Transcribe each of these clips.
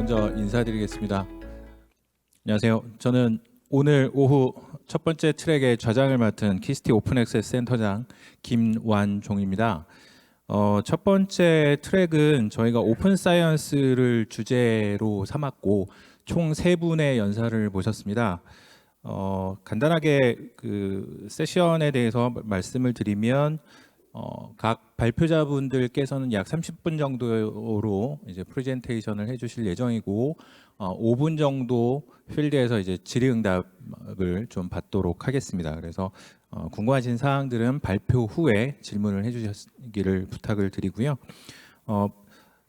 먼저 인사드리겠습니다. 안녕하세요. 저는 오늘 오후 첫 번째 트랙의 좌장을 맡은 키스티 오픈 액세스 센터장 김완종입니다. 첫 번째 트랙은 저희가 오픈 사이언스를 주제로 삼았고 총 3분의 연사를 모셨습니다. 간단하게 그 세션에 대해서 말씀을 드리면 각 발표자분들께서는 약 30분 정도로 이제 프레젠테이션을 해주실 예정이고 5분 정도 필드에서 이제 질의응답을 좀 받도록 하겠습니다. 그래서 궁금하신 사항들은 발표 후에 질문을 해주시기를 부탁을 드리고요.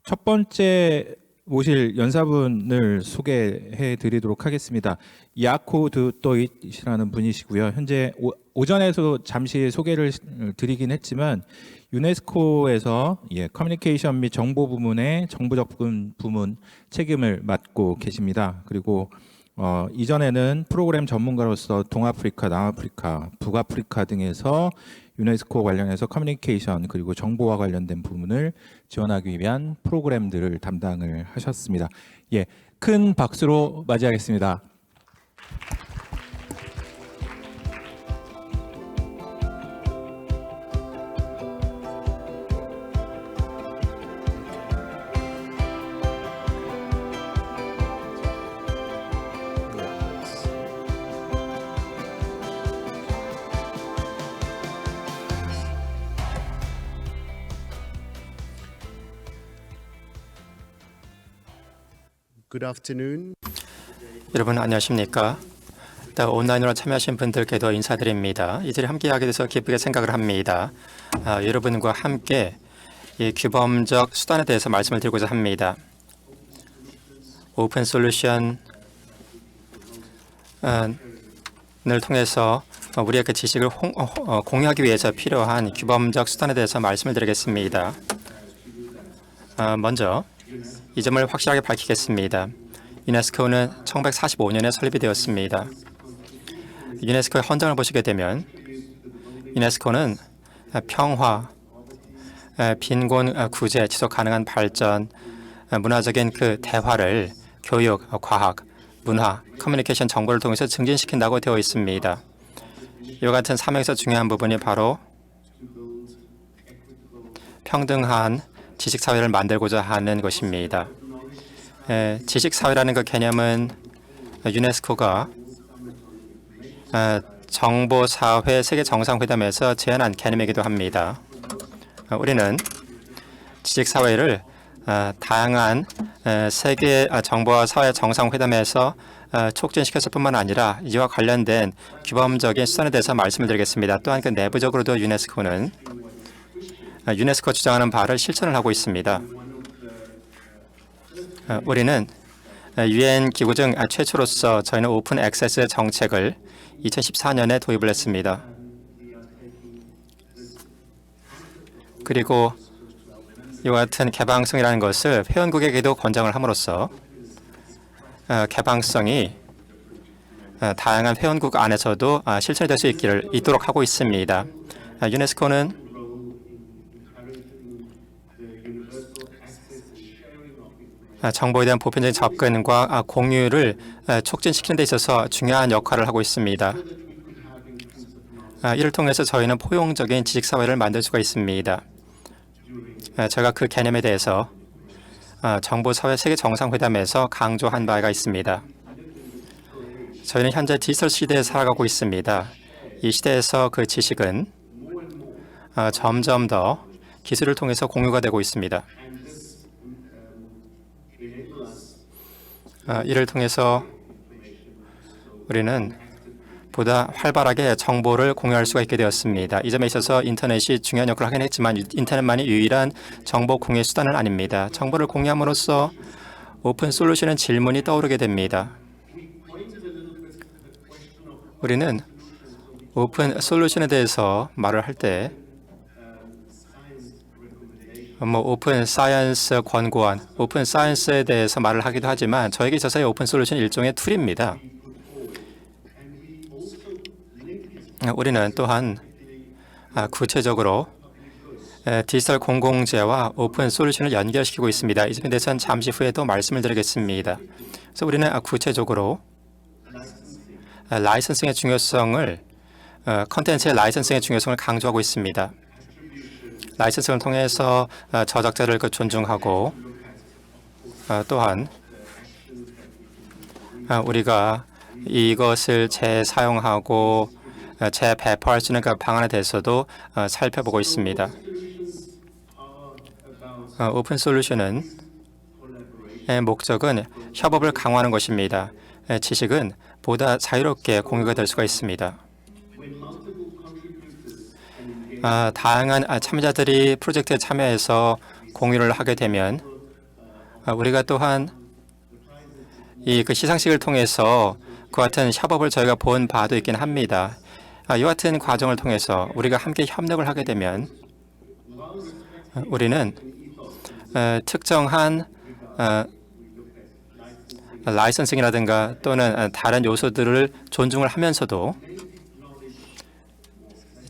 첫 번째 모실 연사분을 소개해 드리도록 하겠습니다. 야코 드또잇이라는 분이시고요. 현재 오전에도 잠시 소개를 드리긴 했지만 유네스코에서 커뮤니케이션 및 정보 부문의 정부 접근 부문 책임을 맡고 계십니다. 그리고 이전에는 프로그램 전문가로서 동아프리카, 남아프리카, 북아프리카 등에서 유네스코 관련해서 커뮤니케이션 그리고 정보와 관련된 부분을 지원하기 위한 프로그램들을 담당을 하셨습니다. 큰 박수로 맞이하겠습니다. Good afternoon. 여러분 안녕하십니까? 온라인으로 참여하신 분들께도 인사드립니다. 이들이 함께하게 돼서 기쁘게 생각을 합니다. 여러분과 함께 이 규범적 수단에 대해서 말씀을 드리고자 합니다. 오픈 솔루션을 통해서 우리의 그 지식을 공유하기 위해서 필요한 규범적 수단에 대해서 말씀을 드리겠습니다. 먼저 이 점을 확실하게 밝히겠습니다. 유네스코는 1945년에 설립이 되었습니다. 유네스코의 헌정을 보시게 되면 유네스코는 평화, 빈곤 구제, 지속 가능한 발전, 문화적인 그 대화를 교육, 과학, 문화, 커뮤니케이션 정보를 통해서 증진시킨다고 되어 있습니다. 이와 같은 사명에서 중요한 부분이 바로 평등한 지식사회를 만들고자 하는 것입니다. 지식사회라는 그 개념은 유네스코가 정보사회 세계정상회담에서 제안한 개념이기도 합니다. 우리는 지식사회를 다양한 세계 정보와 사회 정상회담에서 촉진시켰을 뿐만 아니라 이와 관련된 규범적인 수단에 대해서 말씀을 드리겠습니다. 또한 그 내부적으로도 유네스코는 유네스코 주장하는 바를 실천을 하고 있습니다. 우리는 유엔 기구 중 최초로서 저희는 오픈 액세스 정책을 2014년에 도입을 했습니다. 그리고 이와 같은 개방성이라는 것을 회원국에게도 권장을 함으로써 개방성이 다양한 회원국 안에서도 실천이 될 수 있도록 하고 있습니다. 유네스코는 정보에 대한 보편적인 접근과 공유를 촉진시키는 데 있어서 중요한 역할을 하고 있습니다. 이를 통해서 저희는 포용적인 지식사회를 만들 수가 있습니다. 제가 그 개념에 대해서 정보사회 세계정상회담에서 강조한 바가 있습니다. 저희는 현재 디지털 시대에 살아가고 있습니다. 이 시대에서 그 지식은 점점 더 기술을 통해서 공유가 되고 있습니다. 이를 통해서 우리는 보다 활발하게 정보를 공유할 수가 있게 되었습니다. 이 점에 있어서 인터넷이 중요한 역할을 하긴 했지만 인터넷만이 유일한 정보 공유의 수단은 아닙니다. 정보를 공유함으로써 오픈 솔루션은 질문이 떠오르게 됩니다. 우리는 오픈 솔루션에 대해서 말을 할 때 오픈 사이언스 권고안, 오픈 사이언스에 대해서 말을 하기도 하지만 저에게 있어서의 오픈 솔루션 일종의 툴입니다. 우리는 또한 구체적으로 디지털 공공재와 오픈 솔루션을 연결시키고 있습니다. 이 점에 대해서는 잠시 후에 또 말씀을 드리겠습니다. 그래서 우리는 구체적으로 라이선싱의 중요성을 컨텐츠의 라이선싱의 중요성을 강조하고 있습니다. 라이선싱을 통해서 저작자를 존중하고 또한 우리가 이것을 재사용하고 재배포할 수 있는 그 방안에 대해서도 살펴보고 있습니다. 오픈 솔루션은 목적은 협업을 강화하는 것입니다. 지식은 보다 자유롭게 공유가 될 수가 있습니다. 다양한 참여자들이 프로젝트에 참여해서 공유를 하게 되면 우리가 또한 그 시상식을 통해서 그 같은 협업을 저희가 본 바도 있긴 합니다. 이와 같은 과정을 통해서 우리가 함께 협력을 하게 되면 우리는 특정한 라이선싱이라든가 또는 다른 요소들을 존중을 하면서도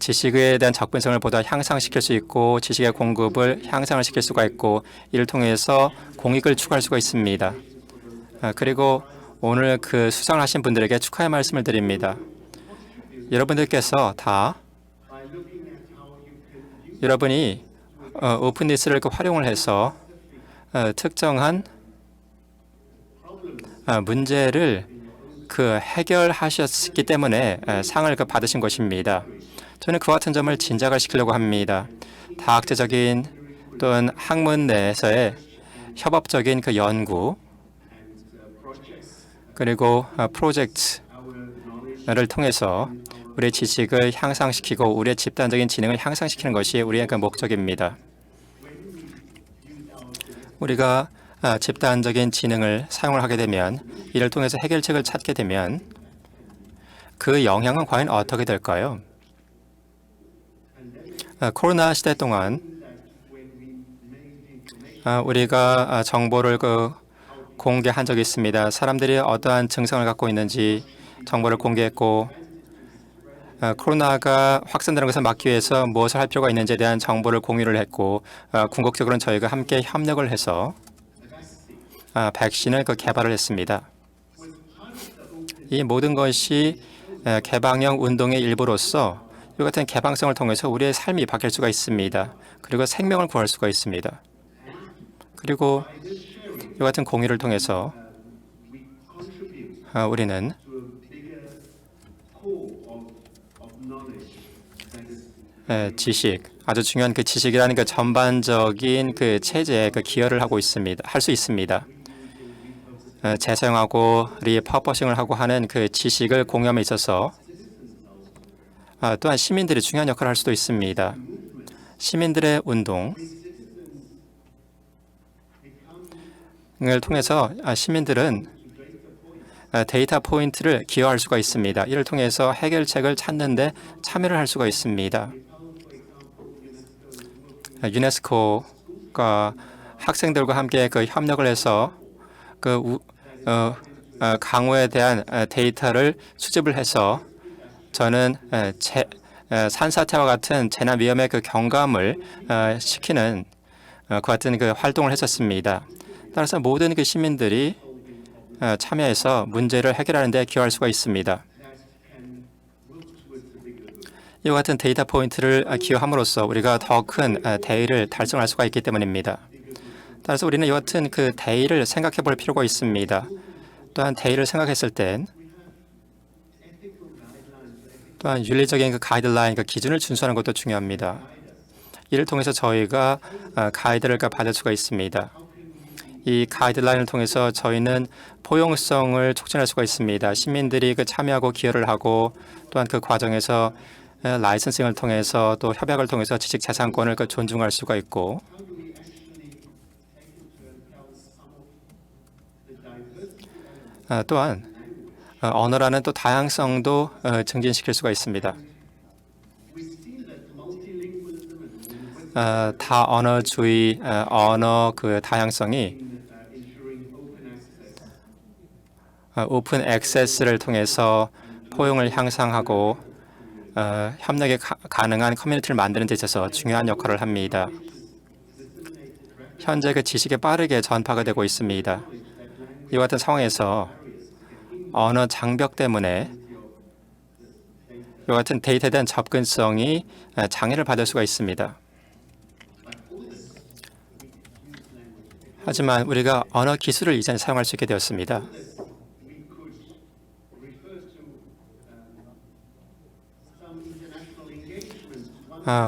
지식에 대한 접근성을 보다 향상시킬 수 있고 지식의 공급을 향상을 시킬 수가 있고 이를 통해서 공익을 추구할 수가 있습니다. 그리고 오늘 그 수상을 하신 분들에게 축하의 말씀을 드립니다. 여러분들께서 다 여러분이 오픈니스를 활용을 해서 특정한 문제를 해결하셨기 때문에 상을 받으신 것입니다. 저는 그와 같은 점을 진작을 시키려고 합니다. 다학제적인 또는 학문 내에서의 협업적인 연구 그리고 프로젝트를 통해서 우리의 지식을 향상시키고 우리의 집단적인 지능을 향상시키는 것이 우리의 목적입니다. 우리가 집단적인 지능을 사용을 하게 되면 이를 통해서 해결책을 찾게 되면 그 영향은 과연 어떻게 될까요? 코로나 시대 동안 우리가 정보를 공개한 적이 있습니다. 사람들이 어떠한 증상을 갖고 있는지 정보를 공개했고 코로나가 확산되는 것을 막기 위해서 무엇을 할 필요가 있는지에 대한 정보를 공유를 했고 궁극적으로는 저희가 함께 협력을 해서 백신을 개발을 했습니다. 이 모든 것이 개방형 운동의 일부로서 이 같은 개방성을 통해서 우리의 삶이 바뀔 수가 있습니다. 그리고 생명을 구할 수가 있습니다. 그리고 이 같은 공유를 통해서 우리는 지식, 아주 중요한 지식이라는 전반적인 체제에 기여를 하고 있습니다. 할 수 있습니다. 재사용하고 리퍼퍼싱을 하고 하는 지식을 공유함에 있어서 또한 시민들이 중요한 역할을 할 수도 있습니다. 시민들의 운동을 통해서 시민들은 데이터 포인트를 기여할 수가 있습니다. 이를 통해서 해결책을 찾는 데 참여를 할 수가 있습니다. 유네스코가 학생들과 함께 협력을 해서 강우에 대한 데이터를 수집을 해서 저는 산사태와 같은 재난 위험의 경감을 시키는 그 같은 활동을 했었습니다. 따라서 모든 시민들이 참여해서 문제를 해결하는 데 기여할 수가 있습니다. 이와 같은 데이터 포인트를 기여함으로써 우리가 더 큰 대의를 달성할 수가 있기 때문입니다. 따라서 우리는 이와 같은 대의를 생각해 볼 필요가 있습니다. 또한 대의를 생각했을 땐 또한 윤리적인 가이드라인, 기준을 준수하는 것도 중요합니다. 이를 통해서 저희가 가이드를 받을 수가 있습니다. 이 가이드라인을 통해서 저희는 포용성을 촉진할 수가 있습니다. 시민들이 참여하고 기여를 하고 또한 그 과정에서 라이선싱을 통해서 또 협약을 통해서 지식 재산권을 존중할 수가 있고 또한 언어라는 또 다양성도 증진시킬 수가 있습니다. 다언어주의, 언어 다양성이 오픈 액세스를 통해서 포용을 향상하고 협력이 가능한 커뮤니티를 만드는 데 있어서 중요한 역할을 합니다. 현재 그 지식이 빠르게 전파가 되고 있습니다. 이와 같은 상황에서 언어 장벽 때문에 이와 같은 데이터에 대한 접근성이 장애를 받을 수가 있습니다. 하지만 우리가 언어 기술을 이제 사용할 수 있게 되었습니다.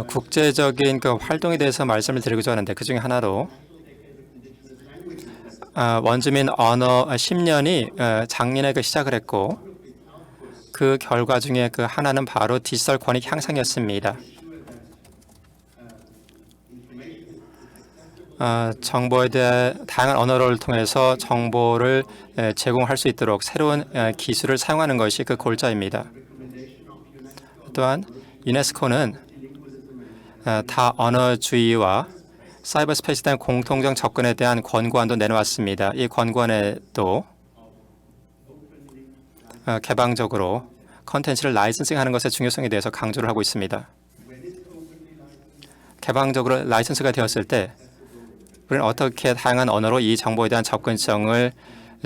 국제적인 그 활동에 대해서 말씀을 드리고자 하는데 그 중에 하나로 원주민 언어 10년이 작년에 그 시작을 했고 그 결과 중에 그 하나는 바로 디지털 권익 향상이었습니다. 정보에 대해 다양한 언어를 통해서 정보를 제공할 수 있도록 새로운 기술을 사용하는 것이 그 골자입니다. 또한 유네스코는 다언어주의와 사이버 스페이스에 대한 공통적 접근에 대한 권고안도 내놓았습니다. 이 권고안에도 개방적으로 컨텐츠를 라이선싱하는 것의 중요성에 대해서 강조를 하고 있습니다. 개방적으로 라이선스가 되었을 때 우리는 어떻게 다양한 언어로 이 정보에 대한 접근성을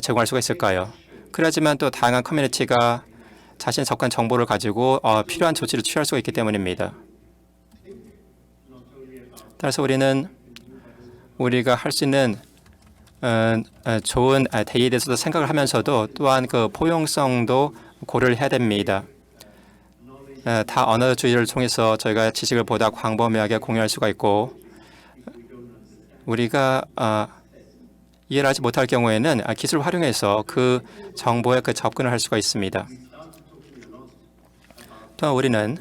제공할 수가 있을까요? 그렇지만 또 다양한 커뮤니티가 자신의 접근 정보를 가지고 필요한 조치를 취할 수가 있기 때문입니다. 따라서 우리는 우리가 할 수 있는 좋은 대의에 대해서도 생각을 하면서도 또한 그 포용성도 고려를 해야 됩니다. 다 언어주의를 통해서 저희가 지식을 보다 광범위하게 공유할 수가 있고 우리가 이해를 하지 못할 경우에는 기술을 활용해서 그 정보에 그 접근을 할 수가 있습니다. 또한 우리는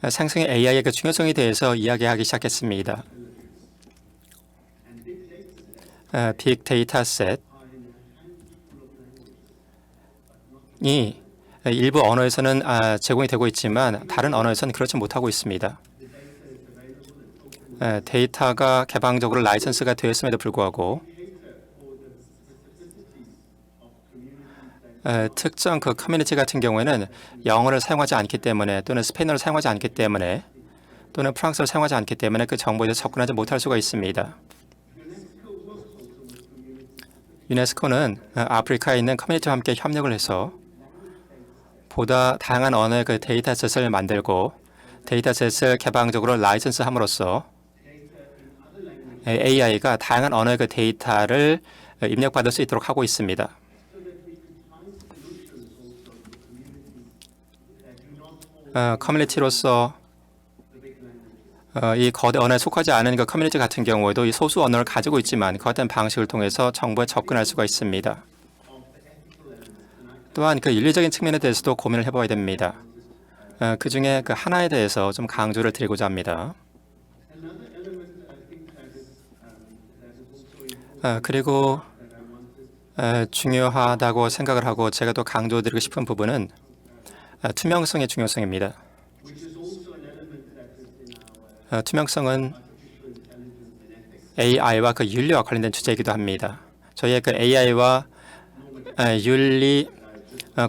생성의 AI의 그 중요성에 대해서 이야기하기 시작했습니다. 빅데이터셋이 일부 언어에서는 제공이 되고 있지만 다른 언어에서는 그렇지 못하고 있습니다. 데이터가 개방적으로 라이선스가 되었음에도 불구하고 특정 그 커뮤니티 같은 경우에는 영어를 사용하지 않기 때문에 또는 스페인어를 사용하지 않기 때문에 또는 프랑스어를 사용하지 않기 때문에 그 정보에 대해서 접근하지 못할 수가 있습니다. 유네스코는 아프리카에 있는 커뮤니티와 함께 협력을 해서 보다 다양한 언어의 그 데이터셋을 만들고 데이터셋을 개방적으로 라이선스함으로써 AI가 다양한 언어의 그 데이터를 입력받을 수 있도록 하고 있습니다. 커뮤니티로서 이 거대 언어에 속하지 않은 그 커뮤니티 같은 경우에도 이 소수 언어를 가지고 있지만 같은 방식을 통해서 정보에 접근할 수가 있습니다. 또한 그 윤리적인 측면에 대해서도 고민을 해봐야 됩니다. 그 중에 그 하나에 대해서 좀 강조를 드리고자 합니다. 그리고 중요하다고 생각을 하고 제가 또 강조드리고 싶은 부분은 투명성의 중요성입니다. 투명성은 AI와 그 윤리와 관련된 주제이기도 합니다. 저희의 그 AI와 윤리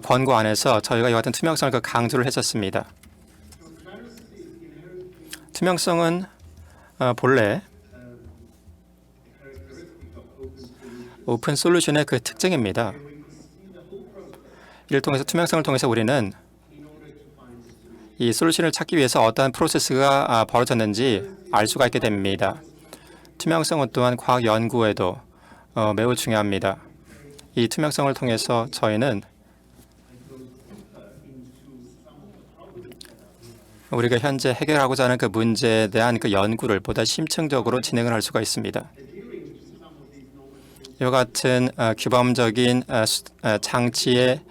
권고 안에서 저희가 이와 같은 투명성을 그 강조를 했었습니다. 투명성은 본래 오픈 솔루션의 그 특징입니다. 이를 통해서 투명성을 통해서 우리는 이 솔루션을 찾기 위해서 어떠한 프로세스가 벌어졌는지 알 수가 있게 됩니다. 투명성은 또한 과학 연구에도 매우 중요합니다. 이 투명성을 통해서 저희는 우리가 현재 해결하고자 하는 그 문제에 대한 그 연구를 보다 심층적으로 진행을 할 수가 있습니다. 이와 같은 규범적인 장치를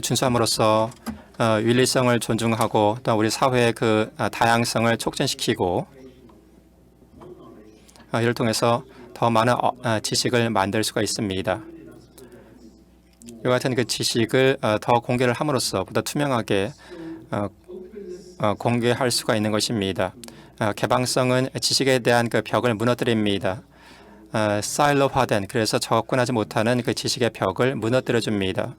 준수함으로써 윤리성을 존중하고 또 우리 사회의 그 다양성을 촉진시키고 이를 통해서 더 많은 지식을 만들 수가 있습니다. 이와 같은 그 지식을 더 공개를 함으로써 보다 투명하게 공개할 수가 있는 것입니다. 개방성은 지식에 대한 그 벽을 무너뜨립니다. 사일로화된 그래서 접근하지 못하는 그 지식의 벽을 무너뜨려 줍니다.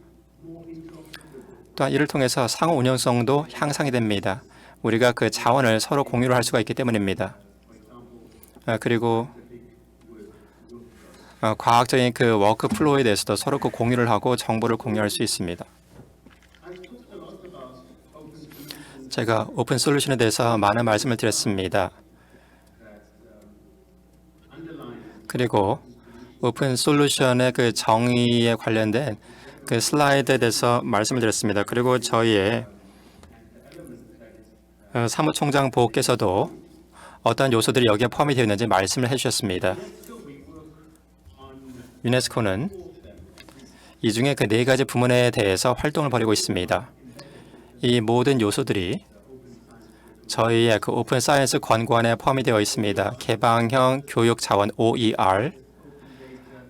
또한 이를 통해서 상호 운영성도 향상이 됩니다. 우리가 그 자원을 서로 공유를 할 수가 있기 때문입니다. 그리고 과학적인 그 워크플로우에 대해서도 서로 그 공유를 하고 정보를 공유할 수 있습니다. 제가 오픈 솔루션에 대해서 많은 말씀을 드렸습니다. 그리고 오픈 솔루션의 그 정의에 관련된 그 슬라이드에 대해서 말씀을 드렸습니다. 그리고 저희의 사무총장 보호께서도 어떠한 요소들이 여기에 포함이 되어 있는지 말씀을 해주셨습니다. 유네스코는 이 중에 그 4가지 부문에 대해서 활동을 벌이고 있습니다. 이 모든 요소들이 저희의 그 오픈 사이언스 권고안에 포함이 되어 있습니다. 개방형 교육 자원 OER,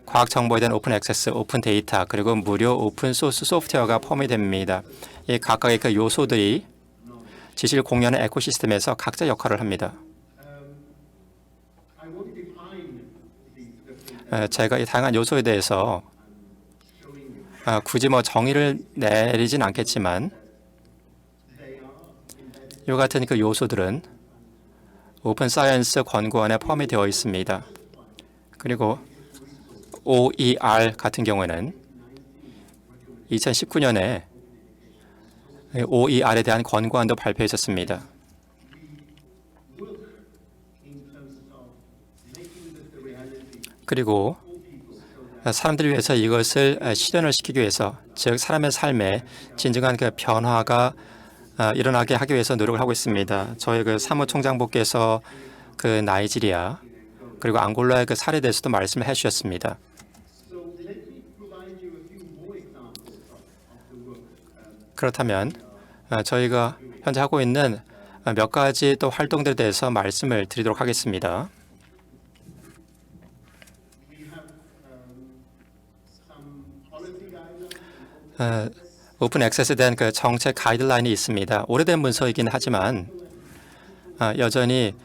과학 정보에 대한 오픈 액세스, 오픈 데이터, 그리고 무료 오픈 소스 소프트웨어가 포함이 됩니다. 이 각각의 그 요소들이 지식을 공유하는 에코시스템에서 각자 역할을 합니다. 제가 이 다양한 요소에 대해서 굳이 정의를 내리진 않겠지만 이 같은 그 요소들은 오픈 사이언스 권고안에 포함이 되어 있습니다. 그리고 OER 같은 경우에는 2019년에 OER에 대한 권고안도 발표했었습니다. 그리고 사람들을 위해서 이것을 실현을 시키기 위해서, 즉 사람의 삶에 진정한 그 변화가 일어나게 하기 위해서 노력을 하고 있습니다. 저희 그 사무총장분께서 그 나이지리아 그리고 앙골라의 그 사례에 대해서도 말씀을 해주셨습니다. 그렇다면 저희가 현재 하고 있는 몇 가지 또 활동들에 대해서 말씀을 드리도록 하겠습니다. 오픈 액세스에 대한 그 정책 가이드라인이 있습니다. 오래된 문서이긴 하지만 여전히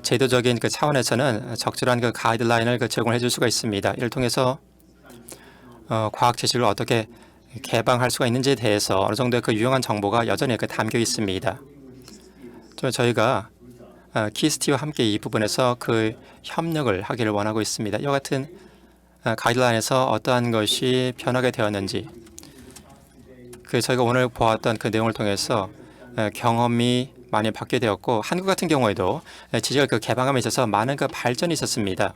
제도적인 그 차원에서는 적절한 그 가이드라인을 제공해 줄 수가 있습니다. 이를 통해서 과학 지식을 어떻게 개방할 수가 있는지에 대해서 어느 정도의 그 유용한 정보가 여전히 담겨 있습니다. 저희가 키스티와 함께 이 부분에서 그 협력을 하기를 원하고 있습니다. 이와 같은 가이드라인에서 어떠한 것이 변하게 되었는지, 저희가 오늘 보았던 그 내용을 통해서 경험이 많이 받게 되었고, 한국 같은 경우에도 지식을 개방함에 있어서 많은 그 발전이 있었습니다.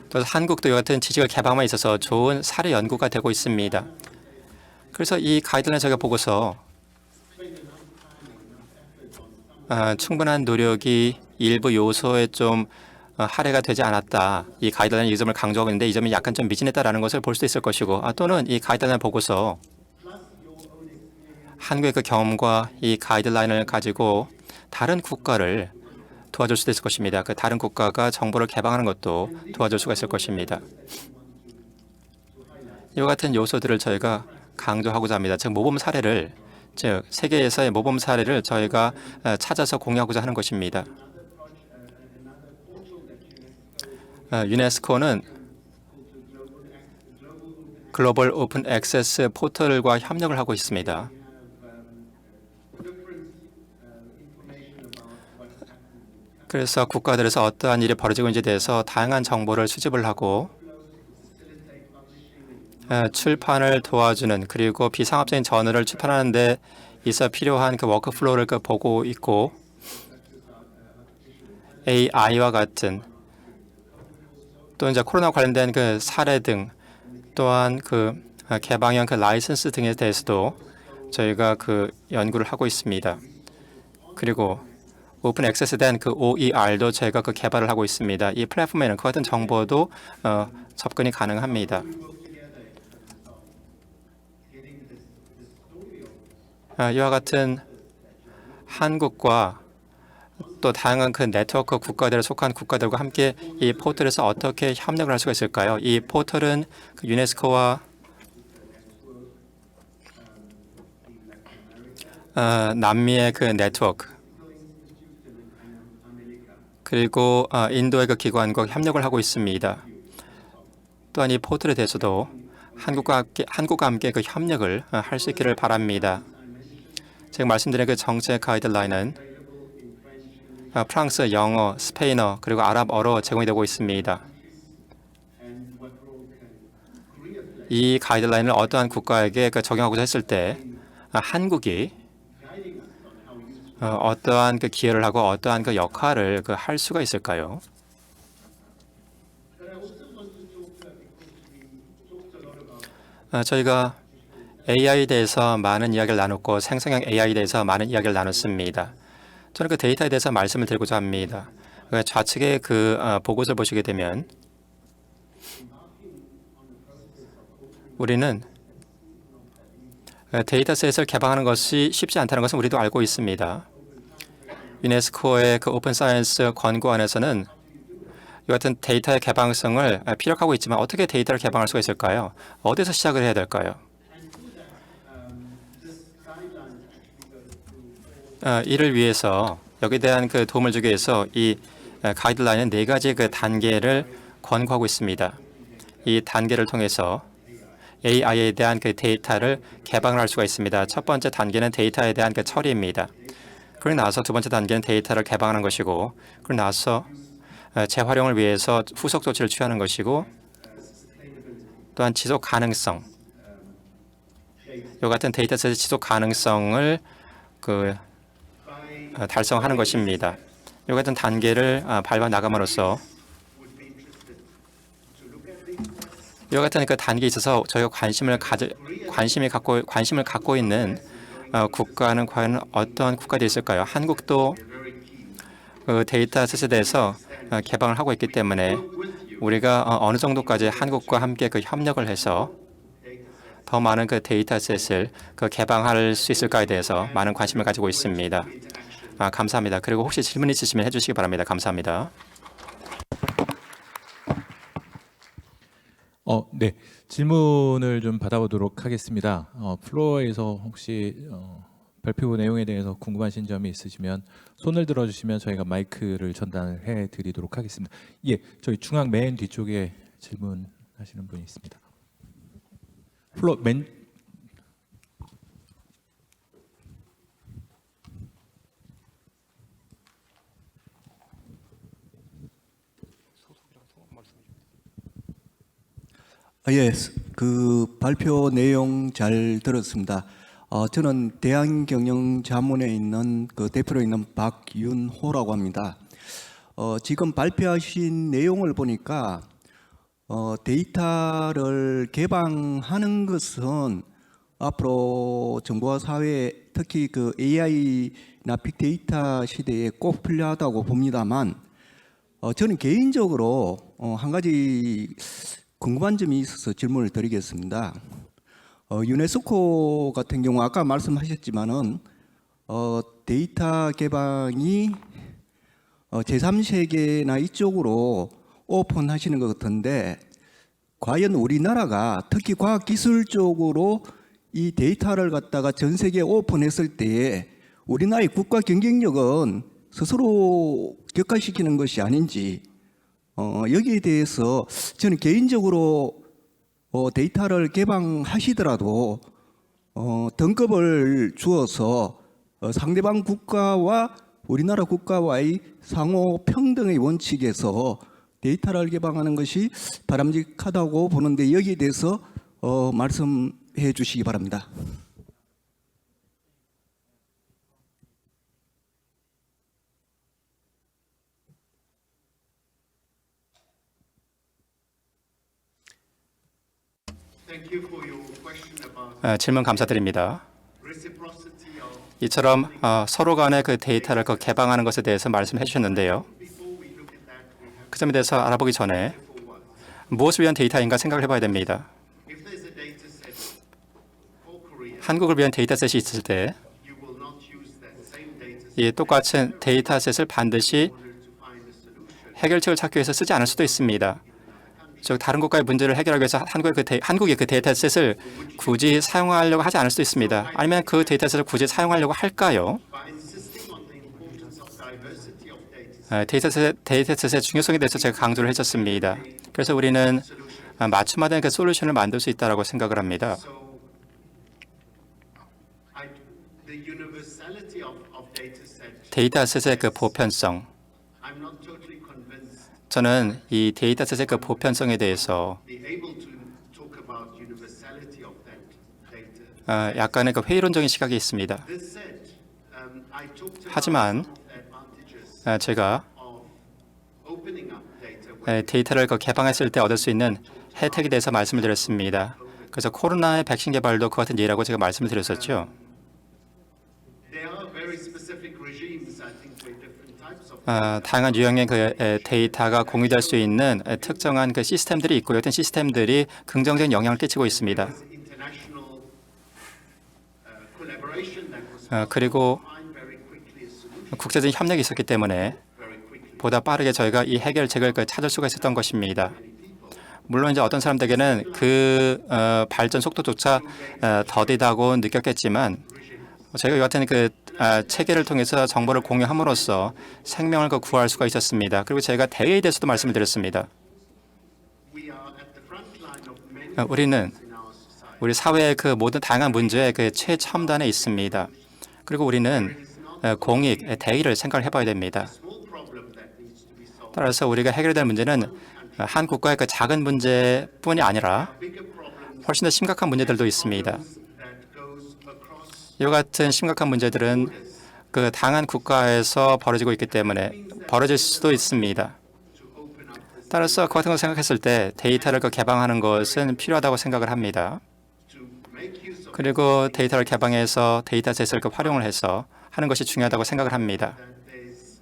또 한국도 이와 같은 지식을 개방함에 있어서 좋은 사례 연구가 되고 있습니다. 그래서 이 가이드라인 저희가 보고서 충분한 노력이 일부 요소에 좀 할애가 되지 않았다. 이 가이드라인 이 점을 강조하고 있는데 이 점이 약간 좀 미진했다라는 것을 볼 수 있을 것이고, 또는 이 가이드라인을 보고서 한국의 그 경험과 이 가이드라인을 가지고 다른 국가를 도와줄 수도 있을 것입니다. 그 다른 국가가 정보를 개방하는 것도 도와줄 수가 있을 것입니다. 이와 같은 요소들을 저희가 강조하고자 합니다. 즉 모범 사례를, 즉 세계에서의 모범 사례를 저희가 찾아서 공유하고자 하는 것입니다. 유네스코는 글로벌 오픈 액세스 포털과 협력을 하고 있습니다. 그래서 국가들에서 어떠한 일이 벌어지고 있는지에 대해서 다양한 정보를 수집을 하고 출판을 도와주는, 그리고 비상업적인 저널을 출판하는 데 있어 필요한 그 워크플로우를 보고 있고, AI와 같은 또 이제 코로나 관련된 그 사례 등, 또한 그 개방형 그 라이선스 등에 대해서도 저희가 그 연구를 하고 있습니다. 그리고 오픈 액세스에 대한 그 OER도 저희가 그 개발을 하고 있습니다. 이 플랫폼에는 그 같은 정보도 접근이 가능합니다. 이와 같은 한국과 또 다양한 그 네트워크 국가들에 속한 국가들과 함께 이 포털에서 어떻게 협력을 할 수가 있을까요? 이 포털은 그 유네스코와 남미의 그 네트워크, 그리고 인도의 그 기관과 협력을 하고 있습니다. 또한 이 포털에 대해서도 한국과 함께 그 협력을 할 수 있기를 바랍니다. 제가 말씀드린 그 정책 가이드라인은 프랑스, 영어, 스페인어 그리고 아랍어로 제공이 되고 있습니다. 이 가이드라인을 어떠한 국가에게 적용하고자 했을 때 한국이 어떠한 그 기여를 하고 어떠한 그 역할을 할 수가 있을까요? 저희가 AI에 대해서 많은 이야기를 나눴고 생성형 AI에 대해서 많은 이야기를 나눴습니다. 저는 그 데이터에 대해서 말씀을 드리고자 합니다. 좌측의 그 보고서를 보시게 되면 우리는 데이터셋을 개방하는 것이 쉽지 않다는 것은 우리도 알고 있습니다. 유네스코의 그 오픈 사이언스 권고안에서는 이 같은 데이터의 개방성을 피력하고 있지만 어떻게 데이터를 개방할 수가 있을까요? 어디서 시작을 해야 될까요? 이를 위해서 여기에 대한 그 도움을 주기 위해서 이 가이드라인은 4가지 그 단계를 권고하고 있습니다. 이 단계를 통해서 AI에 대한 그 데이터를 개방을 할 수가 있습니다. 첫 번째 단계는 데이터에 대한 그 처리입니다. 그리고 나서 두 번째 단계는 데이터를 개방하는 것이고, 그리고 나서 재활용을 위해서 후속 조치를 취하는 것이고, 또한 지속 가능성, 이 같은 데이터셋의 지속 가능성을 달성하는 것입니다. 이 같은 단계를 밟아 나감으로써 이와 같은 그 단계에 있어서 저희가 관심을 갖고 있는 국가는 과연 어떤 국가들이 있을까요? 한국도 그 데이터셋에 대해서 개방을 하고 있기 때문에 우리가 어느 정도까지 한국과 함께 그 협력을 해서 더 많은 그 데이터셋을 개방할 수 있을까에 대해서 많은 관심을 가지고 있습니다. 감사합니다. 그리고 혹시 질문 있으시면 해주시기 바랍니다. 감사합니다. 네. 질문을 좀 받아보도록 하겠습니다. 플로어에서 혹시 발표 내용에 대해서 궁금하신 점이 있으시면 손을 들어주시면 저희가 마이크를 전달해 드리도록 하겠습니다. 예, 저희 중앙 맨 뒤쪽에 질문하시는 분이 있습니다. 플로어 맨 예, 그 발표 내용 잘 들었습니다. 저는 대한경영자문에 있는 그 대표로 있는 박윤호라고 합니다. 지금 발표하신 내용을 보니까 데이터를 개방하는 것은 앞으로 정보화 사회, 특히 그 AI나 빅데이터 시대에 꼭 필요하다고 봅니다만, 저는 개인적으로 한 가지 궁금한 점이 있어서 질문을 드리겠습니다. 유네스코 같은 경우 아까 말씀하셨지만은 데이터 개방이 제3세계나 이쪽으로 오픈하시는 것 같은데, 과연 우리나라가 특히 과학기술 쪽으로 이 데이터를 갖다가 전 세계에 오픈했을 때에 우리나라의 국가 경쟁력은 스스로 격화시키는 것이 아닌지, 여기에 대해서 저는 개인적으로 데이터를 개방하시더라도 등급을 주어서 상대방 국가와 우리나라 국가와의 상호 평등의 원칙에서 데이터를 개방하는 것이 바람직하다고 보는데, 여기에 대해서 말씀해 주시기 바랍니다. 질문 감사드립니다. 이처럼 서로 간의 그 데이터를 개방하는 것에 대해서 말씀해 주셨는데요. 그 점에 대해서 알아보기 전에 무엇을 위한 데이터인가 생각을 해봐야 됩니다. 한국을 위한 데이터셋이 있을 때 이 똑같은 데이터셋을 반드시 해결책을 찾기 위해서 쓰지 않을 수도 있습니다. 즉 다른 국가의 문제를 해결하기 위해서 한국의 그 데이터셋을 굳이 사용하려고 하지 않을 수도 있습니다. 아니면 그 데이터셋을 굳이 사용하려고 할까요? 데이터셋의 중요성에 대해서 제가 강조를 해줬습니다. 그래서 우리는 맞춤화된 그 솔루션을 만들 수 있다라고 생각을 합니다. So, the universality of data set, 데이터셋의 그 보편성, I'm not totally convinced 저는 이 데이터셋의 그 보편성에 대해서 be able to talk about universality of that data. 약간의 그 회의론적인 시각이 있습니다. This said, I talked about 하지만 some of the advantages 제가 of opening up data. 데이터를 그 개방했을 때 얻을 수 있는 혜택에 대해서 말씀을 드렸습니다. 그래서 코로나의 백신 개발도 그 같은 예라고 제가 말씀을 드렸었죠. There are very specific regimes, I think, where different types of 다양한 유형의 그 데이터가 공유될 수 있는 특정한 그 시스템들이 있고요. 어떤 시스템들이 긍정적인 영향을 끼치고 있습니다. international collaboration that was 그리고 find very quickly a solution 국제적인 협력이 있었기 때문에 very quickly. 보다 빠르게 저희가 이 해결책을 찾을 수가 있었던 것입니다. 물론 이제 어떤 사람들에게는 그 발전 속도조차 더디다고 느꼈겠지만 저희가 여하튼 그 체계를 통해서 정보를 공유함으로써 생명을 구할 수가 있었습니다. 그리고 제가 대의에 대해서도 말씀을 드렸습니다. We are at the front line of many 우리는 in our society. 우리 사회의 그 모든 다양한 문제의 그 최첨단에 있습니다. 그리고 우리는 공익, 대의를 생각을 해봐야 됩니다. Small problem that needs to be solved. 따라서 우리가 해결해야 될 문제는 한 국가의 그 작은 문제뿐이 아니라 Bigger problems 훨씬 더 심각한 문제들도 있습니다. that goes across 이와 같은 심각한 문제들은 그 다양한 국가에서 벌어지고 있기 때문에 벌어질 수도 있습니다. to open up this, 따라서 그 같은 걸 생각했을 때 데이터를 개방하는 것은 필요하다고 생각을 합니다. to make use of 그리고 데이터를 개방해서 데이터셋을 활용을 해서 하는 것이 중요하다고 생각을 합니다. that there's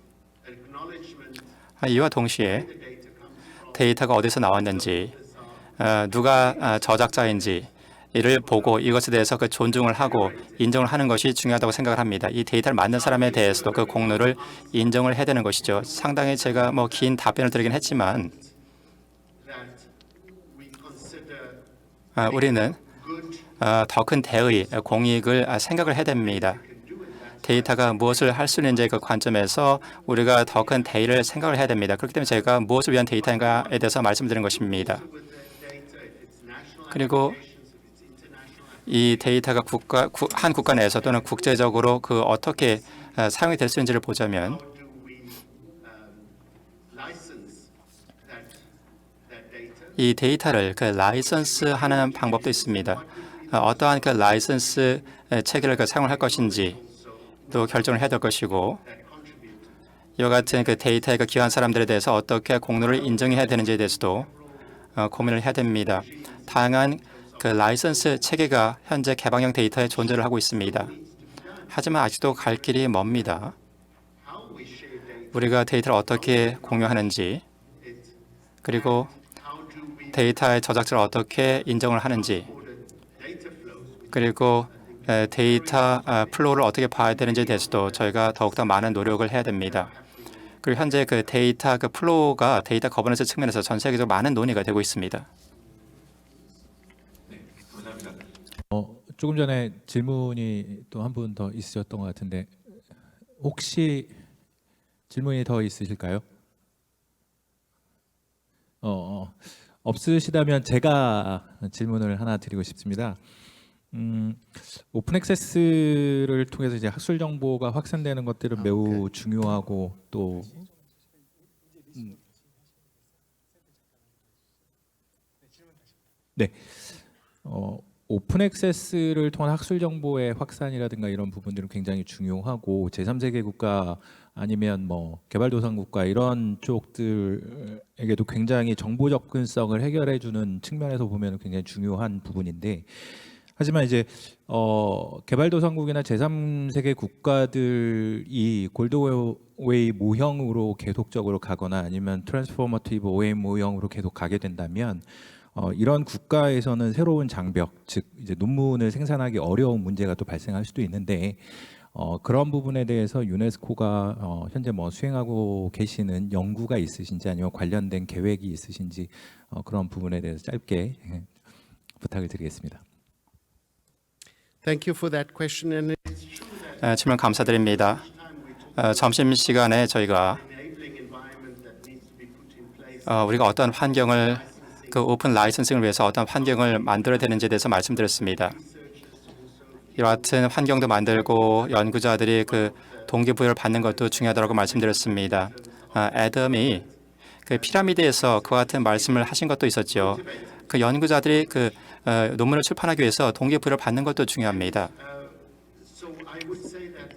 acknowledgement 이와 동시에 the data comes from. 데이터가 어디서 나왔는지, 누가 저작자인지 이를 보고 이것에 대해서 그 존중을 하고 인정을 하는 것이 중요하다고 생각을 합니다. 이 데이터를 만든 사람에 대해서도 그 공로를 인정을 해야 되는 것이죠. 상당히 제가 긴 답변을 드리긴 했지만 That we consider 우리는 good 더 큰 대의, 공익을 생각을 해야 됩니다. 데이터가 무엇을 할 수 있는지의 그 관점에서 우리가 더 큰 대의를 생각을 해야 됩니다. 그렇기 때문에 제가 무엇을 위한 데이터인가에 대해서 말씀드리는 것입니다. with the data if it's national 그리고 applications, if it's international. 이 데이터가 한 국가 내에서 또는 국제적으로 어떻게 사용이 될 수 있는지를 보자면 How do we license that data? 이 데이터를 라이선스하는 방법도 있습니다. 어떠한 라이선스 체계를 사용을 할 것인지 또 결정을 해야 될 것이고 That contribute 이와 같은 데이터에 기여한 사람들에 대해서 어떻게 공로를 인정해야 되는지에 대해서도 고민을 해야 됩니다. 다양한 라이선스 체계가 현재 개방형 데이터에 존재를 하고 있습니다. 하지만 아직도 갈 길이 멉니다. how we share data. 우리가 데이터를 어떻게 공유하는지 그리고 How do we 데이터의 저작자를 어떻게 인정을 하는지 order data flows? 그리고 데이터 플로우를 어떻게 봐야 되는지에 대해서도 저희가 더욱더 많은 노력을 해야 됩니다. 그리고 현재 데이터 플로우가 데이터 거버넌스 측면에서 전 세계적으로 많은 논의가 되고 있습니다. 조금 전에 질문이 또 한 분 더 있으셨던 것 같은데 혹시 질문이 더 있으실까요? 없으시다면 제가 질문을 하나 드리고 싶습니다. 오픈 액세스를 통해서 이제 학술 정보가 확산되는 것들은 매우 중요하고 또 네. 오픈 액세스를 통한 학술 정보의 확산이라든가 이런 부분들은 굉장히 중요하고 제3세계 국가 아니면 개발도상 국가 이런 쪽들에게도 굉장히 정보 접근성을 해결해 주는 측면에서 보면 굉장히 중요한 부분인데 하지만 이제 개발도상국이나 제3세계 국가들이 골드웨이 모형으로 계속적으로 가거나 아니면 트랜스포머티브 OM 모형으로 계속 가게 된다면 이런 국가에서는 새로운 장벽, 즉 이제 논문을 생산하기 어려운 문제가 또 발생할 수도 있는데 그런 부분에 대해서 유네스코가 현재 수행하고 계시는 연구가 있으신지 아니면 관련된 계획이 있으신지 그런 부분에 대해서 짧게 부탁을 드리겠습니다. Thank you for that question. And it's true that 질문 감사드립니다. time we talk 점심시간에 저희가 enabling environment that needs to be put in place. 우리가 어떤 환경을 그 오픈 라이선싱을 위해서 어떤 환경을 만들어야 되는지에 대해서 말씀드렸습니다. 이와 같은 환경도 만들고 연구자들이 그 동기부여를 받는 것도 중요하다고 말씀드렸습니다. 애덤이 그 피라미드에서 그와 같은 말씀을 하신 것도 있었죠. 그 연구자들이 그 논문을 출판하기 위해서 동기부여를 받는 것도 중요합니다. So I would say that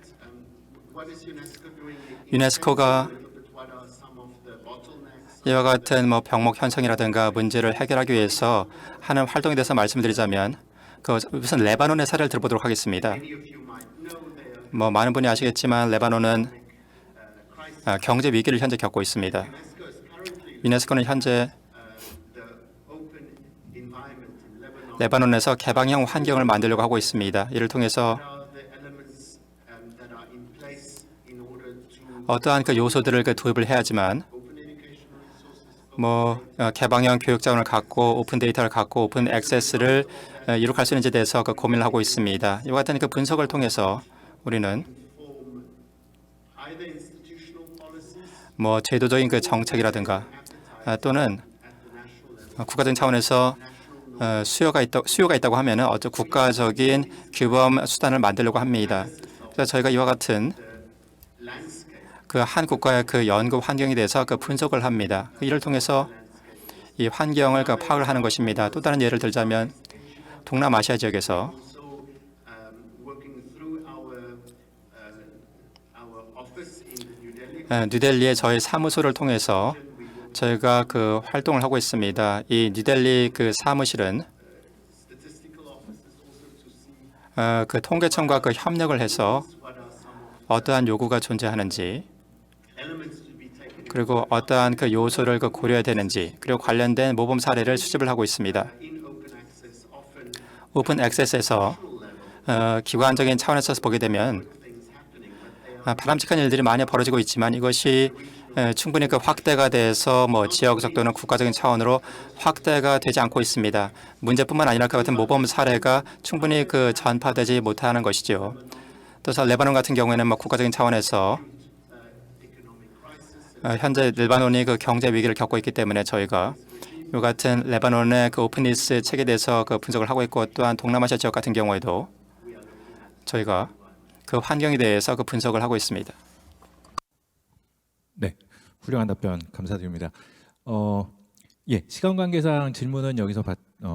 what is UNESCO doing? 유네스코가 What are some of the bottlenecks? 이와 같은 뭐 병목 현상이라든가 문제를 해결하기 위해서 하는 활동에 대해서 말씀드리자면 그 우선 레바논의 사례를 들어보도록 하겠습니다. Many of you might know there 뭐 많은 분이 아시겠지만 레바논은 경제 위기를 현재 겪고 있습니다. UNESCO is currently 유네스코는 현재 the open environment in Lebanon. 레바논에서 개방형 환경을 만들려고 하고 있습니다. 이를 통해서 What are the elements that are in place in order to 어떠한 그 요소들을 그 도입을 해야지만 open educational resources? 뭐 개방형 교육 자원을 갖고 오픈 데이터를 갖고 오픈 액세스를 이룩할 수 있는지에 대해서 그 고민을 하고 있습니다. 이와 같은 그 분석을 통해서 우리는 Form either institutional policies 뭐 제도적인 그 정책이라든가 또는 국가적인 차원에서 수요가 있다고 하면은 어떤 국가적인 규범 수단을 만들려고 합니다. 그래서 저희가 이와 같은 landscape. 그 한 국가의 그 연구 환경에 대해서 그 분석을 합니다. 이를 통해서 이 환경을 그 파악을 하는 것입니다. 또 다른 예를 들자면 동남아시아 지역에서 Also working through our office in New Delhi. 뉴델리의 저희 사무소를 통해서 저희가 그 활동을 하고 있습니다. 이 뉴델리 그 사무실은 Statistical offices also to see 그 통계청과 그 협력을 해서 what are some of 어떠한 요구가 존재하는지 elements to be taken 그리고 어떠한 그 요소를 그 고려해야 되는지 그리고 관련된 모범 사례를 수집을 하고 있습니다. in open access. Often 오픈 액세스에서 기관적인 차원에서 보게 되면 things happening, but they are 바람직한 일들이 많이 벌어지고 있지만 이것이 충분히 그 확대가 돼서 뭐 지역적 또는 국가적인 차원으로 확대가 되지 않고 있습니다. 문제뿐만 아니라 그 같은 모범 사례가 충분히 그 전파되지 못하는 것이죠. 또서 레바논 같은 경우에는 뭐 국가적인 차원에서 economic crisis. 현재 레바논이 그 경제 위기를 겪고 있기 때문에 저희가 이 같은 레바논의 그 오픈리스 책에 대해서 그 분석을 하고 있고 또한 동남아시아 지역 같은 경우에도 저희가 그 환경에 대해서 그 분석을 하고 있습니다. 네, 훌륭한 답변 감사드립니다. 예, 시간 관계상 질문은 여기서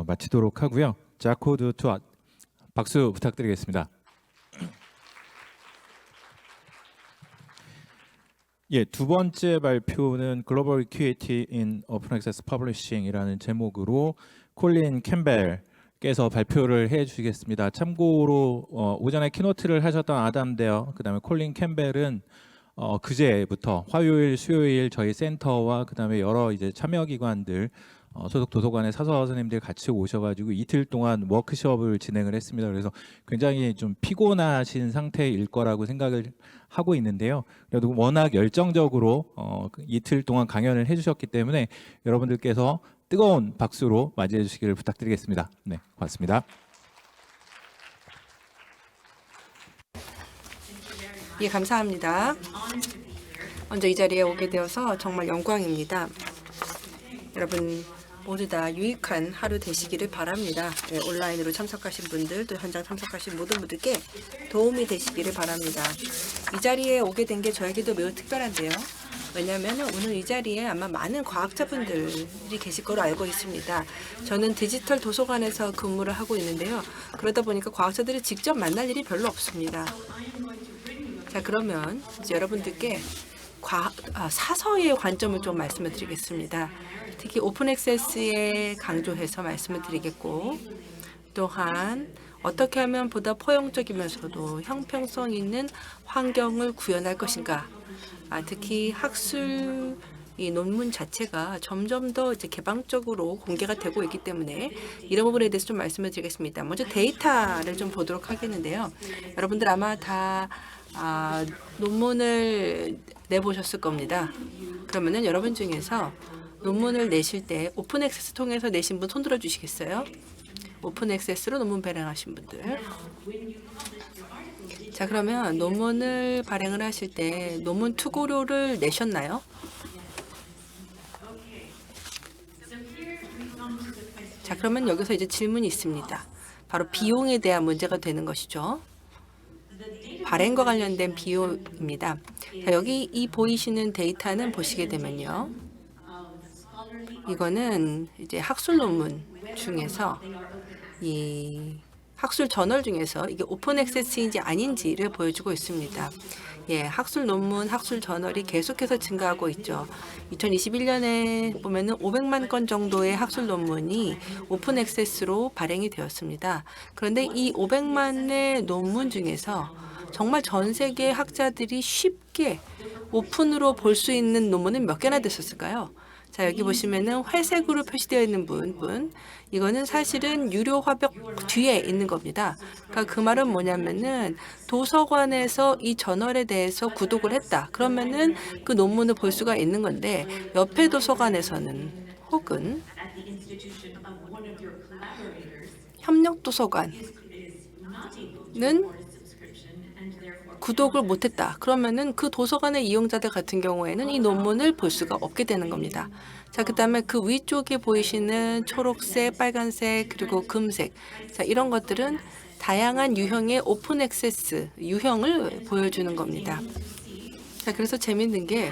마치도록 하고요. 자코드 투아 박수 부탁드리겠습니다. 예, 두 번째 발표는 Global Equity in Open Access Publishing이라는 제목으로 콜린 캠벨께서 발표를 해주시겠습니다. 참고로 오전에 키노트를 하셨던 아담 데어, 그다음에 콜린 캠벨은 그제부터 화요일, 수요일 저희 센터와 그다음에 여러 이제 참여기관들 소속 도서관의 사서 선생님들 같이 오셔가지고 이틀 동안 워크숍을 진행을 했습니다. 그래서 굉장히 좀 피곤하신 상태일 거라고 생각을 하고 있는데요. 그래도 워낙 열정적으로 이틀 동안 강연을 해주셨기 때문에 여러분들께서 뜨거운 박수로 맞이해 주시기를 부탁드리겠습니다. 네, 고맙습니다. 예, 감사합니다. 먼저 이 자리에 오게 되어서 정말 영광입니다. 여러분 모두 다 유익한 하루 되시기를 바랍니다. 예, 온라인으로 참석하신 분들, 또 현장 참석하신 모든 분들께 도움이 되시기를 바랍니다. 이 자리에 오게 된 게 저에게도 매우 특별한데요. 왜냐하면 오늘 이 자리에 아마 많은 과학자분들이 계실 거로 알고 있습니다. 저는 디지털 도서관에서 근무를 하고 있는데요. 그러다 보니까 과학자들을 직접 만날 일이 별로 없습니다. 자, 그러면 이제 여러분들께 사서의 관점을 좀 말씀을 드리겠습니다. 특히 오픈 액세스에 강조해서 말씀을 드리겠고, 또한 어떻게 하면 보다 포용적이면서도 형평성 있는 환경을 구현할 것인가. 특히 학술 이 논문 자체가 점점 더 이제 개방적으로 공개가 되고 있기 때문에 이런 부분에 대해서 좀 말씀을 드리겠습니다. 먼저 데이터를 좀 보도록 하겠는데요. 여러분들 아마 다 논문을 내보셨을 겁니다. 그러면은 여러분 중에서 논문을 내실 때 오픈 액세스 통해서 내신 분 손 들어 주시겠어요? 오픈 액세스로 논문 발행하신 분들. 자, 그러면 논문을 발행을 하실 때 논문 투고료를 내셨나요? 자, 그러면 여기서 이제 질문이 있습니다. 바로 비용에 대한 문제가 되는 것이죠. 발행과 관련된 비용입니다. 자, 여기 이 보이시는 데이터는 보시게 되면요. 이거는 이제 학술 논문 중에서 이 학술 저널 중에서 이게 오픈 액세스인지 아닌지를 보여주고 있습니다. 예, 학술 논문, 학술 저널이 계속해서 증가하고 있죠. 2021년에 보면은 500만 건 정도의 학술 논문이 오픈 액세스로 발행이 되었습니다. 그런데 이 500만의 논문 중에서 정말 전 세계 학자들이 쉽게 오픈으로 볼 수 있는 논문은 몇 개나 됐었을까요? 자, 여기 보시면은 회색으로 표시되어 있는 부분, 이거는 사실은 유료 화벽 뒤에 있는 겁니다. 그러니까 그 말은 뭐냐면은 도서관에서 이 저널에 대해서 구독을 했다. 그러면은 그 논문을 볼 수가 있는 건데, 옆에 도서관에서는 혹은 협력 도서관은 구독을 못했다. 그러면은 그 도서관의 이용자들 같은 경우에는 이 논문을 볼 수가 없게 되는 겁니다. 자, 그다음에 그 위쪽에 보이시는 초록색, 빨간색, 그리고 금색. 자, 이런 것들은 다양한 유형의 오픈 액세스 유형을 보여주는 겁니다. 자, 그래서 재밌는 게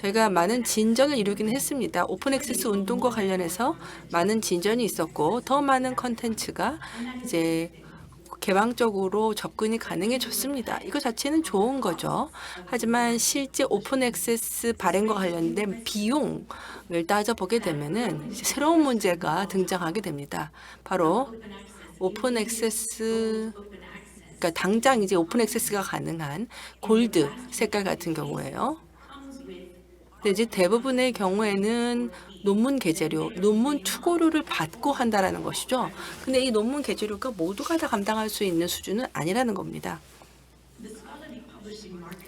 저희가 많은 진전을 이루기는 했습니다. 오픈 액세스 운동과 관련해서 많은 진전이 있었고 더 많은 컨텐츠가 이제 개방적으로 접근이 가능해졌습니다. 이거 자체는 좋은 거죠. 하지만 실제 오픈 액세스 발행과 관련된 비용을 따져보게 되면은 새로운 문제가 등장하게 됩니다. 바로 오픈 액세스, 그러니까 당장 이제 오픈 액세스가 가능한 골드 색깔 같은 경우에요. 근데 이제 대부분의 경우에는 논문 게재료, 논문 투고료를 받고 한다라는 것이죠. 근데 이 논문 게재료가 모두가 다 감당할 수 있는 수준은 아니라는 겁니다.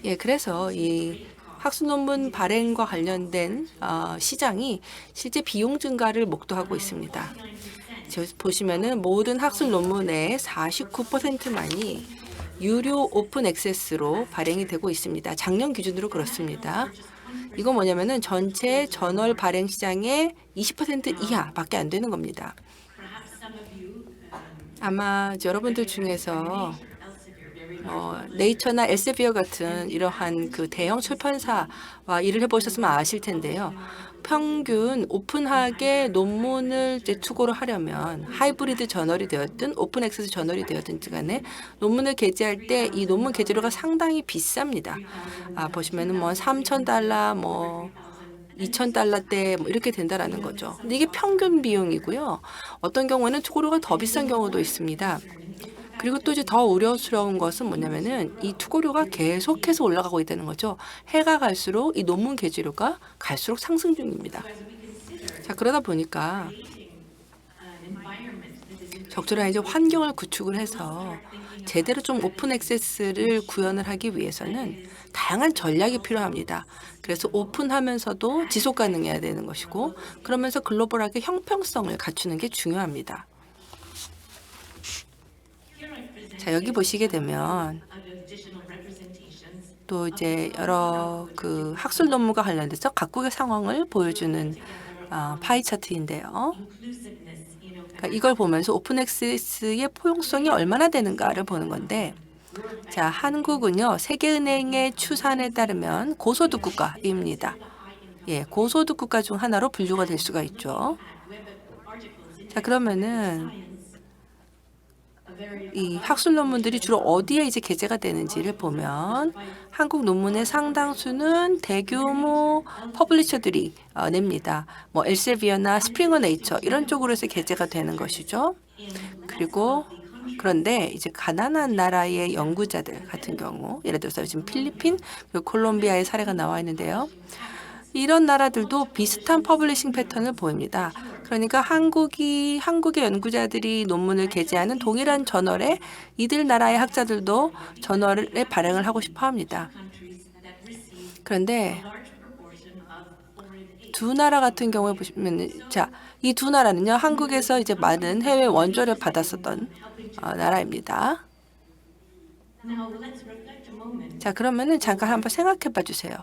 예, 그래서 이 학술 논문 발행과 관련된 시장이 실제 비용 증가를 목도하고 있습니다. 저기 보시면은 모든 학술 논문의 49%만이 유료 오픈 액세스로 발행이 되고 있습니다. 작년 기준으로 그렇습니다. 이건 뭐냐면은 전체 저널 발행 시장의 20% 이하밖에 안 되는 겁니다. 아마 여러분들 중에서 네이처나 엘세비어 같은 이러한 그 대형 출판사와 일을 해보셨으면 아실 텐데요. 평균 오픈하게 논문을 이제 투고를 하려면 하이브리드 저널이 되었든 오픈 액세스 저널이 되었든 간에 논문을 게재할 때 이 논문 게재료가 상당히 비쌉니다. 보시면은 뭐 $3,000, 뭐 $2,000대 뭐 이렇게 된다라는 거죠. 근데 이게 평균 비용이고요. 어떤 경우에는 투고료가 더 비싼 경우도 있습니다. 그리고 또 이제 더 우려스러운 것은 뭐냐면은 이 투고료가 계속해서 올라가고 있다는 거죠. 해가 갈수록 이 논문 게재료가 갈수록 상승 중입니다. 자, 그러다 보니까 적절한 이제 환경을 구축을 해서 제대로 좀 오픈 액세스를 구현을 하기 위해서는 다양한 전략이 필요합니다. 그래서 오픈하면서도 지속 가능해야 되는 것이고, 그러면서 글로벌하게 형평성을 갖추는 게 중요합니다. 자, 여기 보시게 되면 또 이제 여러 그 학술 논문과 관련돼서 각국의 상황을 보여주는 파이 차트인데요. 그러니까 이걸 보면서 오픈 액세스의 포용성이 얼마나 되는가를 보는 건데, 자, 한국은요 세계은행의 추산에 따르면 고소득 국가입니다. 예, 고소득 국가 중 하나로 분류가 될 수가 있죠. 자, 그러면은 이 학술 논문들이 주로 어디에 이제 게재가 되는지를 보면 한국 논문의 상당수는 대규모 퍼블리셔들이 냅니다. 뭐 엘세비어나 스프링어 네이처 이런 쪽으로 해서 게재가 되는 것이죠. 그리고 그런데 이제 가난한 나라의 연구자들 같은 경우, 예를 들어서 지금 필리핀, 그리고 콜롬비아의 사례가 나와 있는데요. 이런 나라들도 비슷한 퍼블리싱 패턴을 보입니다. 그러니까 한국의 연구자들이 논문을 게재하는 동일한 저널에 이들 나라의 학자들도 저널에 발행을 하고 싶어 합니다. 그런데 두 나라 같은 경우에 보시면, 자, 이 두 나라는요, 한국에서 이제 많은 해외 원조를 받았었던 나라입니다. 자, 그러면은 잠깐 한번 생각해 봐 주세요.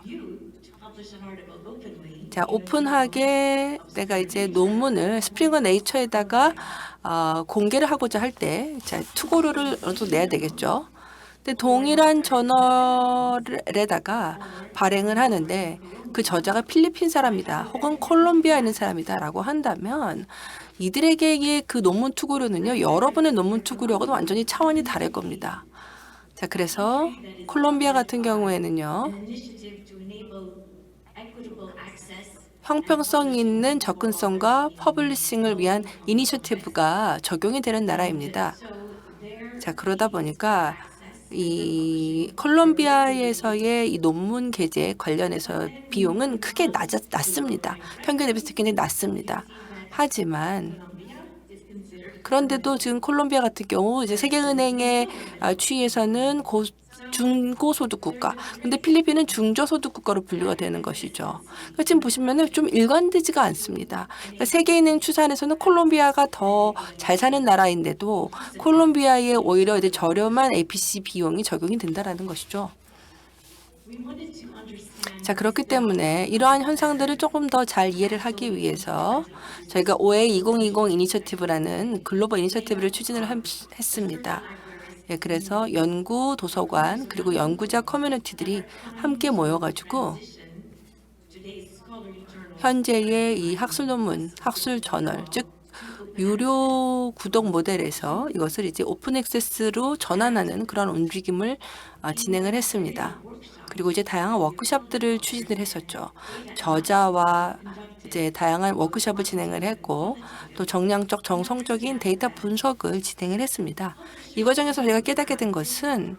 자, 오픈하게 내가 이제 논문을 스프링어 네이처에다가 공개를 하고자 할 때, 자, 투고료를 어느 정도 내야 되겠죠. 근데 동일한 저널에다가 발행을 하는데 그 저자가 필리핀 사람이다, 혹은 콜롬비아에 있는 사람이다라고 한다면 이들에게의 그 논문 투고료는요, 여러분의 논문 투고료하고는 완전히 차원이 다를 겁니다. 자, 그래서 콜롬비아 같은 경우에는요, 형평성 있는 접근성과 퍼블리싱을 위한 이니셔티브가 적용이 되는 나라입니다. 자, 그러다 보니까 이 콜롬비아에서의 이 논문 게재 관련해서 비용은 크게 낮습니다. 평균에 비해서 굉장히 낮습니다. 하지만 그런데도 지금 콜롬비아 같은 경우 이제 세계은행의 추이에서는 중고소득 국가, 근데 필리핀은 중저소득 국가로 분류가 되는 것이죠. 그러니까 지금 보시면은 좀 일관되지가 않습니다. 그러니까 세계은행 추산에서는 콜롬비아가 더 잘 사는 나라인데도 콜롬비아에 오히려 이제 저렴한 APC 비용이 적용이 된다라는 것이죠. 자, 그렇기 때문에 이러한 현상들을 조금 더 잘 이해를 하기 위해서 저희가 OA 2020 이니셔티브라는 글로벌 이니셔티브를 추진을 했습니다. 예, 그래서 연구 도서관 그리고 연구자 커뮤니티들이 함께 모여가지고 현재의 이 학술 논문, 학술 저널, 즉 유료 구독 모델에서 이것을 이제 오픈 액세스로 전환하는 그런 움직임을 진행을 했습니다. 그리고 이제 다양한 워크숍들을 추진을 했었죠. 저자와 이제 다양한 워크숍을 진행을 했고 또 정량적 정성적인 데이터 분석을 진행을 했습니다. 이 과정에서 제가 깨닫게 된 것은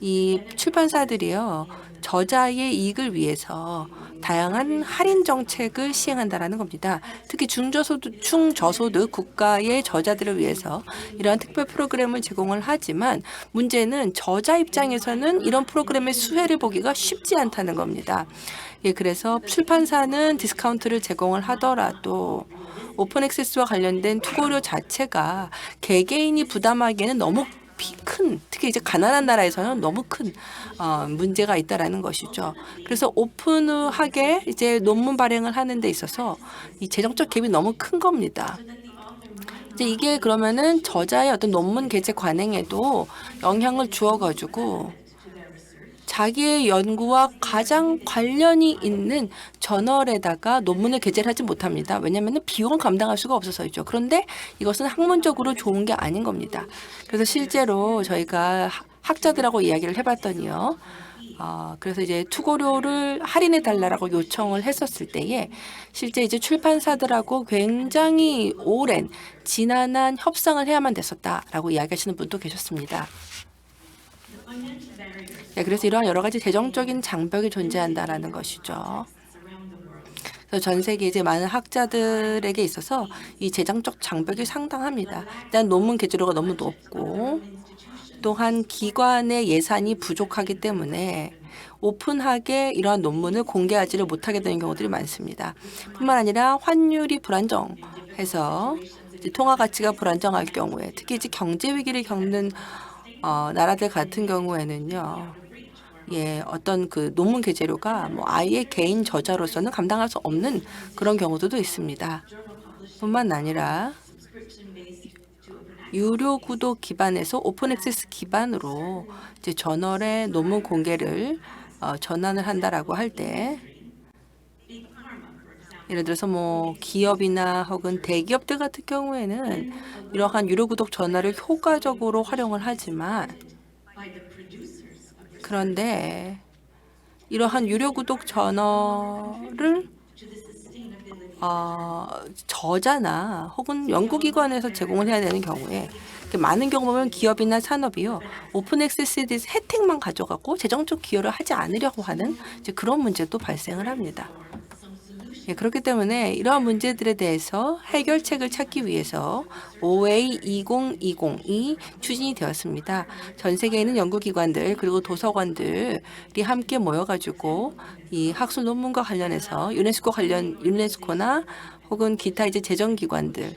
이 출판사들이요, 저자의 이익을 위해서 다양한 할인 정책을 시행한다라는 겁니다. 특히 중저소득 국가의 저자들을 위해서 이러한 특별 프로그램을 제공을 하지만 문제는 저자 입장에서는 이런 프로그램의 수혜를 보기가 쉽지 않다는 겁니다. 예, 그래서 출판사는 디스카운트를 제공을 하더라도 오픈 액세스와 관련된 투고료 자체가 개개인이 부담하기에는 너무 큰, 특히 이제 가난한 나라에서는 너무 큰 문제가 있다라는 것이죠. 그래서 오픈하게 이제 논문 발행을 하는 데 있어서 이 재정적 갭이 너무 큰 겁니다. 이제 이게 그러면은 저자의 어떤 논문 게재 관행에도 영향을 주어가지고 자기의 연구와 가장 관련이 있는 저널에다가 논문을 게재를 하지 못합니다. 왜냐하면 비용을 감당할 수가 없어서이죠. 그런데 이것은 학문적으로 좋은 게 아닌 겁니다. 그래서 실제로 저희가 학자들하고 이야기를 해봤더니요. 그래서 이제 투고료를 할인해 달라고 요청을 했었을 때에 실제 이제 출판사들하고 굉장히 오랜 지난한 협상을 해야만 됐었다라고 이야기하시는 분도 계셨습니다. 네, 그래서 이러한 여러 가지 재정적인 장벽이 존재한다라는 것이죠. 그래서 전 세계 이제 많은 학자들에게 있어서 이 재정적 장벽이 상당합니다. 일단 논문 게재료가 너무 높고 또한 기관의 예산이 부족하기 때문에 오픈하게 이러한 논문을 공개하지를 못하게 되는 경우들이 많습니다. 뿐만 아니라 환율이 불안정해서 이제 통화 가치가 불안정할 경우에 특히 이제 경제 위기를 겪는 나라들 같은 경우에는요. 예, 어떤 그 논문 게재료가 뭐 아예 개인 저자로서는 감당할 수 없는 그런 경우도 있습니다. 뿐만 아니라 유료 구독 기반에서 오픈 액세스 기반으로 이제 저널의 논문 공개를 전환을 한다라고 할 때 예를 들어서 뭐 기업이나 혹은 대기업들 같은 경우에는 이러한 유료 구독 저널을 효과적으로 활용을 하지만 그런데 이러한 유료 구독 저널을 저자나 혹은 연구기관에서 제공을 해야 되는 경우에 많은 경우 보면 기업이나 산업이요 오픈 액세스에 대해서 혜택만 가져가고 재정적 기여를 하지 않으려고 하는 이제 그런 문제도 발생을 합니다. 예, 그렇기 때문에 이러한 문제들에 대해서 해결책을 찾기 위해서 OA 2020이 추진이 되었습니다. 전 세계에 있는 연구기관들 그리고 도서관들이 함께 모여가지고 이 학술 논문과 관련해서 유네스코나 혹은 기타 이제 재정기관들,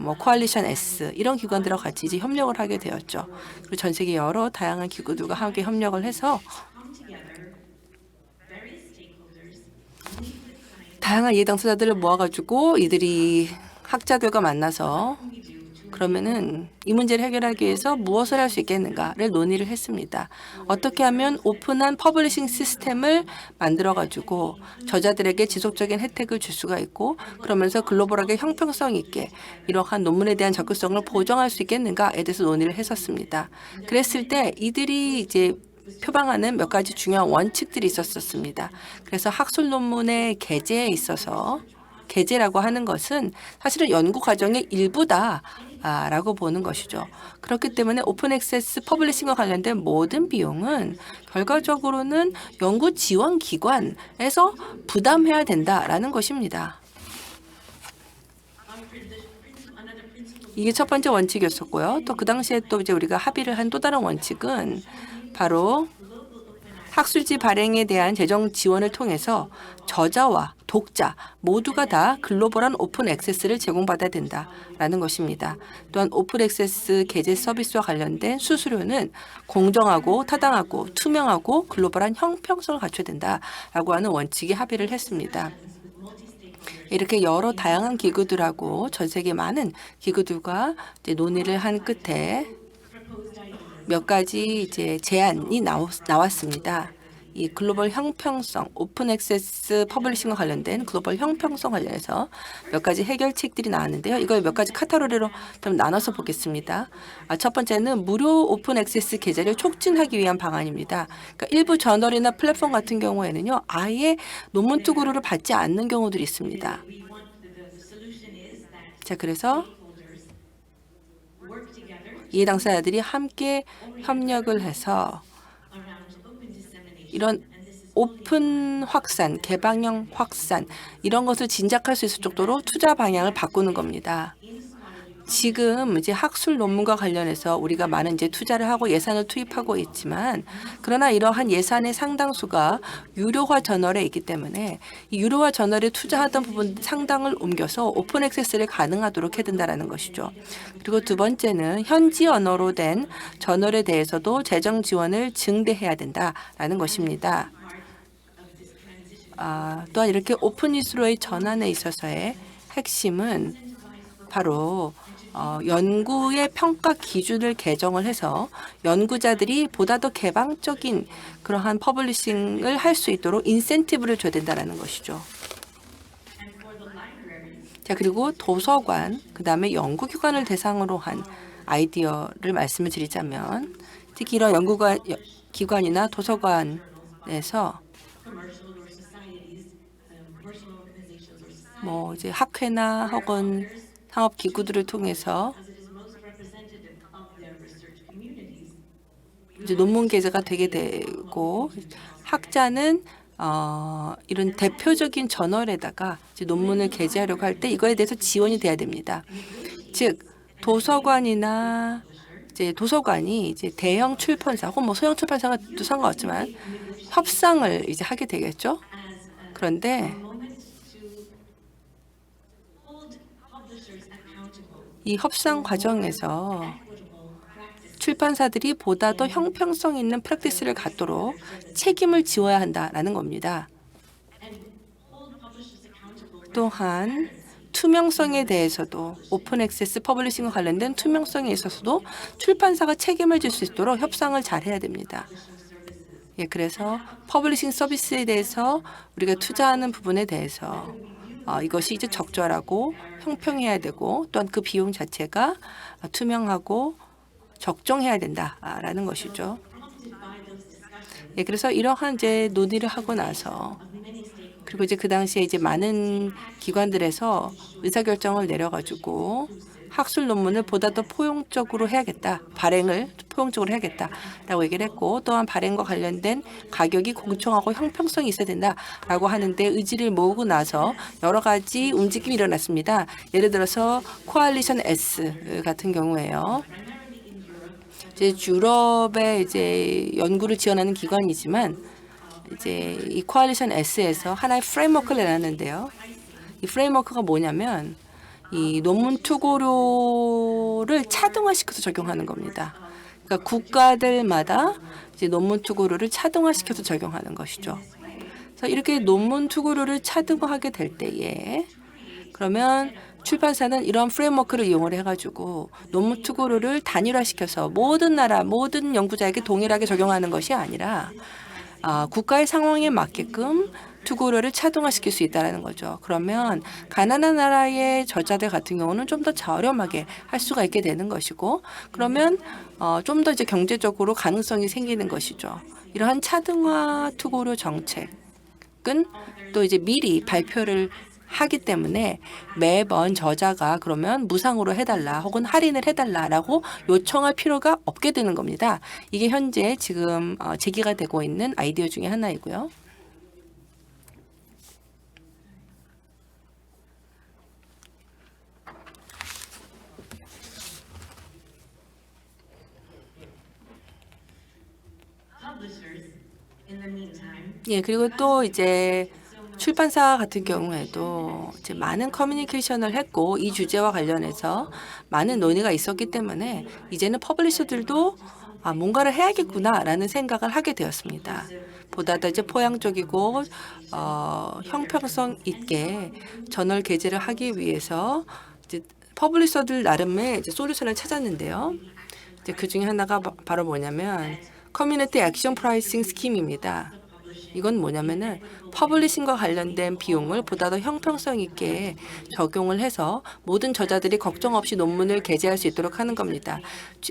뭐 코알리션 S 이런 기관들하고 같이 이제 협력을 하게 되었죠. 그리고 전 세계 여러 다양한 기구들과 함께 협력을 해서 다양한 이해 당사자들을 모아가지고 이들이 학자들과 만나서 그러면은 이 문제를 해결하기 위해서 무엇을 할 수 있겠는가를 논의를 했습니다. 어떻게 하면 오픈한 퍼블리싱 시스템을 만들어가지고 저자들에게 지속적인 혜택을 줄 수가 있고 그러면서 글로벌하게 형평성 있게 이러한 논문에 대한 접근성을 보장할 수 있겠는가에 대해서 논의를 했었습니다. 그랬을 때 이들이 이제 표방하는 몇 가지 중요한 원칙들이 있었습니다. 그래서 학술 논문의 게재에 있어서 게재라고 하는 것은 사실은 연구 과정의 일부다라고 보는 것이죠. 그렇기 때문에 오픈 액세스 퍼블리싱과 관련된 모든 비용은 결과적으로는 연구 지원 기관에서 부담해야 된다라는 것입니다. 이게 첫 번째 원칙이었었고요. 또 그 당시에 또 이제 우리가 합의를 한 또 다른 원칙은 바로 학술지 발행에 대한 재정 지원을 통해서 저자와 독자 모두가 다 글로벌한 오픈 액세스를 제공받아야 된다라는 것입니다. 또한 오픈 액세스 게재 서비스와 관련된 수수료는 공정하고 타당하고 투명하고 글로벌한 형평성을 갖춰야 된다라고 하는 원칙에 합의를 했습니다. 이렇게 여러 다양한 기구들하고 전 세계 많은 기구들과 이제 논의를 한 끝에 몇 가지 이제 제안이 나왔습니다. 이 글로벌 형평성, 오픈 액세스 퍼블리싱과 관련된 글로벌 형평성 관련해서 몇 가지 해결책들이 나왔는데요. 이걸 몇 가지 카테고리로 좀 나눠서 보겠습니다. 첫 번째는 무료 오픈 액세스 게재를 촉진하기 위한 방안입니다. 그러니까 일부 저널이나 플랫폼 같은 경우에는요, 아예 논문 투구를 받지 않는 경우들이 있습니다. 자, 그래서 이해 당사자들이 함께 협력을 해서 이런 오픈 확산, 개방형 확산 이런 것을 진작할 수 있을 정도로 투자 방향을 바꾸는 겁니다. 지금 이제 학술 논문과 관련해서 우리가 많은 이제 투자를 하고 예산을 투입하고 있지만 그러나 이러한 예산의 상당수가 유료화 저널에 있기 때문에 이 유료화 저널에 투자하던 부분 상당을 옮겨서 오픈 액세스를 가능하도록 해야 된다는 것이죠. 그리고 두 번째는 현지 언어로 된 저널에 대해서도 재정 지원을 증대해야 된다라는 것입니다. 또한 이렇게 오픈 이슈로의 전환에 있어서의 핵심은 바로 연구의 평가 기준을 개정을 해서 연구자들이 보다 더 개방적인 그러한 퍼블리싱을 할 수 있도록 인센티브를 줘야 된다는 것이죠. 자, 그리고 도서관, 그다음에 연구기관을 대상으로 한 아이디어를 말씀을 드리자면 특히 이런 연구기관이나 도서관에서 뭐 이제 학회나 혹은 상업 기구들을 통해서 이제 논문 게재가 되게 되고 학자는 이런 대표적인 저널에다가 이제 논문을 게재하려고 할 때 이거에 대해서 지원이 돼야 됩니다. 즉 도서관이나 이제 도서관이 이제 대형 출판사 혹은 뭐 소형 출판사가 또 상관없지만 협상을 이제 하게 되겠죠. 그런데 이 협상 과정에서 출판사들이 보다 더 형평성 있는 프랙티스를 갖도록 책임을 지어야 한다라는 겁니다. 또한 투명성에 대해서도 오픈 액세스 퍼블리싱과 관련된 투명성에 있어서도 출판사가 책임을 질 수 있도록 협상을 잘 해야 됩니다. 예, 그래서 퍼블리싱 서비스에 대해서 우리가 투자하는 부분에 대해서 이것이 이제 적절하고 형평해야 되고 또한 그 비용 자체가 투명하고 적정해야 된다라는 것이죠. 예, 그래서 이러한 이제 논의를 하고 나서 그리고 이제 그 당시에 이제 많은 기관들에서 의사결정을 내려가지고 학술 논문을 보다 더 포용적으로 해야겠다. 발행을 포용적으로 해야겠다라고 얘기를 했고 또한 발행과 관련된 가격이 공정하고 형평성이 있어야 된다라고 하는데 의지를 모으고 나서 여러 가지 움직임이 일어났습니다. 예를 들어서 코알리션 S 같은 경우에요. 이제 유럽의 이제 연구를 지원하는 기관이지만 이제 이 코알리션 S에서 하나의 프레임워크를 내놨는데요. 이 프레임워크가 뭐냐면 이 논문 투고료를 차등화시켜서 적용하는 겁니다. 그러니까 국가들마다 이제 논문 투고료를 차등화시켜서 적용하는 것이죠. 그래서 이렇게 논문 투구를 차등화하게 될 때에 그러면 출판사는 이런 프레임워크를 이용을 해가지고 논문 투구를 단일화시켜서 모든 나라, 모든 연구자에게 동일하게 적용하는 것이 아니라 국가의 상황에 맞게끔 투구를 차등화시킬 수 있다는 거죠. 그러면 가난한 나라의 저자들 같은 경우는 좀 더 저렴하게 할 수가 있게 되는 것이고, 그러면 좀 더 이제 경제적으로 가능성이 생기는 것이죠. 이러한 차등화 투구류 정책은 또 이제 미리 발표를 하기 때문에 매번 저자가 그러면 무상으로 해달라 혹은 할인을 해달라라고 요청할 필요가 없게 되는 겁니다. 이게 현재 지금 제기가 되고 있는 아이디어 중에 하나이고요. 예, 그리고 또 이제 출판사 같은 경우에도 이제 많은 커뮤니케이션을 했고 이 주제와 관련해서 많은 논의가 있었기 때문에 이제는 퍼블리셔들도 뭔가를 해야겠구나라는 생각을 하게 되었습니다. 보다 더 이제 포용적이고 형평성 있게 저널 게재를 하기 위해서 이제 퍼블리셔들 나름의 이제 솔루션을 찾았는데요. 이제 그 중에 하나가 바로 뭐냐면 커뮤니티 액션 프라이싱 스킴입니다. 이건 뭐냐면은 퍼블리싱과 관련된 비용을 보다 더 형평성 있게 적용을 해서 모든 저자들이 걱정 없이 논문을 게재할 수 있도록 하는 겁니다.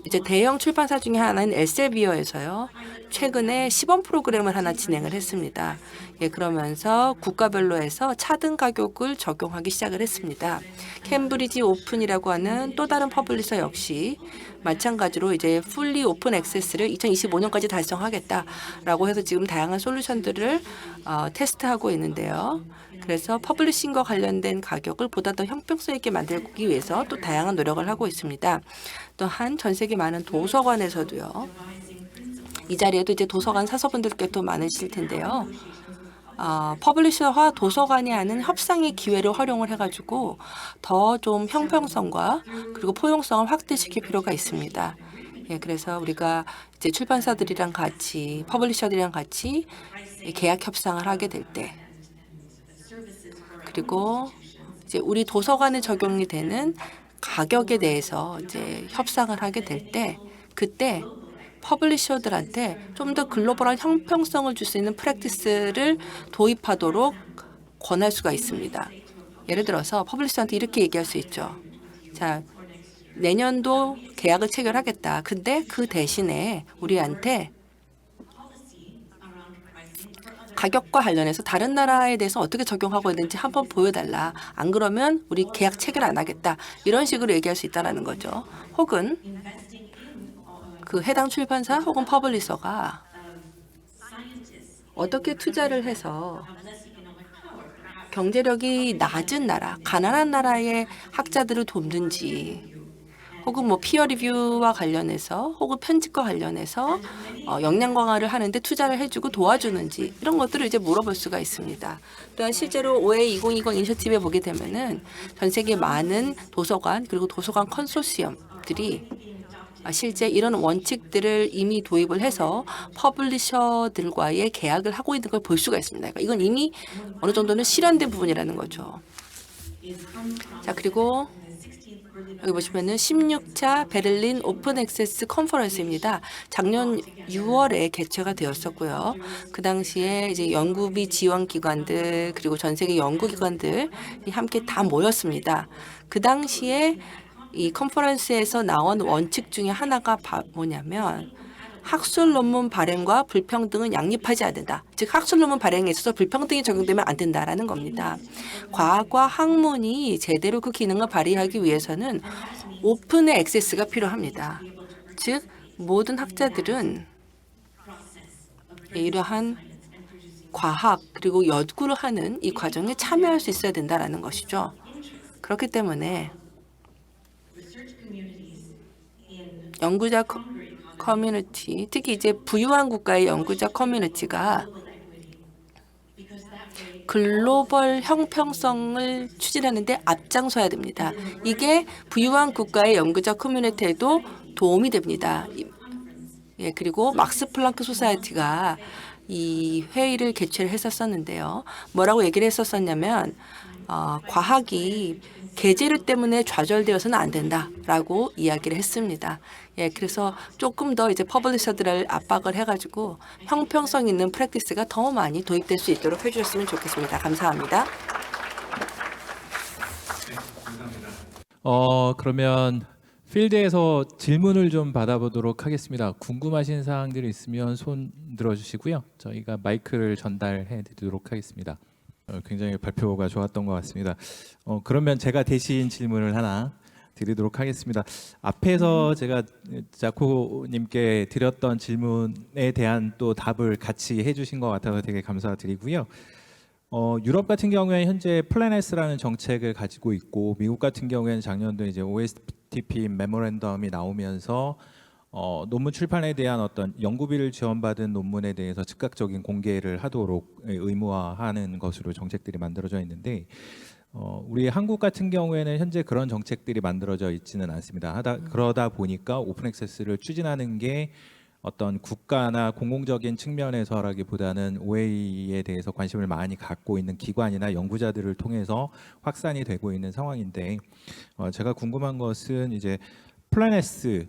이제 대형 출판사 중에 하나인 엘셀비어에서요, 최근에 시범 프로그램을 하나 진행을 했습니다. 예, 그러면서 국가별로 해서 차등 가격을 적용하기 시작을 했습니다. 캠브리지 오픈이라고 하는 또 다른 퍼블리셔 역시 마찬가지로 이제 풀리 오픈 액세스를 2025년까지 달성하겠다라고 해서 지금 다양한 솔루션들을 테스트하고 있는데요. 그래서 퍼블리싱과 관련된 가격을 보다 더 형평성 있게 만들기 위해서 또 다양한 노력을 하고 있습니다. 또한 전 세계 많은 도서관에서도요. 이 자리에도 이제 도서관 사서분들께 또 많으실 텐데요. 퍼블리셔와 도서관이 하는 협상의 기회를 활용을 해가지고 더 좀 형평성과 그리고 포용성을 확대시킬 필요가 있습니다. 예, 그래서 우리가 이제 출판사들이랑 같이 퍼블리셔들이랑 같이 계약 협상을 하게 될 때, 그리고 이제 우리 도서관에 적용이 되는 가격에 대해서 이제 협상을 하게 될 때, 그때 퍼블리셔들한테 좀 더 글로벌한 형평성을 줄 수 있는 프랙티스를 도입하도록 권할 수가 있습니다. 예를 들어서 퍼블리셔한테 이렇게 얘기할 수 있죠. 자, 내년도 계약을 체결하겠다. 근데 그 대신에 우리한테 가격과 관련해서 다른 나라에 대해서 어떻게 적용하고 있는지 한번 보여달라. 안 그러면 우리 계약 체결 안 하겠다. 이런 식으로 얘기할 수 있다는 거죠. 혹은 그 해당 출판사 혹은 퍼블리셔가 어떻게 투자를 해서 경제력이 낮은 나라, 가난한 나라의 학자들을 돕는지, 혹은 뭐 피어 리뷰와 관련해서 혹은 편집과 관련해서 역량 강화를 하는데 투자를 해주고 도와주는지, 이런 것들을 이제 물어볼 수가 있습니다. 또한 실제로 OA 2020 이니셔티브에 보게 되면은 전 세계 많은 도서관 그리고 도서관 컨소시엄들이 실제 이런 원칙들을 이미 도입을 해서 퍼블리셔들과의 계약을 하고 있는 걸 볼 수가 있습니다. 그러니까 이건 이미 어느 정도는 실현된 부분이라는 거죠. 자, 그리고 여기 보시면은 16차 베를린 오픈 액세스 컨퍼런스입니다. 작년 6월에 개최가 되었었고요. 그 당시에 이제 연구비 지원 기관들 그리고 전 세계 연구기관들이 함께 다 모였습니다. 그 당시에 이 컨퍼런스에서 나온 원칙 중에 하나가 뭐냐면 학술 논문 발행과 불평등은 양립하지 않는다. 즉 학술 논문 발행에 있어서 불평등이 적용되면 안 된다라는 겁니다. 과학과 학문이 제대로 그 기능을 발휘하기 위해서는 오픈의 액세스가 필요합니다. 즉 모든 학자들은 이러한 과학 그리고 연구를 하는 이 과정에 참여할 수 있어야 된다라는 것이죠. 그렇기 때문에 연구자 커뮤니티, 특히 이제 부유한 국가의 연구자 커뮤니티가 글로벌 형평성을 추진하는 데 앞장서야 됩니다. 이게 부유한 국가의 연구자 커뮤니티에도 도움이 됩니다. 예, 그리고 막스 플랑크 소사이어티가 이 회의를 개최를 했었었는데요. 뭐라고 얘기를 했었었냐면 과학이 계제류 때문에 좌절되어서는 안 된다라고 이야기를 했습니다. 예, 그래서 조금 더 이제 퍼블리셔들을 압박을 해가지고 형평성 있는 프랙티스가 더 많이 도입될 수 있도록 해주셨으면 좋겠습니다. 감사합니다. 그러면 필드에서 질문을 좀 받아보도록 하겠습니다. 궁금하신 사항들이 있으면 손 들어주시고요. 저희가 마이크를 전달해 드리도록 하겠습니다. 굉장히 발표가 좋았던 것 같습니다. 그러면 제가 대신 질문을 하나 드리도록 하겠습니다. 앞에서 제가 자코님께 드렸던 질문에 대한 또 답을 같이 해주신 것 같아서 되게 감사드리고요. 유럽 같은 경우에 현재 플래넷스라는 정책을 가지고 있고, 미국 같은 경우에는 작년도 이제 OSTP 메모랜덤이 나오면서 논문 출판에 대한 어떤 연구비를 지원받은 논문에 대해서 즉각적인 공개를 하도록 의무화하는 것으로 정책들이 만들어져 있는데, 우리 한국 같은 경우에는 현재 그런 정책들이 만들어져 있지는 않습니다. 그러다 보니까 오픈 액세스를 추진하는 게 어떤 국가나 공공적인 측면에서라기보다는 OA에 대해서 관심을 많이 갖고 있는 기관이나 연구자들을 통해서 확산이 되고 있는 상황인데, 제가 궁금한 것은 이제 플래넷스의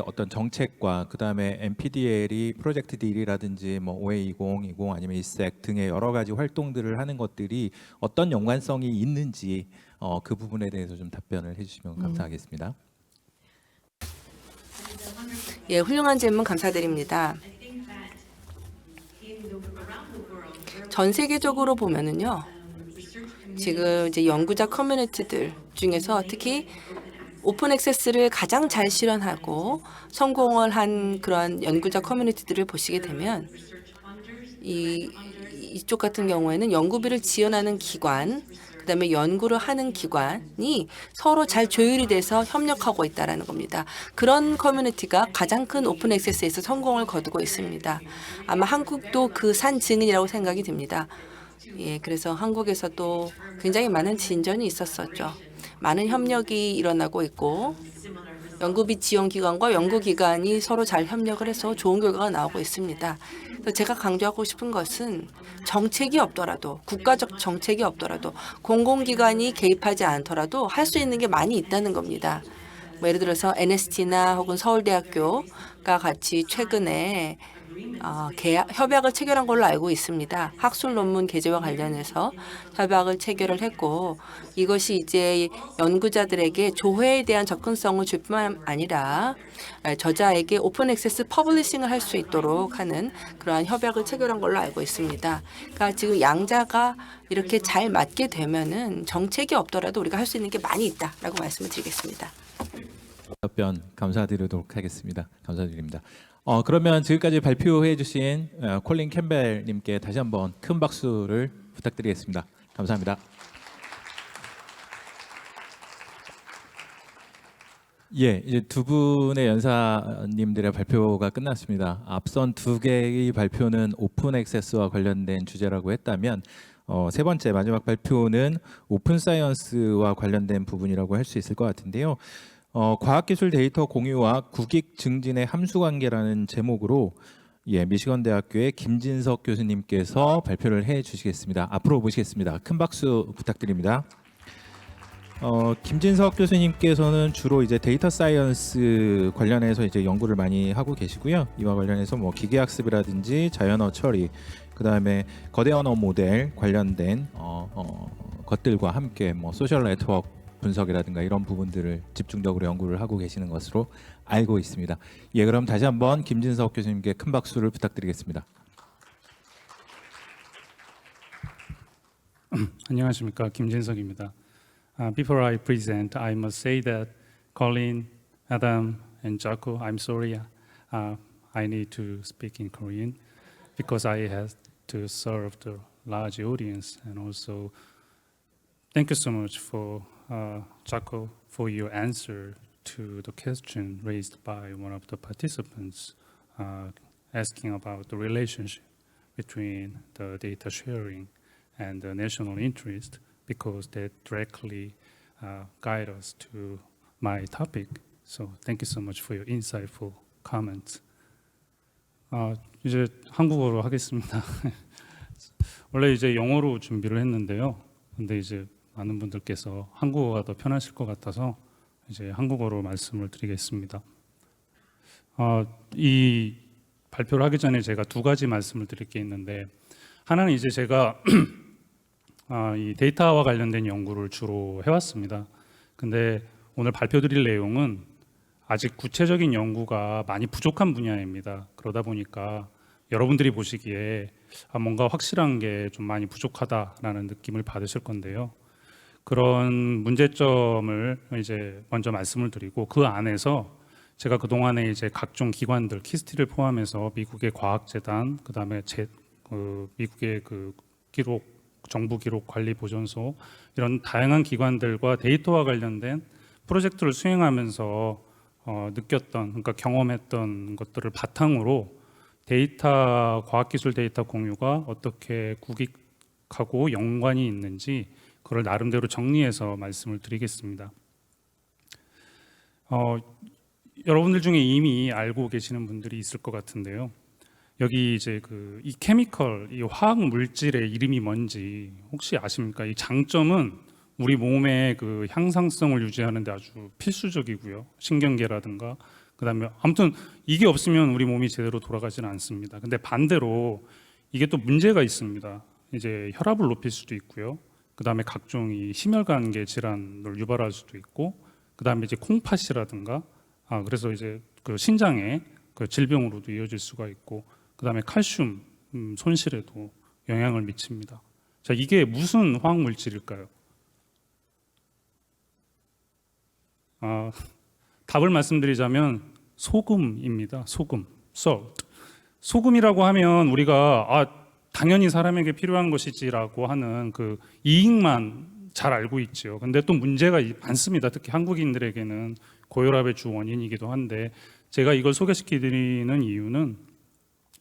어떤 정책과 그다음에 NPDL이 프로젝트 딜이라든지 뭐 OA 2020 아니면 ISEC 등의 여러 가지 활동들을 하는 것들이 어떤 연관성이 있는지 그 부분에 대해서 좀 답변을 해주시면 감사하겠습니다. 예, 훌륭한 질문 감사드립니다. 전 세계적으로 보면은요, 지금 이제 연구자 커뮤니티들 중에서 특히 오픈 액세스를 가장 잘 실현하고 성공을 한 그런 연구자 커뮤니티들을 보시게 되면 이쪽 같은 경우에는 연구비를 지원하는 기관, 그다음에 연구를 하는 기관이 서로 잘 조율이 돼서 협력하고 있다라는 겁니다. 그런 커뮤니티가 가장 큰 오픈 액세스에서 성공을 거두고 있습니다. 아마 한국도 그 산 증인이라고 생각이 듭니다. 예, 그래서 한국에서도 굉장히 많은 진전이 있었었죠. 많은 협력이 일어나고 있고 연구비 지원기관과 연구기관이 서로 잘 협력을 해서 좋은 결과가 나오고 있습니다. 그래서 제가 강조하고 싶은 것은 정책이 없더라도, 국가적 정책이 없더라도, 공공기관이 개입하지 않더라도 할 수 있는 게 많이 있다는 겁니다. 뭐 예를 들어서 NST나 혹은 서울대학교가 같이 최근에 협약을 체결한 걸로 알고 있습니다. 학술 논문 게재와 관련해서 협약을 체결을 했고, 이것이 이제 연구자들에게 조회에 대한 접근성을 줄 뿐만 아니라 저자에게 오픈 액세스 퍼블리싱을 할 수 있도록 하는 그러한 협약을 체결한 걸로 알고 있습니다. 그러니까 지금 양자가 이렇게 잘 맞게 되면은 정책이 없더라도 우리가 할 수 있는 게 많이 있다라고 말씀을 드리겠습니다. 답변 감사드리도록 하겠습니다. 감사드립니다. 그러면 지금까지 발표해 주신 콜린 캠벨님께 다시 한번 큰 박수를 부탁드리겠습니다. 감사합니다. 예, 이제 두 분의 연사님들의 발표가 끝났습니다. 앞선 두 개의 발표는 오픈 액세스와 관련된 주제라고 했다면, 세 번째 마지막 발표는 오픈 사이언스와 관련된 부분이라고 할 수 있을 것 같은데요. 과학기술 데이터 공유와 국익 증진의 함수관계라는 제목으로 미시건 대학교의 김진석 교수님께서 발표를 해주시겠습니다. 앞으로 모시겠습니다. 큰 박수 부탁드립니다. 김진석 교수님께서는 주로 이제 데이터 사이언스 관련해서 이제 연구를 많이 하고 계시고요. 이와 관련해서 뭐 기계학습이라든지 자연어 처리, 그 다음에 거대 언어 모델 관련된 것들과 함께 뭐 소셜 네트워크 분석이라든가 이런 부분들을 집중적으로 연구를 하고 계시는 것으로 알고 있습니다. 예, 그럼 다시 한번 김진석 교수님께 큰 박수를 부탁드리겠습니다. 안녕하십니까, 김진석입니다. Before I present, I must say that Colin, Adam, and Jaco, I'm sorry, I need to speak in Korean because I have to serve the large audience, and also thank you so much for Jaco for your answer to the question raised by one of the participants asking about the relationship between the data sharing and the national interest, because that directly guide us to my topic. So thank you so much for your insightful comments. 이제 한국어로 하겠습니다. 원래 이제 영어로 준비를 했는데요. 근데 이제 많은 분들께서 한국어가 더 편하실 것 같아서 이제 한국어로 말씀을 드리겠습니다. 이 발표를 하기 전에 제가 두 가지 말씀을 드릴 게 있는데, 하나는 이제 제가 이 데이터와 관련된 연구를 주로 해왔습니다. 근데 오늘 발표드릴 내용은 아직 구체적인 연구가 많이 부족한 분야입니다. 그러다 보니까 여러분들이 보시기에 뭔가 확실한 게 좀 많이 부족하다라는 느낌을 받으실 건데요. 그런 문제점을 이제 먼저 말씀을 드리고, 그 안에서 제가 그동안에 이제 각종 기관들, 키스티를 포함해서 미국의 과학재단, 그다음에 미국의 그 기록, 정부 기록 관리 보존소, 이런 다양한 기관들과 데이터와 관련된 프로젝트를 수행하면서 느꼈던, 그러니까 경험했던 것들을 바탕으로 데이터, 과학기술 데이터 공유가 어떻게 국익하고 연관이 있는지 그걸 나름대로 정리해서 말씀을 드리겠습니다. 여러분들 중에 이미 알고 계시는 분들이 있을 것 같은데요. 여기 이제 이 케미컬, 이 화학 물질의 이름이 뭔지 혹시 아십니까? 이 장점은 우리 몸의 그 향상성을 유지하는 데 아주 필수적이고요. 신경계라든가, 그다음에 아무튼 이게 없으면 우리 몸이 제대로 돌아가지는 않습니다. 근데 반대로 이게 또 문제가 있습니다. 이제 혈압을 높일 수도 있고요. 그다음에 각종 이 심혈관계 질환을 유발할 수도 있고, 그다음에 이제 콩팥이라든가, 그래서 이제 그 신장의 그 질병으로도 이어질 수가 있고, 그다음에 칼슘 손실에도 영향을 미칩니다. 자, 이게 무슨 화학 물질일까요? 답을 말씀드리자면 소금입니다. 소금, salt. 소금이라고 하면 우리가 당연히 사람에게 필요한 것이지라고 하는 그 이익만 잘 알고 있죠. 근데 또 문제가 많습니다. 특히 한국인들에게는 고혈압의 주 원인이기도 한데, 제가 이걸 소개시켜드리는 이유는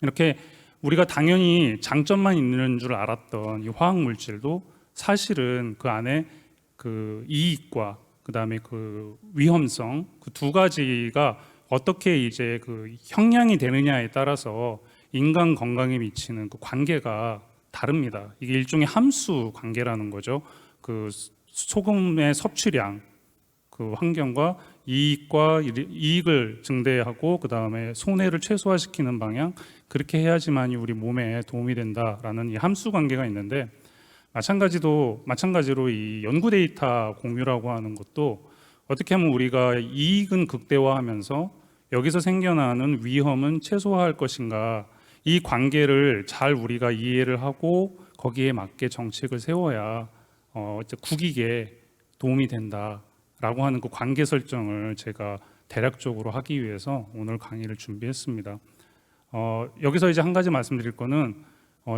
이렇게 우리가 당연히 장점만 있는 줄 알았던 이 화학 물질도 사실은 그 안에 그 이익과 그다음에 그 위험성, 그 두 가지가 어떻게 이제 그 형량이 되느냐에 따라서 인간 건강에 미치는 그 관계가 다릅니다. 이게 일종의 함수 관계라는 거죠. 그 소금의 섭취량, 그 환경과 이익을 증대하고 그다음에 손해를 최소화시키는 방향, 그렇게 해야지만이 우리 몸에 도움이 된다라는 이 함수 관계가 있는데, 마찬가지로 이 연구 데이터 공유라고 하는 것도 어떻게 하면 우리가 이익은 극대화하면서 여기서 생겨나는 위험은 최소화할 것인가, 이 관계를 잘 우리가 이해를 하고 거기에 맞게 정책을 세워야 국익에 도움이 된다라고 하는 그 관계 설정을 제가 대략적으로 하기 위해서 오늘 강의를 준비했습니다. 여기서 이제 한 가지 말씀드릴 거는,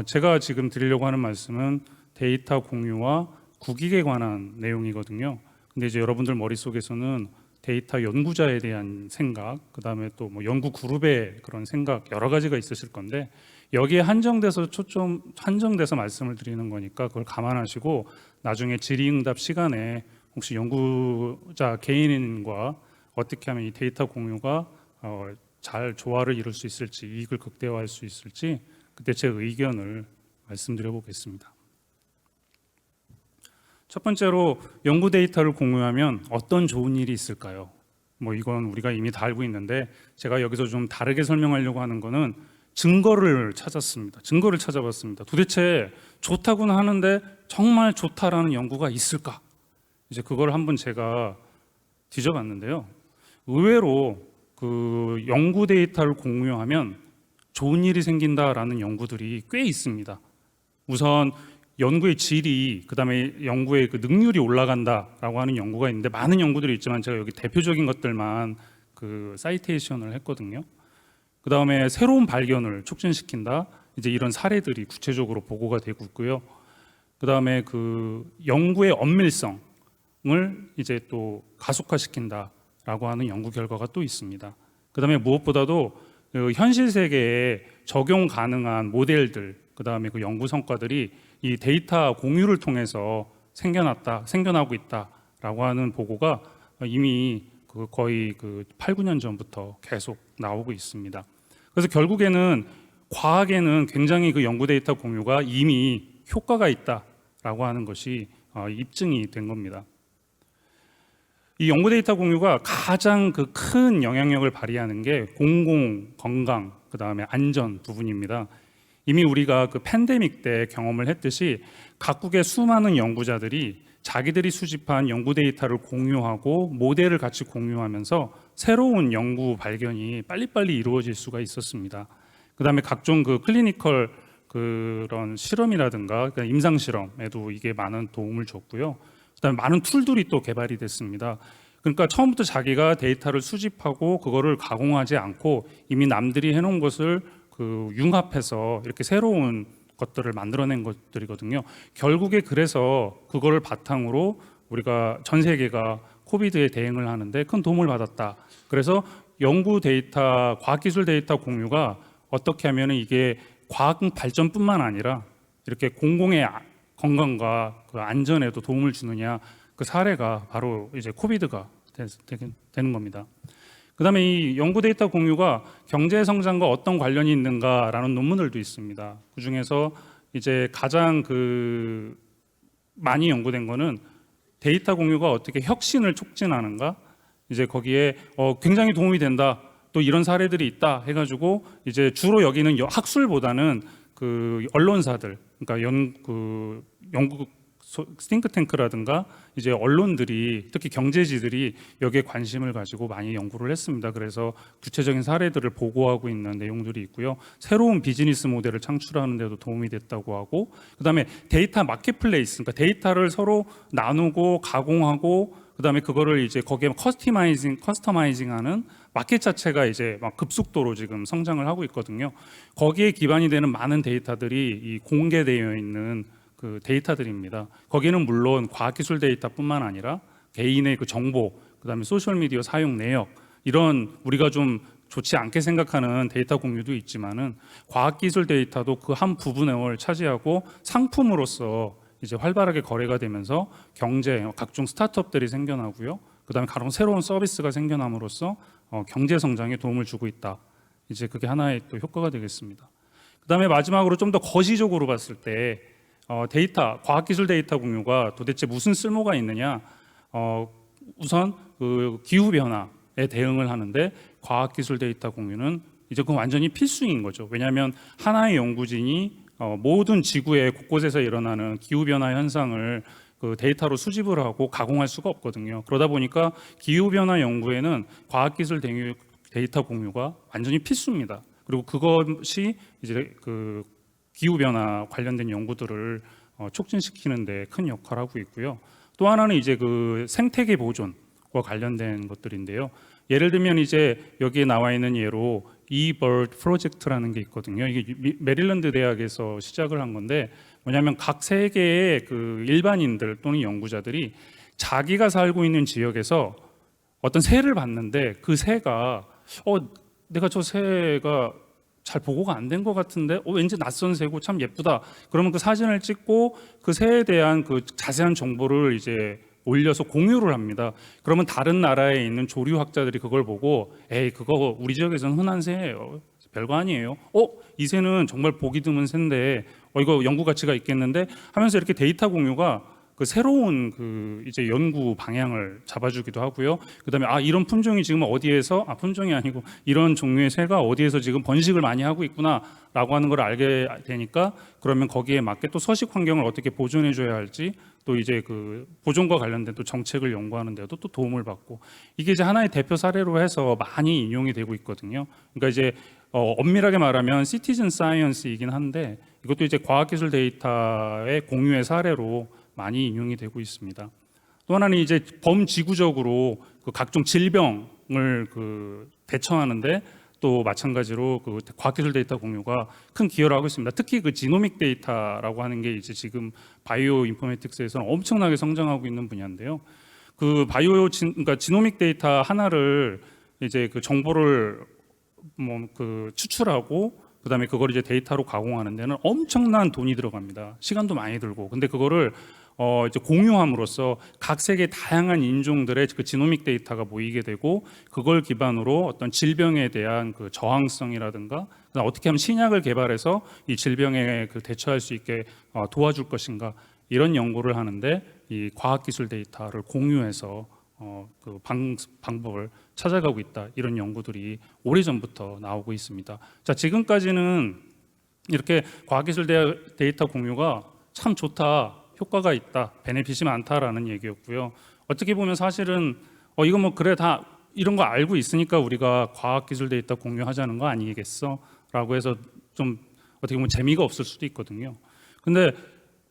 제가 지금 드리려고 하는 말씀은 데이터 공유와 국익에 관한 내용이거든요. 근데 이제 여러분들 머릿속에서는 데이터 연구자에 대한 생각, 그다음에 또 뭐 연구 그룹의 그런 생각 여러 가지가 있으실 건데, 여기에 한정돼서 말씀을 드리는 거니까 그걸 감안하시고 나중에 질의응답 시간에 혹시 연구자 개인과 어떻게 하면 이 데이터 공유가 잘 조화를 이룰 수 있을지, 이익을 극대화할 수 있을지 그때 제 의견을 말씀드려 보겠습니다. 첫 번째로 연구 데이터를 공유하면 어떤 좋은 일이 있을까요? 뭐 이건 우리가 이미 다 알고 있는데, 제가 여기서 좀 다르게 설명하려고 하는 거는 증거를 찾아봤습니다. 도대체 좋다고는 하는데 정말 좋다라는 연구가 있을까? 이제 그걸 한번 제가 뒤져봤는데요. 의외로 그 연구 데이터를 공유하면 좋은 일이 생긴다라는 연구들이 꽤 있습니다. 우선 연구의 질이, 그다음에 연구의 그 능률이 올라간다라고 하는 연구가 있는데, 많은 연구들이 있지만 제가 여기 대표적인 것들만 그 사이테이션을 했거든요. 그다음에 새로운 발견을 促진시킨다, 이제 이런 사례들이 구체적으로 보고가 되고 있고요. 그다음에 그 연구의 엄밀성을 이제 또 가속화시킨다라고 하는 연구 결과가 또 있습니다. 그다음에 무엇보다도 그 현실 세계에 적용 가능한 모델들, 그다음에 그 연구 성과들이 이 데이터 공유를 통해서 생겨나고 있다라고 하는 보고가 이미 거의 8, 9년 전부터 계속 나오고 있습니다. 그래서 결국에는 과학에는 굉장히 그 연구 데이터 공유가 이미 효과가 있다라고 하는 것이 입증이 된 겁니다. 이 연구 데이터 공유가 가장 그 큰 영향력을 발휘하는 게 공공, 건강, 그 다음에 안전 부분입니다. 이미 우리가 그 팬데믹 때 경험을 했듯이 각국의 수많은 연구자들이 자기들이 수집한 연구 데이터를 공유하고 모델을 같이 공유하면서 새로운 연구 발견이 빨리빨리 이루어질 수가 있었습니다. 그 다음에 각종 그 클리니컬 그런 실험이라든가 그러니까 임상 실험에도 이게 많은 도움을 줬고요. 그다음에 많은 툴들이 또 개발이 됐습니다. 그러니까 처음부터 자기가 데이터를 수집하고 그거를 가공하지 않고 이미 남들이 해놓은 것을 그 융합해서 이렇게 새로운 것들을 만들어낸 것들이거든요. 결국에 그래서 그거를 바탕으로 우리가 전 세계가 코비드에 대응을 하는데 큰 도움을 받았다. 그래서 연구 데이터, 과학기술 데이터 공유가 어떻게 하면 이게 과학 발전뿐만 아니라 이렇게 공공의 건강과 그 안전에도 도움을 주느냐 그 사례가 바로 이제 코비드가 되는 겁니다. 그다음에 이 연구 데이터 공유가 경제 성장과 어떤 관련이 있는가라는 논문들도 있습니다. 그 중에서 이제 가장 그 많이 연구된 거는 데이터 공유가 어떻게 혁신을 촉진하는가, 이제 거기에 굉장히 도움이 된다. 또 이런 사례들이 있다 해가지고 이제 주로 여기는 학술보다는 그 언론사들, 그러니까 연구 싱크탱크라든가 이제 언론들이 특히 경제지들이 여기에 관심을 가지고 많이 연구를 했습니다. 그래서 구체적인 사례들을 보고하고 있는 내용들이 있고요. 새로운 비즈니스 모델을 창출하는 데도 도움이 됐다고 하고, 그다음에 데이터 마켓플레이스, 그러니까 데이터를 서로 나누고 가공하고 그다음에 그거를 이제 거기에 커스터마이징하는 마켓 자체가 이제 막 급속도로 지금 성장을 하고 있거든요. 거기에 기반이 되는 많은 데이터들이 이 공개되어 있는 그 데이터들입니다. 거기는 물론 과학기술 데이터뿐만 아니라 개인의 그 정보, 그다음에 소셜 미디어 사용 내역, 이런 우리가 좀 좋지 않게 생각하는 데이터 공유도 있지만은 과학기술 데이터도 그 한 부분을 차지하고 상품으로서 이제 활발하게 거래가 되면서 경제, 각종 스타트업들이 생겨나고요. 그다음에 가령 새로운 서비스가 생겨남으로써 경제 성장에 도움을 주고 있다. 이제 그게 하나의 또 효과가 되겠습니다. 그다음에 마지막으로 좀 더 거시적으로 봤을 때 데이터, 과학기술 데이터 공유가 도대체 무슨 쓸모가 있느냐? 우선 그 기후 변화에 대응을 하는데 과학기술 데이터 공유는 이제 그건 완전히 필수인 거죠. 왜냐하면 하나의 연구진이 모든 지구의 곳곳에서 일어나는 기후 변화 현상을 그 데이터로 수집을 하고 가공할 수가 없거든요. 그러다 보니까 기후 변화 연구에는 과학기술 데이터 공유가 완전히 필수입니다. 그리고 그것이 이제 그 기후 변화 관련된 연구들을 촉진시키는 데 큰 역할을 하고 있고요. 또 하나는 이제 그 생태계 보존과 관련된 것들인데요. 예를 들면 이제 여기에 나와 있는 예로 eBird 프로젝트라는 게 있거든요. 이게 메릴랜드 대학에서 시작을 한 건데 뭐냐면 각 세계의 그 일반인들 또는 연구자들이 자기가 살고 있는 지역에서 어떤 새를 봤는데 그 새가 내가 저 새가 잘 보고가 안 된 것 같은데 왠지 낯선 새고 참 예쁘다. 그러면 그 사진을 찍고 그 새에 대한 그 자세한 정보를 이제 올려서 공유를 합니다. 그러면 다른 나라에 있는 조류학자들이 그걸 보고 에이 그거 우리 지역에서는 흔한 새예요. 별거 아니에요. 이 새는 정말 보기 드문 새인데 이거 연구 가치가 있겠는데 하면서 이렇게 데이터 공유가 그 새로운 그 이제 연구 방향을 잡아주기도 하고요. 그다음에 이런 품종이 지금 어디에서 품종이 아니고 이런 종류의 새가 어디에서 지금 번식을 많이 하고 있구나라고 하는 걸 알게 되니까 그러면 거기에 맞게 또 서식 환경을 어떻게 보존해줘야 할지 또 이제 그 보존과 관련된 또 정책을 연구하는 데도 또 도움을 받고 이게 이제 하나의 대표 사례로 해서 많이 인용이 되고 있거든요. 그러니까 이제 엄밀하게 말하면 시티즌 사이언스이긴 한데 이것도 이제 과학기술 데이터의 공유의 사례로 많이 인용이 되고 있습니다. 또 하나는 이제 범지구적으로 그 각종 질병을 그 대처하는데 또 마찬가지로 그 과학기술 데이터 공유가 큰 기여를 하고 있습니다. 특히 그 지노믹 데이터라고 하는 게 이제 지금 바이오 인포메틱스에서는 엄청나게 성장하고 있는 분야인데요. 그 그러니까 지노믹 데이터 하나를 이제 그 정보를 그 추출하고 그다음에 그걸 이제 데이터로 가공하는 데는 엄청난 돈이 들어갑니다. 시간도 많이 들고. 근데 그거를 이제 공유함으로써 각 세계 다양한 인종들의 그 지노믹 데이터가 모이게 되고 그걸 기반으로 어떤 질병에 대한 그 저항성이라든가 어떻게 하면 신약을 개발해서 이 질병에 그 대처할 수 있게 도와줄 것인가 이런 연구를 하는데 이 과학기술 데이터를 공유해서 그 방법을 찾아가고 있다 이런 연구들이 오래전부터 나오고 있습니다. 자, 지금까지는 이렇게 과학기술 데이터 공유가 참 좋다, 효과가 있다, 베네핏이 많다라는 얘기였고요. 어떻게 보면 사실은 이거 뭐 그래 다 이런 거 알고 있으니까 우리가 과학기술 데이터 공유하자는 거 아니겠어? 라고 해서 좀 어떻게 보면 재미가 없을 수도 있거든요. 근데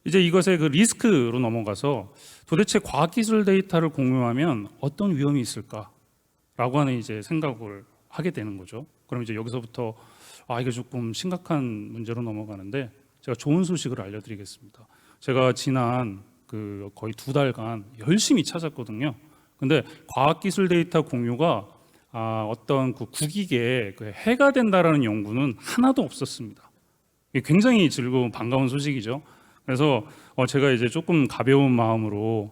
이제 이것의 그 리스크로 넘어가서 도대체 과학기술 데이터를 공유하면 어떤 위험이 있을까라고 하는 이제 생각을 하게 되는 거죠. 그럼 이제 여기서부터 이게 조금 심각한 문제로 넘어가는데 제가 좋은 소식을 알려드리겠습니다. 제가 지난 그 거의 2달간 열심히 찾았거든요. 근데 과학기술 데이터 공유가 어떤 그 국익에 그 해가 된다라는 연구는 하나도 없었습니다. 이게 굉장히 즐거운 반가운 소식이죠. 그래서 제가 이제 조금 가벼운 마음으로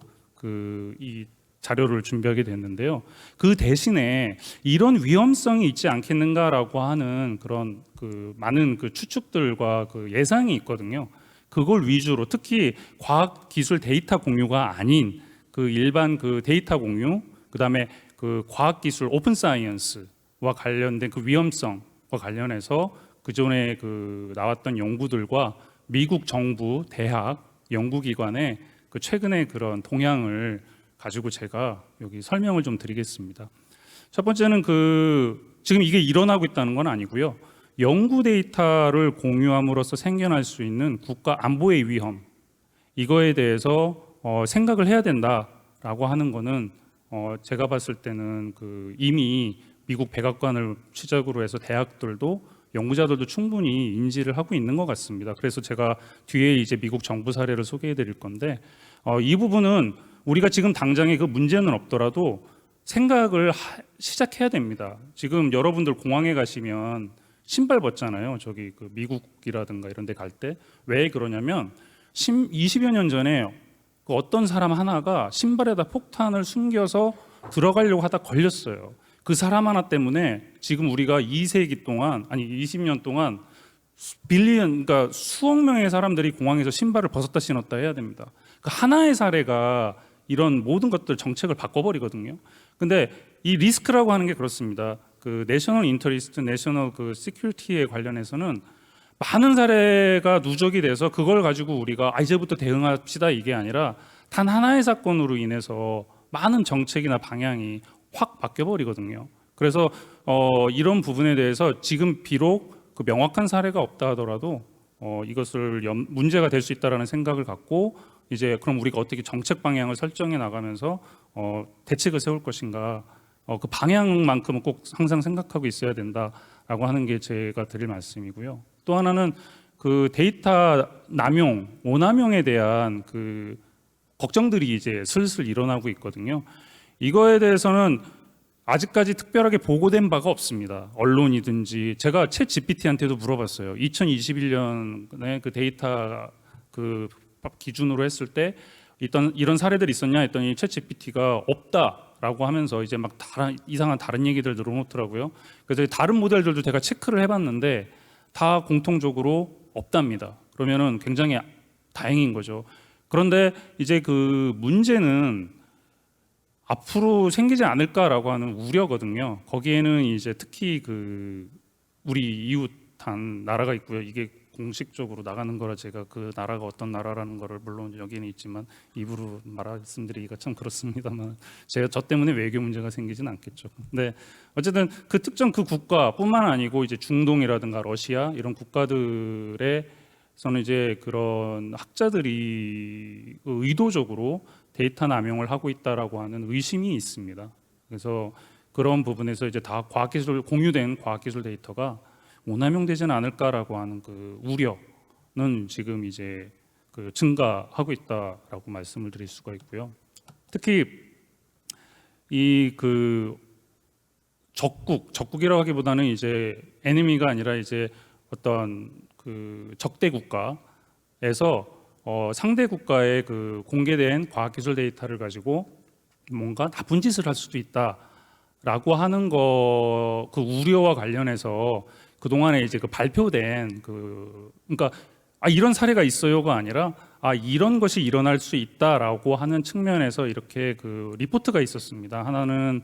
이 자료를 준비하게 됐는데요. 그 대신에 이런 위험성이 있지 않겠는가라고 하는 그런 그 많은 그 추측들과 그 예상이 있거든요. 그걸 위주로 특히 과학기술 데이터 공유가 아닌 그 일반 그 데이터 공유, 그다음에 그 과학기술 오픈 사이언스와 관련된 그 위험성과 관련해서 그전에 그 나왔던 연구들과 미국 정부, 대학, 연구기관의 그 최근의 그런 동향을 가지고 제가 여기 설명을 좀 드리겠습니다. 첫 번째는 지금 이게 일어나고 있다는 건 아니고요. 연구 데이터를 공유함으로써 생겨날 수 있는 국가 안보의 위험, 이거에 대해서 생각을 해야 된다라고 하는 거는 제가 봤을 때는 이미 미국 백악관을 시작으로 해서 대학들도 연구자들도 충분히 인지를 하고 있는 것 같습니다. 그래서 제가 뒤에 이제 미국 정부 사례를 소개해 드릴 건데 이 부분은 우리가 지금 당장에 그 문제는 없더라도 생각을 시작해야 됩니다. 지금 여러분들 공항에 가시면 신발 벗잖아요. 저기 그 미국이라든가 이런 데 갈 때. 왜 그러냐면 20여 년 전에 그 어떤 사람 하나가 신발에다 폭탄을 숨겨서 들어가려고 하다 걸렸어요. 그 사람 하나 때문에 지금 우리가 2세기 동안, 아니 20년 동안 그러니까 수억 명의 사람들이 공항에서 신발을 벗었다 신었다 해야 됩니다. 그 하나의 사례가 이런 모든 것들 정책을 바꿔버리거든요. 근데 이 리스크라고 하는 게 그렇습니다. 그 내셔널 인터리스트, 내셔널 그 시큐리티에 관련해서는 많은 사례가 누적이 돼서 그걸 가지고 우리가 이제부터 대응합시다 이게 아니라 단 하나의 사건으로 인해서 많은 정책이나 방향이 확 바뀌어버리거든요. 그래서 이런 부분에 대해서 지금 비록 그 명확한 사례가 없다 하더라도 이것을 문제가 될 수 있다라는 생각을 갖고 이제 그럼 우리가 어떻게 정책 방향을 설정해 나가면서 대책을 세울 것인가 그 방향만큼은 꼭 항상 생각하고 있어야 된다라고 하는 게 제가 드릴 말씀이고요. 또 하나는 그 데이터 남용, 오남용에 대한 그 걱정들이 이제 슬슬 일어나고 있거든요. 이거에 대해서는 아직까지 특별하게 보고된 바가 없습니다. 언론이든지 제가 챗 GPT한테도 물어봤어요. 2021년에 그 데이터 그 기준으로 했을 때 이런 사례들이 있었냐 했더니 챗 GPT가 없다라고 하면서 이제 막 이상한 다른 얘기들 늘어놓더라고요. 그래서 다른 모델들도 제가 체크를 해봤는데 다 공통적으로 없답니다. 그러면은 굉장히 다행인 거죠. 그런데 이제 그 문제는 앞으로 생기지 않을까라고 하는 우려거든요. 거기에는 이제 특히 그 우리 이웃한 나라가 있고요. 이게 공식적으로 나가는 거라 제가 그 나라가 어떤 나라라는 거를 물론 여기는 있지만 입으로 말씀드리기가 참 그렇습니다만 제가 저 때문에 외교 문제가 생기진 않겠죠. 근데 어쨌든 그 특정 그 국가뿐만 아니고 이제 중동이라든가 러시아 이런 국가들에서는 이제 그런 학자들이 의도적으로 데이터 남용을 하고 있다라고 하는 의심이 있습니다. 그래서 그런 부분에서 이제 다 공유된 과학기술 데이터가 오남용되지는 않을까라고 하는 그 우려는 지금 이제 그 증가하고 있다라고 말씀을 드릴 수가 있고요. 특히 이 그 적국이라고 하기보다는 이제 에니미가 아니라 이제 어떤 그 적대 국가에서 상대 국가의 그 공개된 과학기술 데이터를 가지고 뭔가 나쁜 짓을 할 수도 있다라고 하는 거, 그 우려와 관련해서 그 동안에 이제 그 발표된 그러니까 이런 사례가 있어요가 아니라 이런 것이 일어날 수 있다라고 하는 측면에서 이렇게 그 리포트가 있었습니다. 하나는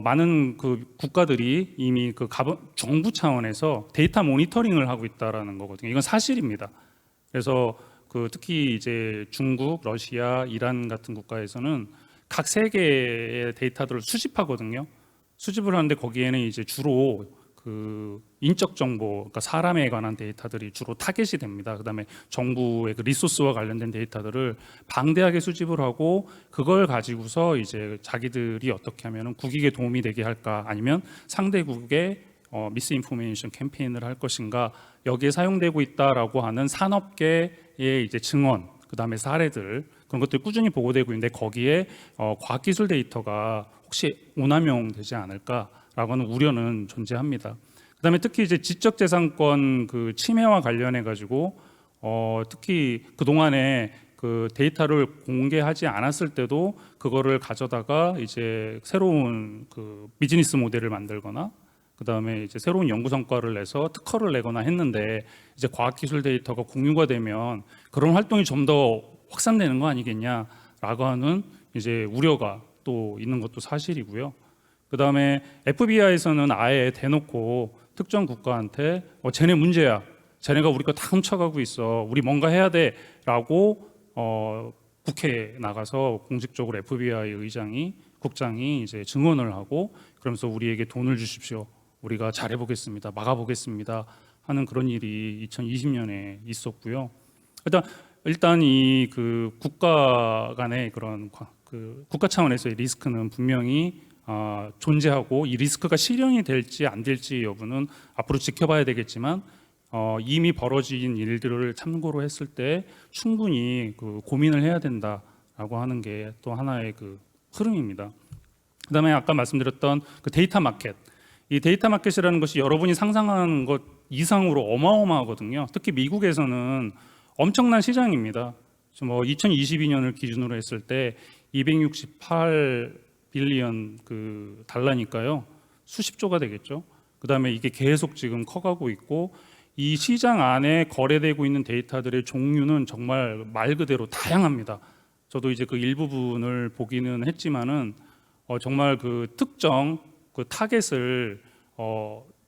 많은 그 국가들이 이미 그 정부 차원에서 데이터 모니터링을 하고 있다라는 거거든요. 이건 사실입니다. 그래서 그 특히 이제 중국, 러시아, 이란 같은 국가에서는 각 세계의 데이터들을 수집하거든요. 수집을 하는데 거기에는 이제 주로 그 인적 정보, 그러니까 사람에 관한 데이터들이 주로 타겟이 됩니다. 그다음에 정부의 그 리소스와 관련된 데이터들을 방대하게 수집을 하고 그걸 가지고서 이제 자기들이 어떻게 하면은 국익에 도움이 되게 할까, 아니면 상대국에 미스인포메이션 캠페인을 할 것인가, 여기에 사용되고 있다라고 하는 산업계의 이제 증언, 그다음에 사례들, 그런 것들이 꾸준히 보고되고 있는데 거기에 과학기술 데이터가 혹시 오남용되지 않을까라고 하는 우려는 존재합니다. 그다음에 특히 이제 지적재산권 그 침해와 관련해 가지고 특히 그 동안에 그 데이터를 공개하지 않았을 때도 그거를 가져다가 이제 새로운 그 비즈니스 모델을 만들거나 그다음에 이제 새로운 연구 성과를 내서 특허를 내거나 했는데 이제 과학기술 데이터가 공유가 되면 그런 활동이 좀 더 확산되는 거 아니겠냐라고 하는 이제 우려가 또 있는 것도 사실이고요. 그다음에 FBI에서는 아예 대놓고 특정 국가한테 쟤네 문제야, 쟤네가 우리 거 다 훔쳐가고 있어, 우리 뭔가 해야 돼라고 국회에 나가서 공식적으로 FBI 의장이, 국장이 이제 증언을 하고 그러면서 우리에게 돈을 주십시오, 우리가 잘해보겠습니다, 막아보겠습니다 하는 그런 일이 2020년에 있었고요. 일단 이 그 국가 간의 그런 그 국가 차원에서의 리스크는 분명히 존재하고 이 리스크가 실현이 될지 안 될지 여부는 앞으로 지켜봐야 되겠지만 이미 벌어진 일들을 참고로 했을 때 충분히 그 고민을 해야 된다라고 하는 게 또 하나의 그 흐름입니다. 그다음에 아까 말씀드렸던 그 데이터 마켓, 이 데이터 마켓이라는 것이 여러분이 상상하는 것 이상으로 어마어마하거든요. 특히 미국에서는 엄청난 시장입니다. 2022년을 기준으로 했을 때 268 빌리언 그 달러니까요. 수십조가 되겠죠. 그다음에 이게 계속 지금 커가고 있고 이 시장 안에 거래되고 있는 데이터들의 종류는 정말 말 그대로 다양합니다. 저도 이제 그 일부분을 보기는 했지만은 정말 그 특정 그 타겟을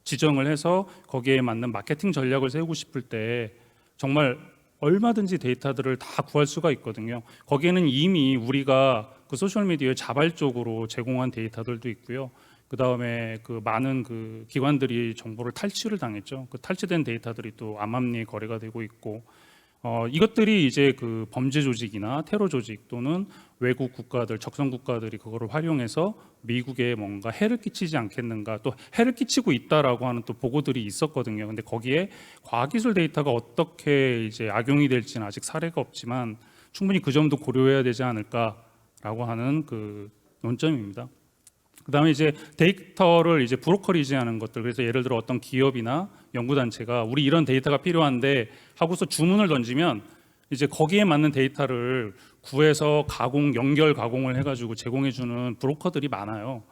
지정을 해서 거기에 맞는 마케팅 전략을 세우고 싶을 때 정말 얼마든지 데이터들을 다 구할 수가 있거든요. 거기에는 이미 우리가 그 소셜 미디어에 자발적으로 제공한 데이터들도 있고요. 그 다음에 그 많은 그 기관들이 정보를 탈취를 당했죠. 그 탈취된 데이터들이 또 암암리에 거래가 되고 있고, 이것들이 이제 그 범죄 조직이나 테러 조직 또는 외국 국가들, 적성 국가들이 그거를 활용해서 미국에 뭔가 해를 끼치지 않겠는가, 또 해를 끼치고 있다라고 하는 또 보고들이 있었거든요. 근데 거기에 과학기술 데이터가 어떻게 이제 악용이 될지는 아직 사례가 없지만 충분히 그 점도 고려해야 되지 않을까라고 하는 그 논점입니다. 그다음에 이제 데이터를 이제 브로커리지하는 것들, 그래서 예를 들어 어떤 기업이나 연구단체가 우리 이런 데이터가 필요한데 하고서 주문을 던지면 이제 거기에 맞는 데이터를 구해서 연결 가공을 해가지고 제공해주는 브로커들이 많아요.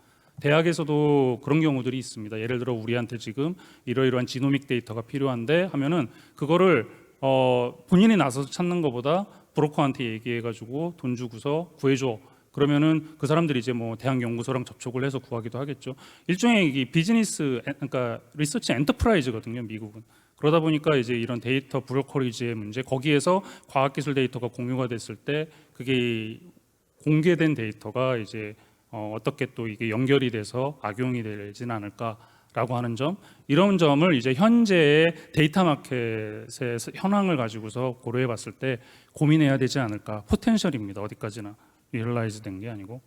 대학에서도 그런 경우들이 있습니다. 예를 들어 우리한테 지금 이러이러한 지노믹 데이터가 필요한데 하면은 그거를 본인이 나서서 찾는 것보다 브로커한테 얘기해가지고 돈 주고서 구해줘. 그러면은 그 사람들이 이제 뭐 대학 연구소랑 접촉을 해서 구하기도 하겠죠. 일종의 이 비즈니스, 그러니까 리서치 엔터프라이즈거든요, 미국은. 그러다 보니까 이제 이런 데이터 브로커리지의 문제, 거기에서 과학기술 데이터가 공유가 됐을 때 그게 공개된 데이터가 이제 어떻게 또 이게 연결이 돼서 악용이 되지는 않을까라고 하는 점, 이런 점을 이제 현재의 데이터 마켓의 현황을 가지고서 고려해봤을 때 고민해야 되지 않을까. 포텐셜입니다, 어디까지나. 리얼라이즈 된 게 아니고.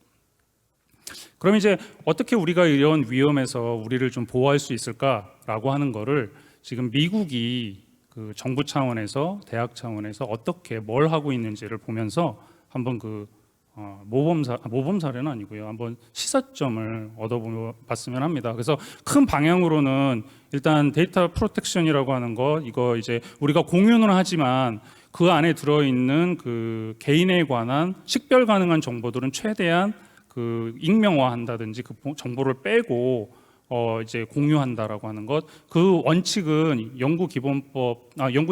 그럼 이제 어떻게 우리가 이런 위험에서 우리를 좀 보호할 수 있을까라고 하는 거를 지금 미국이 그 정부 차원에서 대학 차원에서 어떻게 뭘 하고 있는지를 보면서 한번 그 모범 사례는 아니고요, 한번 시사점을 얻어봤으면 합니다. 그래서 큰 방향으로는 일단 데이터 프로텍션이라고 하는 거, 이거 이제 우리가 공유는 하지만 그 안에 들어있는 그 개인에 관한 식별 가능한 정보들은 최대한 그 익명화한다든지 그 정보를 빼고 이제 공유한다라고 하는 것, 그 원칙은 연구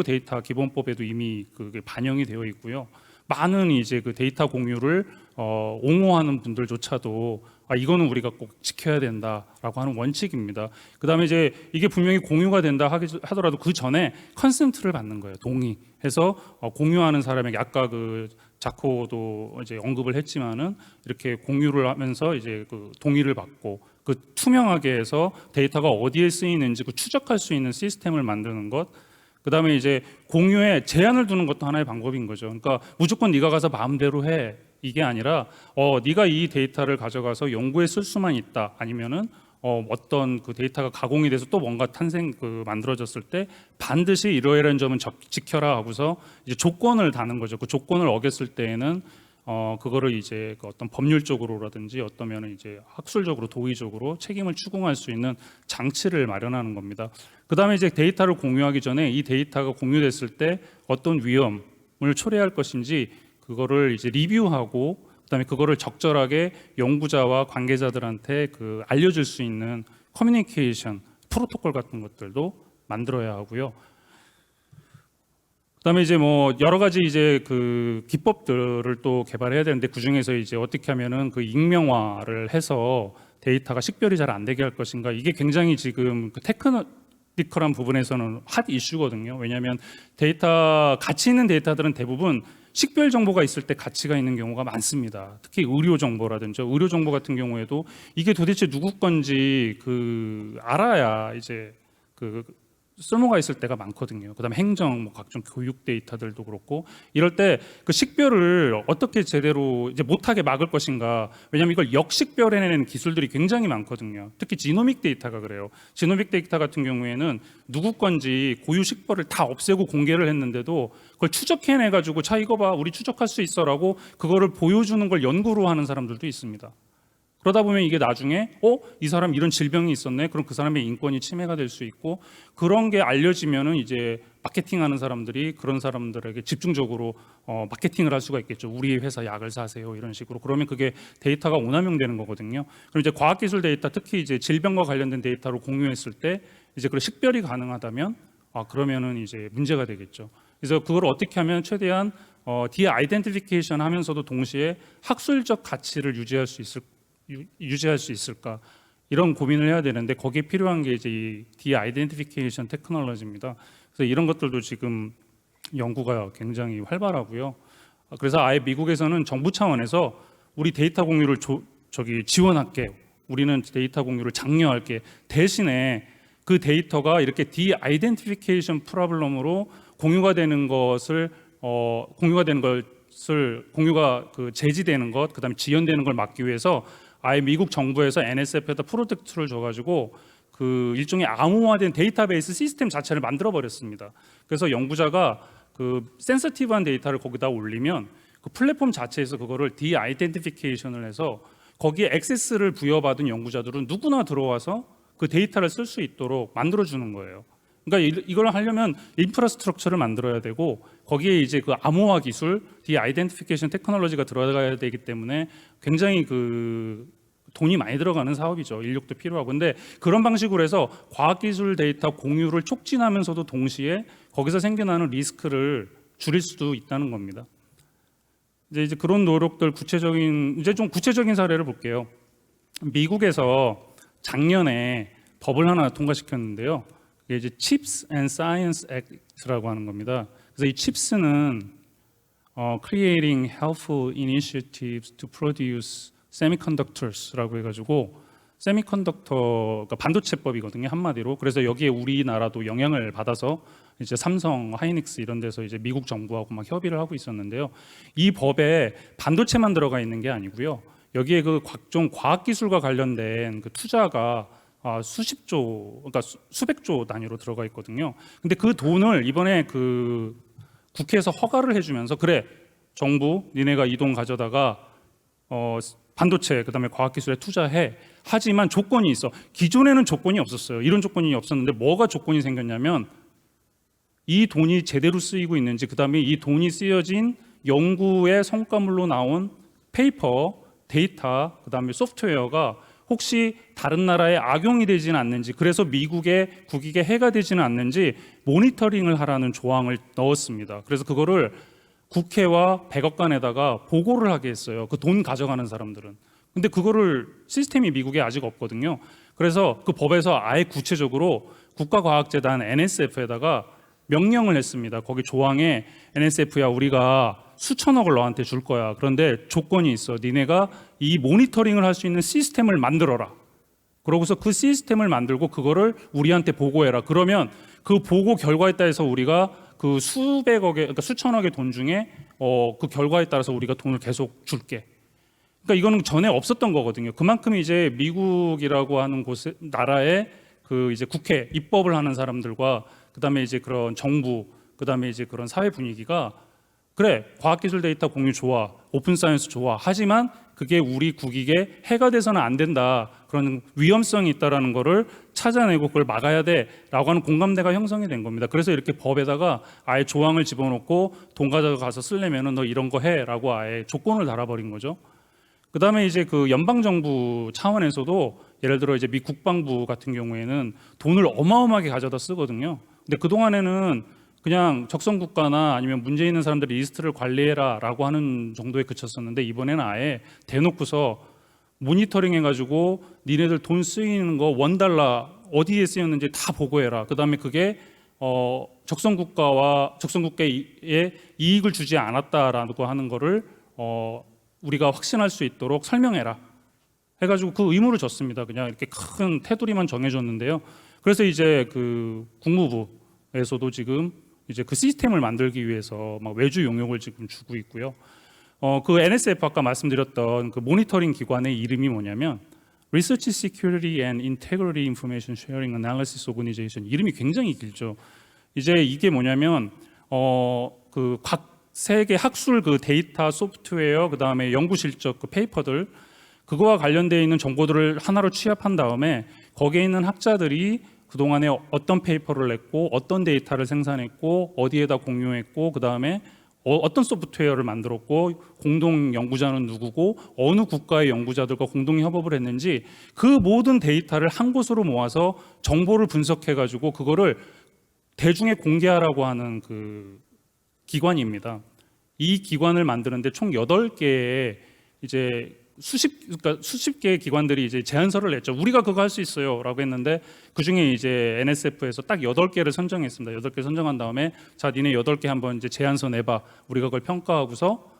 데이터 기본법에도 이미 그게 반영이 되어 있고요. 많은 이제 그 데이터 공유를 옹호하는 분들조차도 이거는 우리가 꼭 지켜야 된다라고 하는 원칙입니다. 그다음에 이제 이게 분명히 공유가 된다 하더라도 그 전에 컨센트를 받는 거예요. 동의해서 공유하는 사람에게, 아까 그 자코도 이제 언급을 했지만은 이렇게 공유를 하면서 이제 그 동의를 받고 그 투명하게 해서 데이터가 어디에 쓰이는지 그 추적할 수 있는 시스템을 만드는 것. 그다음에 이제 공유에 제한을 두는 것도 하나의 방법인 거죠. 그러니까 무조건 네가 가서 마음대로 해, 이게 아니라 네가 이 데이터를 가져가서 연구에 쓸 수만 있다, 아니면은 어떤 그 데이터가 가공이 돼서 또 뭔가 만들어졌을 때 반드시 이러이러한 점은 지켜라 하고서 이제 조건을 다는 거죠. 그 조건을 어겼을 때에는 그거를 이제 그 어떤 법률적으로라든지 어떠면 이제 학술적으로 도의적으로 책임을 추궁할 수 있는 장치를 마련하는 겁니다. 그다음에 이제 데이터를 공유하기 전에 이 데이터가 공유됐을 때 어떤 위험을 초래할 것인지 그거를 이제 리뷰하고, 그다음에 그거를 적절하게 연구자와 관계자들한테 그 알려줄 수 있는 커뮤니케이션 프로토콜 같은 것들도 만들어야 하고요. 그다음에 이제 뭐 여러 가지 이제 그 기법들을 또 개발해야 되는데, 그 중에서 이제 어떻게 하면은 그 익명화를 해서 데이터가 식별이 잘 안 되게 할 것인가, 이게 굉장히 지금 그 테크니컬한 부분에서는 핫 이슈거든요. 왜냐하면 가치 있는 데이터들은 대부분 식별 정보가 있을 때 가치가 있는 경우가 많습니다. 특히 의료 정보라든지, 의료 정보 같은 경우에도 이게 도대체 누구 건지 그 알아야 이제 그 쓸모가 있을 때가 많거든요. 그다음에 행정, 뭐 각종 교육 데이터들도 그렇고, 이럴 때 그 식별을 어떻게 제대로 이제 못하게 막을 것인가. 왜냐하면 이걸 역식별해내는 기술들이 굉장히 많거든요. 특히 지노믹 데이터가 그래요. 지노믹 데이터 같은 경우에는 누구 건지 고유 식별을 다 없애고 공개를 했는데도 그걸 추적해내가지고 자 이거 봐, 우리 추적할 수 있어라고 그거를 보여주는 걸 연구로 하는 사람들도 있습니다. 그러다 보면 이게 나중에 이 사람 이런 질병이 있었네, 그럼 그 사람의 인권이 침해가 될 수 있고, 그런 게 알려지면은 이제 마케팅하는 사람들이 그런 사람들에게 집중적으로 마케팅을 할 수가 있겠죠. 우리 회사 약을 사세요, 이런 식으로. 그러면 그게 데이터가 오남용되는 거거든요. 그럼 이제 과학기술 데이터, 특히 이제 질병과 관련된 데이터로 공유했을 때 이제 그 식별이 가능하다면 그러면은 이제 문제가 되겠죠. 그래서 그걸 어떻게 하면 최대한 디아이덴티피케이션 하면서도 동시에 학술적 가치를 유지할 수 있을까, 이런 고민을 해야 되는데, 거기에 필요한 게 이제 이 디아이덴티피케이션 테크놀로지입니다. 그래서 이런 것들도 지금 연구가 굉장히 활발하고요. 그래서 아예 미국에서는 정부 차원에서 우리 데이터 공유를 지원할게, 우리는 데이터 공유를 장려할게, 대신에 그 데이터가 이렇게 디아이덴티피케이션 프로블럼으로 공유가 제지되는 것, 그다음에 지연되는 걸 막기 위해서 아예 미국 정부에서 NSF에다 프로젝트를 줘가지고 그 일종의 암호화된 데이터베이스 시스템 자체를 만들어 버렸습니다. 그래서 연구자가 그 센서티브한 데이터를 거기다 올리면 그 플랫폼 자체에서 그거를 디아이덴티피케이션을 해서 거기에 액세스를 부여받은 연구자들은 누구나 들어와서 그 데이터를 쓸 수 있도록 만들어 주는 거예요. 그러니까 이걸 하려면 인프라스트럭처를 만들어야 되고, 거기에 이제 그 암호화 기술, 디아이덴티피케이션 테크놀로지가 들어가야 되기 때문에 굉장히 그 돈이 많이 들어가는 사업이죠. 인력도 필요하고. 근데 그런 방식으로 해서 과학기술 데이터 공유를 촉진하면서도 동시에 거기서 생겨나는 리스크를 줄일 수도 있다는 겁니다. 이제 그런 노력들 좀 구체적인 사례를 볼게요. 미국에서 작년에 법을 하나 통과시켰는데요. 이게 이제 Chips and Science Act라고 하는 겁니다. 그래서 이 CHIPS는 Creating Helpful Initiatives to Produce Semiconductors라고 해가지고 세미컨덕터가 반도체법이거든요, 한마디로. 그래서 여기에 우리나라도 영향을 받아서 이제 삼성, 하이닉스 이런 데서 이제 미국 정부하고 막 협의를 하고 있었는데요. 이 법에 반도체만 들어가 있는 게 아니고요. 여기에 그 각종 과학기술과 관련된 그 투자가 수십조, 그러니까 수백조 단위로 들어가 있거든요. 근데 그 돈을 이번에 그 국회에서 허가를 해주면서, 그래, 정부 니네가 이 돈 가져다가 반도체 그다음에 과학기술에 투자해. 하지만 조건이 있어. 기존에는 조건이 없었어요. 이런 조건이 없었는데 뭐가 조건이 생겼냐면, 이 돈이 제대로 쓰이고 있는지, 그다음에 이 돈이 쓰여진 연구의 성과물로 나온 페이퍼, 데이터, 그다음에 소프트웨어가 혹시 다른 나라에 악용이 되지는 않는지, 그래서 미국의 국익에 해가 되지는 않는지 모니터링을 하라는 조항을 넣었습니다. 그래서 그거를 국회와 백악관에다가 보고를 하게 했어요. 그 돈 가져가는 사람들은. 근데 그거를 시스템이 미국에 아직 없거든요. 그래서 그 법에서 아예 구체적으로 국가과학재단 NSF에다가 명령을 했습니다. 거기 조항에 NSF야, 우리가 수천억을 너한테 줄 거야. 그런데 조건이 있어. 니네가 이 모니터링을 할 수 있는 시스템을 만들어라. 그러고서 그 시스템을 만들고 그거를 우리한테 보고해라. 그러면 그 보고 결과에 따라서 우리가 그 수백억의, 그러니까 수천억의 돈 중에 그 결과에 따라서 우리가 돈을 계속 줄게. 그러니까 이거는 전에 없었던 거거든요. 그만큼 이제 미국이라고 하는 곳에, 나라의 그 이제 국회 입법을 하는 사람들과 그다음에 이제 그런 정부, 그다음에 이제 그런 사회 분위기가, 그래, 과학기술 데이터 공유 좋아, 오픈 사이언스 좋아, 하지만 그게 우리 국익에 해가 돼서는 안 된다, 그런 위험성이 있다라는 거를 찾아내고 그걸 막아야 돼라고 하는 공감대가 형성이 된 겁니다. 그래서 이렇게 법에다가 아예 조항을 집어넣고 돈 가져가서 쓰려면은 너 이런 거 해라고 아예 조건을 달아버린 거죠. 그다음에 이제 그 연방 정부 차원에서도 예를 들어 이제 미 국방부 같은 경우에는 돈을 어마어마하게 가져다 쓰거든요. 근데 그 동안에는 그냥 적성 국가나 아니면 문제 있는 사람들 리스트를 관리해라라고 하는 정도에 그쳤었는데, 이번에는 아예 대놓고서 모니터링 해가지고 니네들 돈 쓰이는 거 $1 어디에 쓰였는지 다 보고해라. 그다음에 그게 적성 국가와 적성 국가에 이익을 주지 않았다라고 하는 거를 우리가 확신할 수 있도록 설명해라 해가지고 그 의무를 줬습니다. 그냥 이렇게 큰 테두리만 정해줬는데요. 그래서 이제 그 국무부에서도 지금 이제 그 시스템을 만들기 위해서 막 외주 용역을 지금 주고 있고요. 그 NSF 아까 말씀드렸던 그 모니터링 기관의 이름이 뭐냐면 Research Security and Integrity Information Sharing Analysis Organization. 이름이 굉장히 길죠. 이제 이게 뭐냐면 그 각 세계 학술 그 데이터, 소프트웨어, 그 다음에 연구 실적 그 페이퍼들, 그거와 관련되어 있는 정보들을 하나로 취합한 다음에 거기에 있는 학자들이 그동안에 어떤 페이퍼를 냈고 어떤 데이터를 생산했고 어디에다 공유했고 그 다음에 어떤 소프트웨어를 만들었고 공동 연구자는 누구고 어느 국가의 연구자들과 공동 협업을 했는지 그 모든 데이터를 한 곳으로 모아서 정보를 분석해 가지고 그거를 대중에 공개하라고 하는 그 기관입니다. 이 기관을 만드는데 총 8개의 이제 수십 개의 기관들이 이제 제안서를 냈죠. 우리가 그거 할 수 있어요라고 했는데 그 중에 이제 NSF에서 딱 8개를 선정했습니다. 8개 선정한 다음에 자, 니네 8개 한번 이제 제안서 내봐. 우리가 그걸 평가하고서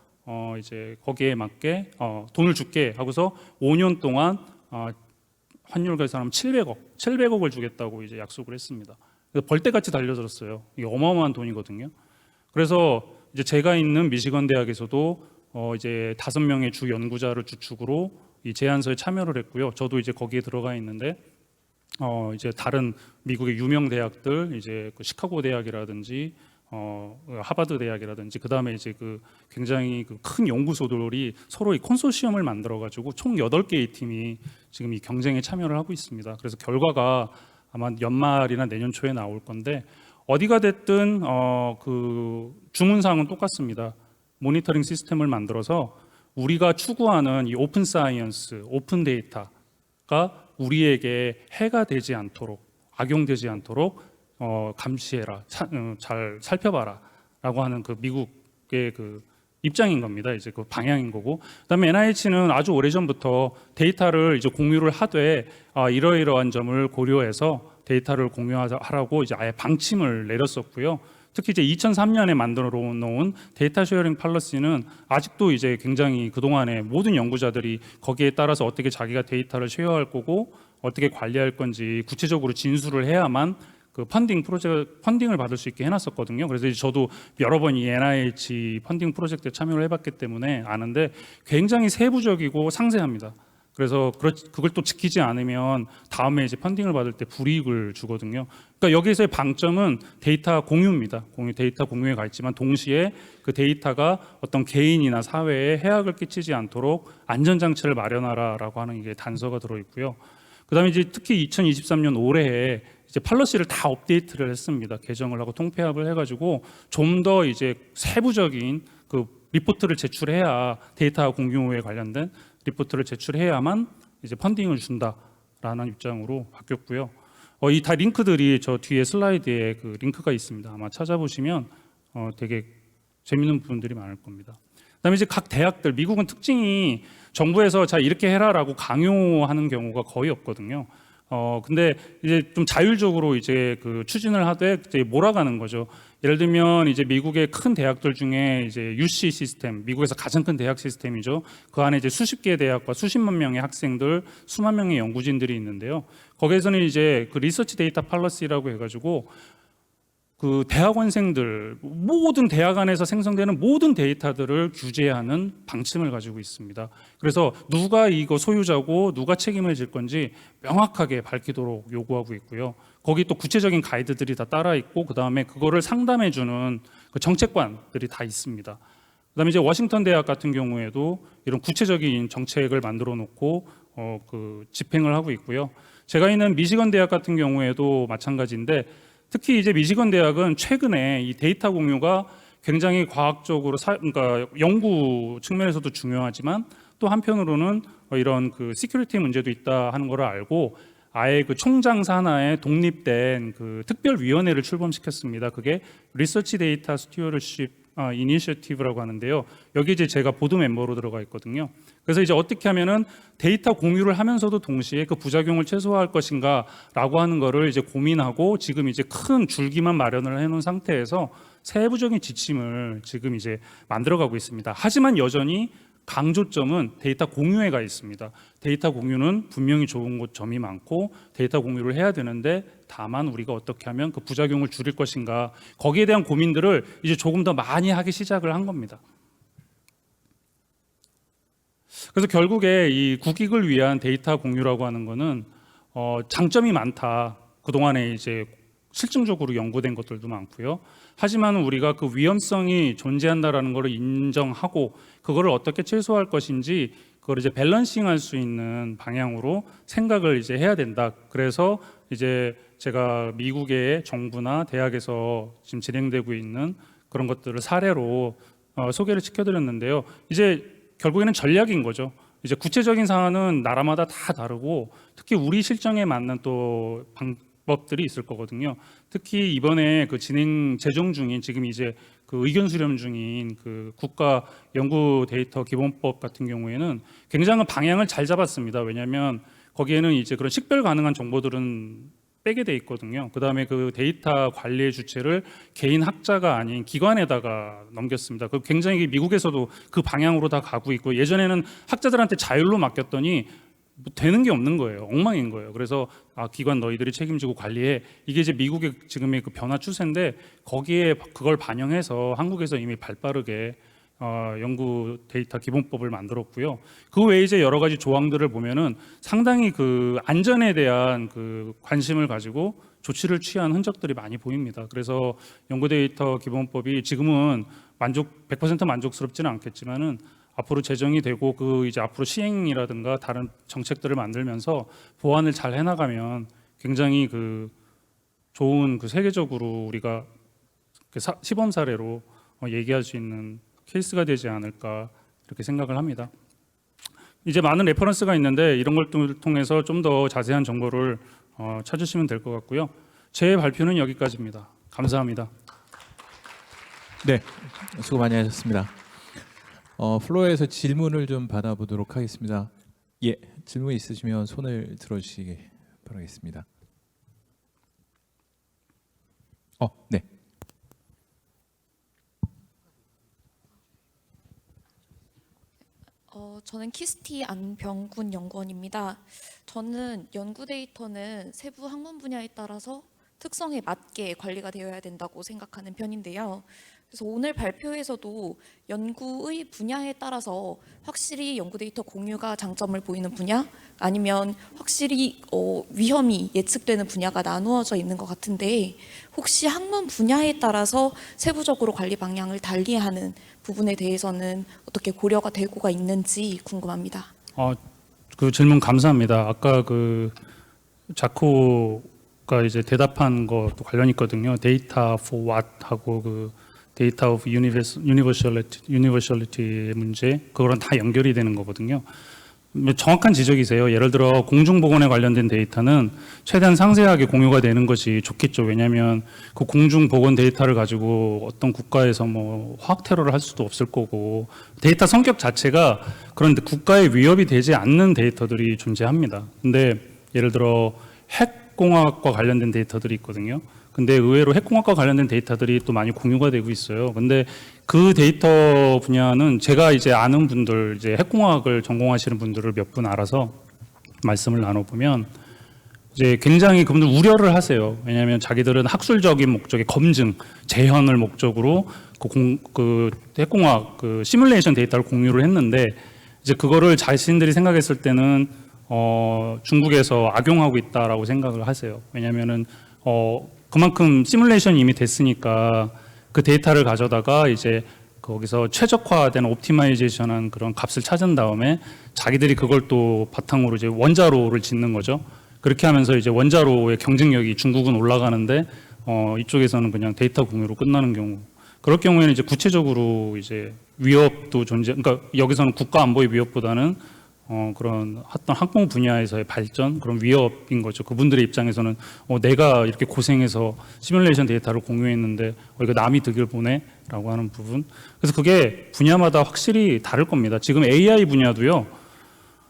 이제 거기에 맞게 돈을 줄게 하고서 5년 동안 환율 계산하면 700억을 주겠다고 이제 약속을 했습니다. 그래서 벌떼같이 달려들었어요. 이게 어마어마한 돈이거든요. 그래서 이제 제가 있는 미시건 대학에서도 이제 5명의 주 연구자를 주축으로 이 제안서에 참여를 했고요. 저도 이제 거기에 들어가 있는데 이제 다른 미국의 유명 대학들, 이제 그 시카고 대학이라든지 하버드 대학이라든지, 그 다음에 이제 그 굉장히 그 큰 연구소들이 서로 이 컨소시엄을 만들어 가지고 총 8개의 팀이 지금 이 경쟁에 참여를 하고 있습니다. 그래서 결과가 아마 연말이나 내년 초에 나올 건데, 어디가 됐든 그 주문사항은 똑같습니다. 모니터링 시스템을 만들어서 우리가 추구하는 이 오픈 사이언스, 오픈 데이터가 우리에게 해가 되지 않도록, 악용되지 않도록 감시해라, 잘 살펴봐라라고 하는 그 미국의 그 입장인 겁니다. 이제 그 방향인 거고. 그다음에 NIH는 아주 오래전부터 데이터를 이제 공유를 하되 이러이러한 점을 고려해서 데이터를 공유하라고 이제 아예 방침을 내렸었고요. 특히 이제 2003년에 만들어 놓은 데이터 쉐어링 팔러시는 아직도 이제 굉장히 그동안에 모든 연구자들이 거기에 따라서 어떻게 자기가 데이터를 쉐어할 거고 어떻게 관리할 건지 구체적으로 진술을 해야만 그 펀딩을 받을 수 있게 해놨었거든요. 그래서 이제 저도 여러 번 이 NIH 펀딩 프로젝트에 참여를 해봤기 때문에 아는데 굉장히 세부적이고 상세합니다. 그래서 그걸 또 지키지 않으면 다음에 이제 펀딩을 받을 때 불이익을 주거든요. 그러니까 여기서의 방점은 데이터 공유입니다. 데이터 공유에 가 있지만 동시에 그 데이터가 어떤 개인이나 사회에 해악을 끼치지 않도록 안전장치를 마련하라라고 하는 이게 단서가 들어 있고요. 그다음에 이제 특히 2023년 올해에 이제 팔러시를 다 업데이트를 했습니다. 개정을 하고 통폐합을 해가지고 좀 더 이제 세부적인 그 리포트를 제출해야 데이터 공유에 관련된 리포트를 제출해야만 이제 펀딩을 준다라는 입장으로 바뀌었고요. 이 다 링크들이 저 뒤에 슬라이드에 그 링크가 있습니다. 아마 찾아보시면 되게 재밌는 부분들이 많을 겁니다. 그다음에 이제 각 대학들, 미국은 특징이 정부에서 자 이렇게 해라라고 강요하는 경우가 거의 없거든요. 근데 이제 좀 자율적으로 이제 그 추진을 하되 이제 몰아가는 거죠. 예를 들면 이제 미국의 큰 대학들 중에 이제 UC 시스템, 미국에서 가장 큰 대학 시스템이죠. 그 안에 이제 수십 개의 대학과 수십만 명의 학생들, 수만 명의 연구진들이 있는데요. 거기에서는 이제 그 리서치 데이터 팔러시라고 해가지고 그 대학원생들 모든 대학 안에서 생성되는 모든 데이터들을 규제하는 방침을 가지고 있습니다. 그래서 누가 이거 소유자고 누가 책임을 질 건지 명확하게 밝히도록 요구하고 있고요. 거기 또 구체적인 가이드들이 다 따라 있고 그 다음에 그거를 상담해 주는 그 정책관들이 다 있습니다. 그다음에 이제 워싱턴 대학 같은 경우에도 이런 구체적인 정책을 만들어 놓고 그 집행을 하고 있고요. 제가 있는 미시건 대학 같은 경우에도 마찬가지인데. 특히 이제 미시건 대학은 최근에 이 데이터 공유가 굉장히 과학적으로 그러니까 연구 측면에서도 중요하지만 또 한편으로는 이런 그 시큐리티 문제도 있다 하는 걸 알고 아예 그 총장 산하에 독립된 그 특별위원회를 출범시켰습니다. 그게 리서치 데이터 스튜어드십 이니셔티브라고 하는데요. 여기 이제 제가 보드 멤버로 들어가 있거든요. 그래서 이제 어떻게 하면은 데이터 공유를 하면서도 동시에 그 부작용을 최소화할 것인가라고 하는 거를 이제 고민하고 지금 이제 큰 줄기만 마련을 해놓은 상태에서 세부적인 지침을 지금 이제 만들어가고 있습니다. 하지만 여전히 강조점은 데이터 공유에 가 있습니다. 데이터 공유는 분명히 좋은 점이 많고 데이터 공유를 해야 되는데 다만 우리가 어떻게 하면 그 부작용을 줄일 것인가 거기에 대한 고민들을 이제 조금 더 많이 하기 시작을 한 겁니다. 그래서 결국에 이 국익을 위한 데이터 공유라고 하는 거는 장점이 많다. 그동안에 이제 실증적으로 연구된 것들도 많고요. 하지만 우리가 그 위험성이 존재한다라는 것을 인정하고 그거를 어떻게 최소화할 것인지 그걸 이제 밸런싱할 수 있는 방향으로 생각을 이제 해야 된다. 그래서 이제 제가 미국의 정부나 대학에서 지금 진행되고 있는 그런 것들을 사례로 소개를 시켜드렸는데요. 이제 결국에는 전략인 거죠. 이제 구체적인 사안은 나라마다 다 다르고 특히 우리 실정에 맞는 또 방법들이 있을 거거든요. 특히 이번에 그 재정 중인 지금 이제 그 의견 수렴 중인 그 국가 연구 데이터 기본법 같은 경우에는 굉장히 방향을 잘 잡았습니다. 왜냐하면 거기에는 이제 그런 식별 가능한 정보들은 빼게 돼 있거든요. 그다음에 그 데이터 관리의 주체를 개인 학자가 아닌 기관에다가 넘겼습니다. 그 굉장히 미국에서도 그 방향으로 다 가고 있고 예전에는 학자들한테 자율로 맡겼더니 뭐 되는 게 없는 거예요. 엉망인 거예요. 그래서 기관 너희들이 책임지고 관리해. 이게 이제 미국의 지금의 그 변화 추세인데 거기에 그걸 반영해서 한국에서 이미 발빠르게 연구 데이터 기본법을 만들었고요. 그 외에 이제 여러 가지 조항들을 보면은 상당히 그 안전에 대한 그 관심을 가지고 조치를 취한 흔적들이 많이 보입니다. 그래서 연구 데이터 기본법이 지금은 100% 만족스럽지는 않겠지만은 앞으로 제정이 되고 그 이제 앞으로 시행이라든가 다른 정책들을 만들면서 보완을 잘 해나가면 굉장히 그 좋은 그 세계적으로 우리가 시범 사례로 얘기할 수 있는 케이스가 되지 않을까 이렇게 생각을 합니다. 이제 많은 레퍼런스가 있는데 이런 걸 통해서 좀 더 자세한 정보를 찾으시면 될 것 같고요. 제 발표는 여기까지입니다. 감사합니다. 네, 수고 많이 하셨습니다. 플로어에서 질문을 좀 받아보도록 하겠습니다. 예, 질문 있으시면 손을 들어주시기 바라겠습니다. 네. 저는 키스티 안병군 연구원입니다. 저는 연구 데이터는 세부 학문 분야에 따라서 특성에 맞게 관리가 되어야 된다고 생각하는 편인데요. 그래서 오늘 발표에서도 연구의 분야에 따라서 확실히 연구 데이터 공유가 장점을 보이는 분야 아니면 확실히 위험이 예측되는 분야가 나누어져 있는 것 같은데 혹시 학문 분야에 따라서 세부적으로 관리 방향을 달리하는 부분에 대해서는 어떻게 고려가 되고가 있는지 궁금합니다. 그 질문 감사합니다. 아까 그 자코 아까 이제 대답한 것도 관련 있거든요. 데이터 for what 하고 그 데이터 of universality 문제 그거랑 다 연결이 되는 거거든요. 정확한 지적이세요. 예를 들어 공중보건에 관련된 데이터는 최대한 상세하게 공유가 되는 것이 좋겠죠. 왜냐하면 그 공중보건 데이터를 가지고 어떤 국가에서 뭐 화학 테러를 할 수도 없을 거고 데이터 성격 자체가 그런데 국가에 위협이 되지 않는 데이터들이 존재합니다. 근데 예를 들어 핵공학과 관련된 데이터들이 있거든요. 근데 의외로 핵공학과 관련된 데이터들이 또 많이 공유가 되고 있어요. 근데 그 데이터 분야는 제가 이제 아는 분들, 이제 핵공학을 전공하시는 분들을 몇 분 알아서 말씀을 나눠보면 이제 굉장히 그분들 우려를 하세요. 왜냐하면 자기들은 학술적인 목적의 검증, 재현을 목적으로 그 핵공학 그 시뮬레이션 데이터를 공유를 했는데 이제 그거를 자신들이 생각했을 때는 중국에서 악용하고 있다라고 생각을 하세요. 왜냐하면은 그만큼 시뮬레이션이 이미 됐으니까 그 데이터를 가져다가 이제 거기서 최적화된 옵티마이제이션한 그런 값을 찾은 다음에 자기들이 그걸 또 바탕으로 이제 원자로를 짓는 거죠. 그렇게 하면서 이제 원자로의 경쟁력이 중국은 올라가는데 이쪽에서는 그냥 데이터 공유로 끝나는 경우. 그럴 경우에는 이제 구체적으로 이제 위협도 그러니까 여기서는 국가 안보의 위협보다는 그런 어떤 항공 분야에서의 발전, 그런 위협인 거죠. 그분들의 입장에서는 내가 이렇게 고생해서 시뮬레이션 데이터를 공유했는데 이거 남이 득을 보네라고 하는 부분. 그래서 그게 분야마다 확실히 다를 겁니다. 지금 AI 분야도요.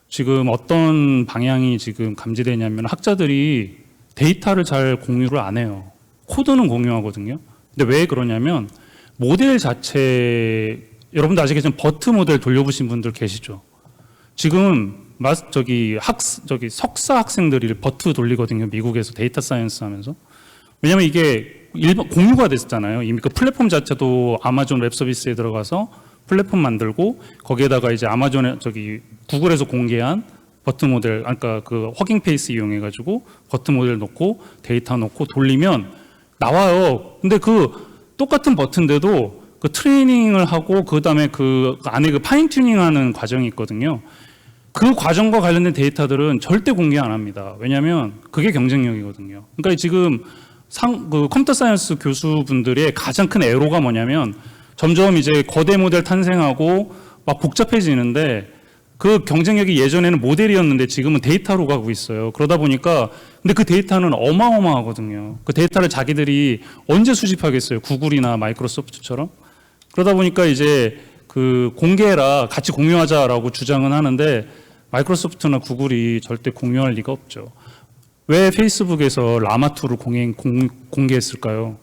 지금 어떤 방향이 지금 감지되냐면 학자들이 데이터를 잘 공유를 안 해요. 코드는 공유하거든요. 근데 왜 그러냐면 모델 자체 여러분들 아시겠지만 버트 모델 돌려보신 분들 계시죠? 지금 석사 학생들이 버트 돌리거든요. 미국에서 데이터 사이언스 하면서. 왜냐하면 이게 공유가 됐잖아요. 이미 그 플랫폼 자체도 아마존 웹 서비스에 들어가서 플랫폼 만들고 거기에다가 이제 구글에서 공개한 버트 모델, 그러니까 그 허깅 페이스 이용해 가지고 버트 모델 넣고 데이터 넣고 돌리면 나와요. 근데 그 똑같은 버튼인데도 그 트레이닝을 하고 그다음에 그 안에 그 파인 튜닝하는 과정이 있거든요. 그 과정과 관련된 데이터들은 절대 공개 안 합니다. 왜냐하면 그게 경쟁력이거든요. 그러니까 지금 그 컴퓨터 사이언스 교수분들의 가장 큰 애로가 뭐냐면 점점 이제 거대 모델 탄생하고 막 복잡해지는데 그 경쟁력이 예전에는 모델이었는데 지금은 데이터로 가고 있어요. 그러다 보니까 근데 그 데이터는 어마어마하거든요. 그 데이터를 자기들이 언제 수집하겠어요? 구글이나 마이크로소프트처럼. 그러다 보니까 이제 그 공개해라, 같이 공유하자라고 주장은 하는데 마이크로소프트나 구글이 절대 공유할 리가 없죠. 왜 페이스북에서 라마2를 공개했을까요?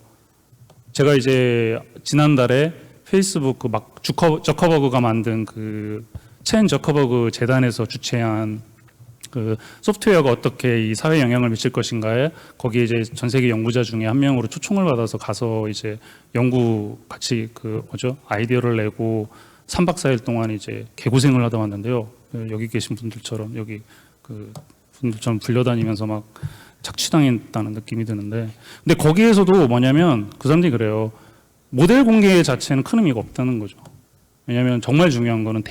제가 이제 지난달에 페이스북 그 막 저커버그가 만든 그 첸 저커버그 재단에서 주최한 그 소프트웨어가 어떻게 이 사회에 영향을 미칠 것인가에 거기에 이제 전 세계 연구자 중에 한 명으로 초청을 받아서 가서 이제 연구 같이 아이디어를 내고 3박 4일 동안 이제 개고생을 하다 왔는데요. 여기 계신 분들처럼 여기 그 분들처럼 불려다니면서 막 착취당했다는 느낌이 드는데 근데 거기에서도 뭐냐면 그 사람들이 그래요. 모델 공개 자체는 큰 의미가 없다는 거죠. 왜냐하면 정말 중요한 거는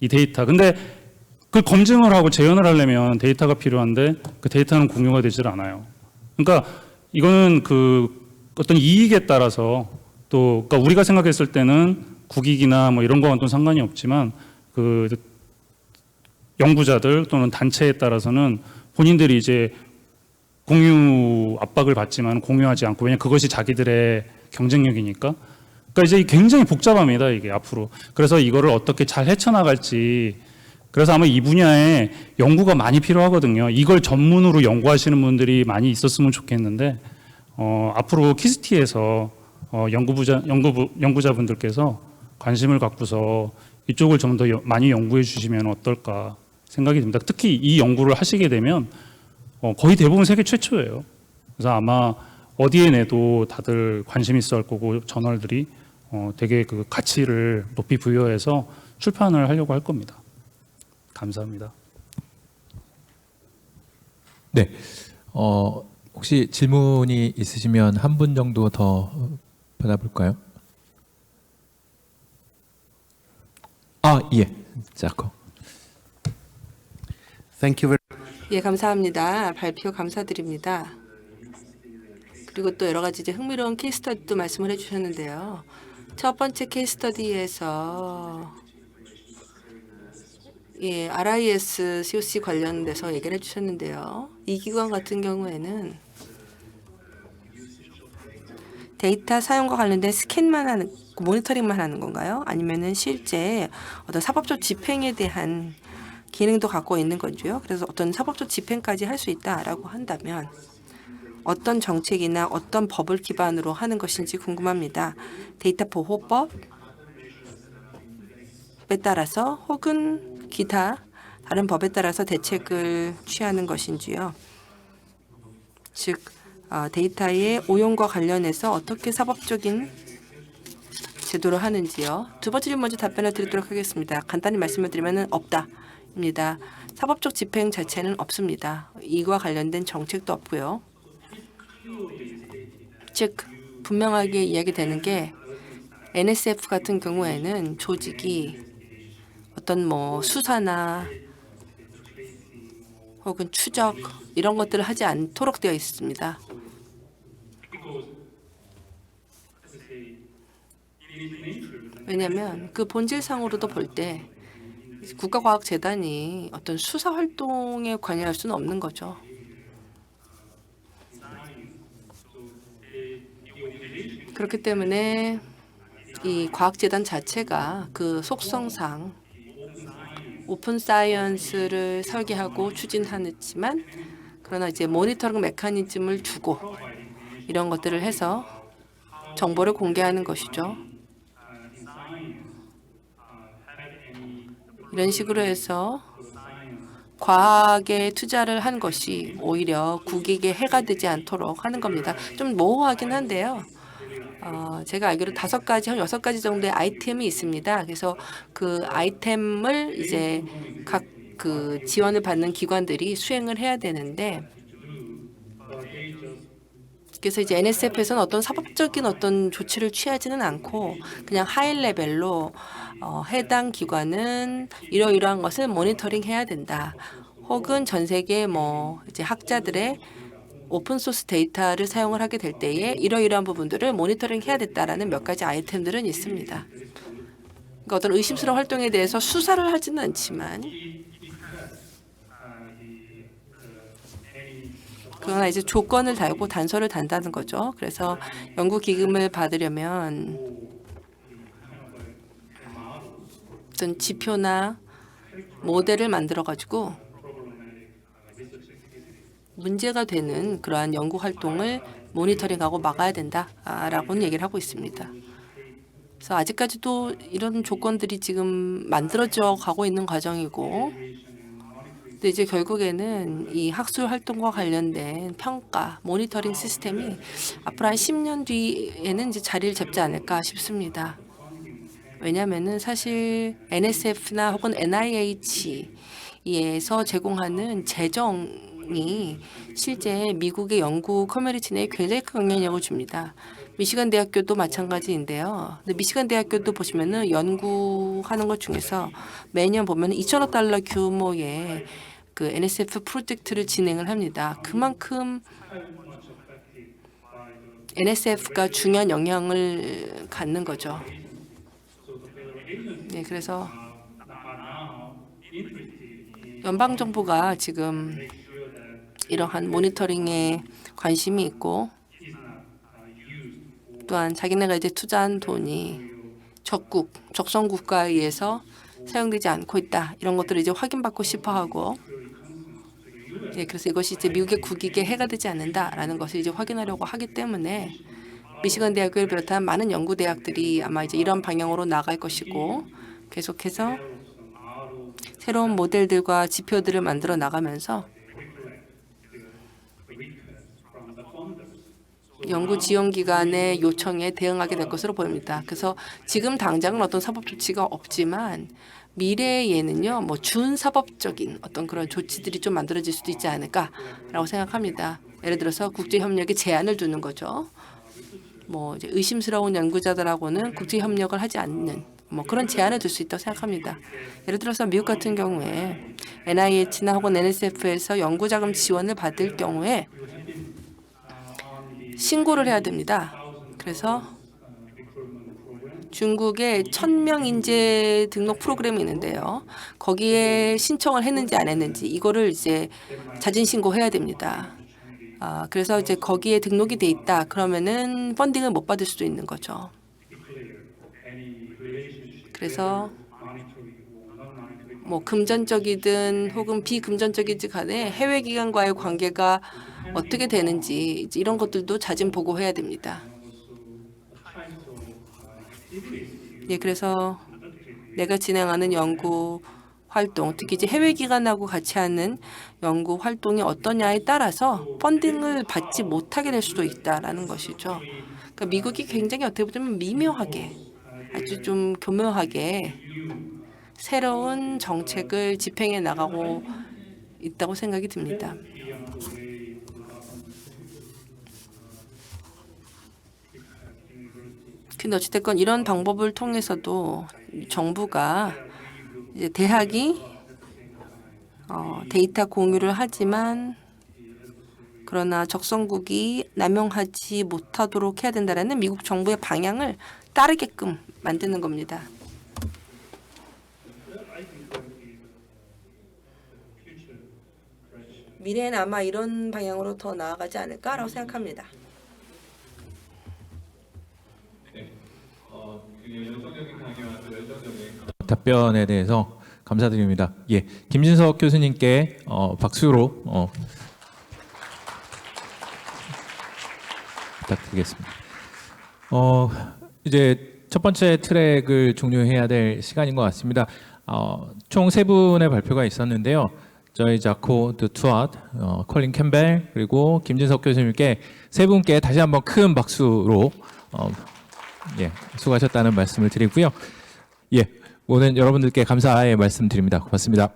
이 데이터. 근데 그 검증을 하고 재현을 하려면 데이터가 필요한데 그 데이터는 공유가 되질 않아요. 그러니까 이거는 그 어떤 이익에 따라서 또 그러니까 우리가 생각했을 때는 국익이나 뭐 이런 거와는 또 상관이 없지만 그 연구자들 또는 단체에 따라서는 본인들이 이제 공유 압박을 받지만 공유하지 않고 왜냐하면 그것이 자기들의 경쟁력이니까. 그러니까 이제 굉장히 복잡합니다 이게 앞으로. 그래서 이거를 어떻게 잘 헤쳐나갈지. 그래서 아마 이 분야에 연구가 많이 필요하거든요. 이걸 전문으로 연구하시는 분들이 많이 있었으면 좋겠는데 앞으로 키스티에서 연구자분들께서 관심을 갖고서 이쪽을 좀 더 많이 연구해 주시면 어떨까 생각이 듭니다. 특히 이 연구를 하시게 되면 거의 대부분 세계 최초예요. 그래서 아마 어디에 내도 다들 관심 있어 할 거고 저널들이 되게 그 가치를 높이 부여해서 출판을 하려고 할 겁니다. 감사합니다. 네. 혹시 질문이 있으시면 한 분 정도 더 받아볼까요? 예. 자코. Thank you very 예, 감사합니다. 발표 감사드립니다. 그리고 또 여러 가지 이제 흥미로운 케이스 스터디도 말씀을 해주셨는데요. 첫 번째 케이스 스터디에서 RIS COC 관련돼서 얘기를 해주셨는데요. 이 기관 같은 경우에는 데이터 사용과 관련된 스캔만 하는, 모니터링만 하는 건가요? 아니면은 실제 어떤 사법적 집행에 대한 기능도 갖고 있는 건지요? 그래서 어떤 사법적 집행까지 할 수 있다라고 한다면 어떤 정책이나 어떤 법을 기반으로 하는 것인지 궁금합니다. 데이터 보호법에 따라서 혹은 기타 다른 법에 따라서 대책을 취하는 것인지요. 즉 데이터의 오용과 관련해서 어떻게 사법적인 제도를 하는지요. 두 번째 질문 먼저 답변을 드리도록 하겠습니다. 간단히 말씀을 드리면 없다입니다. 사법적 집행 자체는 없습니다. 이와 관련된 정책도 없고요. 즉 분명하게 이야기되는 게 NSF 같은 경우에는 조직이 어떤 뭐 수사나 혹은 추적 이런 것들을 하지 않도록 되어 있습니다. 왜냐하면 그 본질상으로도 볼 때 국가과학재단이 어떤 수사 활동에 관여할 수는 없는 거죠. 그렇기 때문에 이 과학재단 자체가 그 속성상 오픈 사이언스를 설계하고 추진하지만 그러나 이제 모니터링 메커니즘을 두고 이런 것들을 해서 정보를 공개하는 것이죠. 이런 식으로 해서 과학에 투자를 한 것이 오히려 국익에 해가 되지 않도록 하는 겁니다. 좀 모호하긴 한데요. 제가 알기로 5가지, 한 6가지 정도의 아이템이 있습니다. 그래서 그 아이템을 이제 각 그 지원을 받는 기관들이 수행을 해야 되는데, 그래서 이제 NSF에서는 어떤 사법적인 어떤 조치를 취하지는 않고 그냥 하이 레벨로 해당 기관은 이러이러한 것을 모니터링해야 된다. 혹은 전 세계 뭐 이제 학자들의 오픈 소스 데이터를 사용을 하게 될 때에 이러이러한 부분들을 모니터링 해야 됐다라는 몇 가지 아이템들은 있습니다. 그러니까 어떤 의심스러운 활동에 대해서 수사를 하지는 않지만 그러나 이제 조건을 달고 단서를 단다는 거죠. 그래서 연구 기금을 받으려면 어떤 지표나 모델을 만들어 가지고 문제가 되는 그러한 연구 활동을 모니터링하고 막아야 된다라고는 얘기를 하고 있습니다. 그래서 아직까지도 이런 조건들이 지금 만들어져 가고 있는 과정이고, 근데 이제 결국에는 이 학술 활동과 관련된 평가, 모니터링 시스템이 앞으로 한 10년 뒤에는 이제 자리를 잡지 않을까 싶습니다. 왜냐하면은 사실 NSF나 혹은 NIH에서 제공하는 재정이 실제 미국의 연구 커뮤니티 내에 굉장히 큰 영향력을 줍니다. 미시간 대학교도 마찬가지인데요. 근데 미시간 대학교도 보시면은 연구하는 것 중에서 매년 보면 2천억 달러 규모의 그 NSF 프로젝트를 진행을 합니다. 그만큼 NSF가 중요한 영향을 갖는 거죠. 네, 그래서 연방 정부가 지금 이러한 모니터링에 관심이 있고, 또한 자기네가 이제 투자한 돈이 적성 국가에 의해서 사용되지 않고 있다, 이런 것들을 이제 확인받고 싶어하고, 예, 그래서 이것이 이제 미국의 국익에 해가 되지 않는다라는 것을 이제 확인하려고 하기 때문에 미시간 대학교를 비롯한 많은 연구 대학들이 아마 이제 이런 방향으로 나갈 것이고, 계속해서 새로운 모델들과 지표들을 만들어 나가면서 연구 지원 기관의 요청에 대응하게 될 것으로 보입니다. 그래서 지금 당장은 어떤 사법 조치가 없지만 미래에는요, 뭐 준사법적인 어떤 그런 조치들이 좀 만들어질 수도 있지 않을까라고 생각합니다. 예를 들어서 국제 협력에 제한을 두는 거죠. 뭐 이제 의심스러운 연구자들하고는 국제 협력을 하지 않는 뭐 그런 제한을 둘 수 있다고 생각합니다. 예를 들어서 미국 같은 경우에 NIH나 혹은 NSF에서 연구자금 지원을 받을 경우에 신고를 해야 됩니다. 그래서 중국의 1000명 인재 등록 프로그램이 있는데요. 거기에 신청을 했는지 안 했는지 이거를 이제 자진 신고해야 됩니다. 그래서 이제 거기에 등록이 돼 있다. 그러면은 펀딩을 못 받을 수도 있는 거죠. 그래서 뭐 금전적이든 혹은 비금전적이든 간에 해외 기관과의 관계가 어떻게 되는지 이제 이런 것들도 자진 보고해야 됩니다. 예, 그래서 내가 진행하는 연구 활동, 특히 이제 해외 기관하고 같이 하는 연구 활동이 어떠냐에 따라서 펀딩을 받지 못하게 될 수도 있다라는 것이죠. 그러니까 미국이 굉장히 어떻게 보면 미묘하게, 아주 좀 교묘하게 새로운 정책을 집행해 나가고 있다고 생각이 듭니다. 근데 어찌됐건 이런 방법을 통해서도 정부가 이제 대학이 데이터 공유를 하지만 그러나 적성국이 남용하지 못하도록 해야 된다는 미국 정부의 방향을 따르게끔 만드는 겁니다. 미래는 아마 이런 방향으로 더 나아가지 않을까라고 생각합니다. 답변에 대해서 감사드립니다. 예, 김진석 교수님께 박수로 부탁드리겠습니다. 이제 첫 번째 트랙을 종료해야 될 시간인 것 같습니다. 총 세 분의 발표가 있었는데요. 저희 자코 드투앗, 컬린 캠벨 그리고 김진석 교수님께 세 분께 다시 한번 큰 박수로 예, 수고하셨다는 말씀을 드리고요. 예, 오늘 여러분들께 감사의 말씀드립니다. 고맙습니다.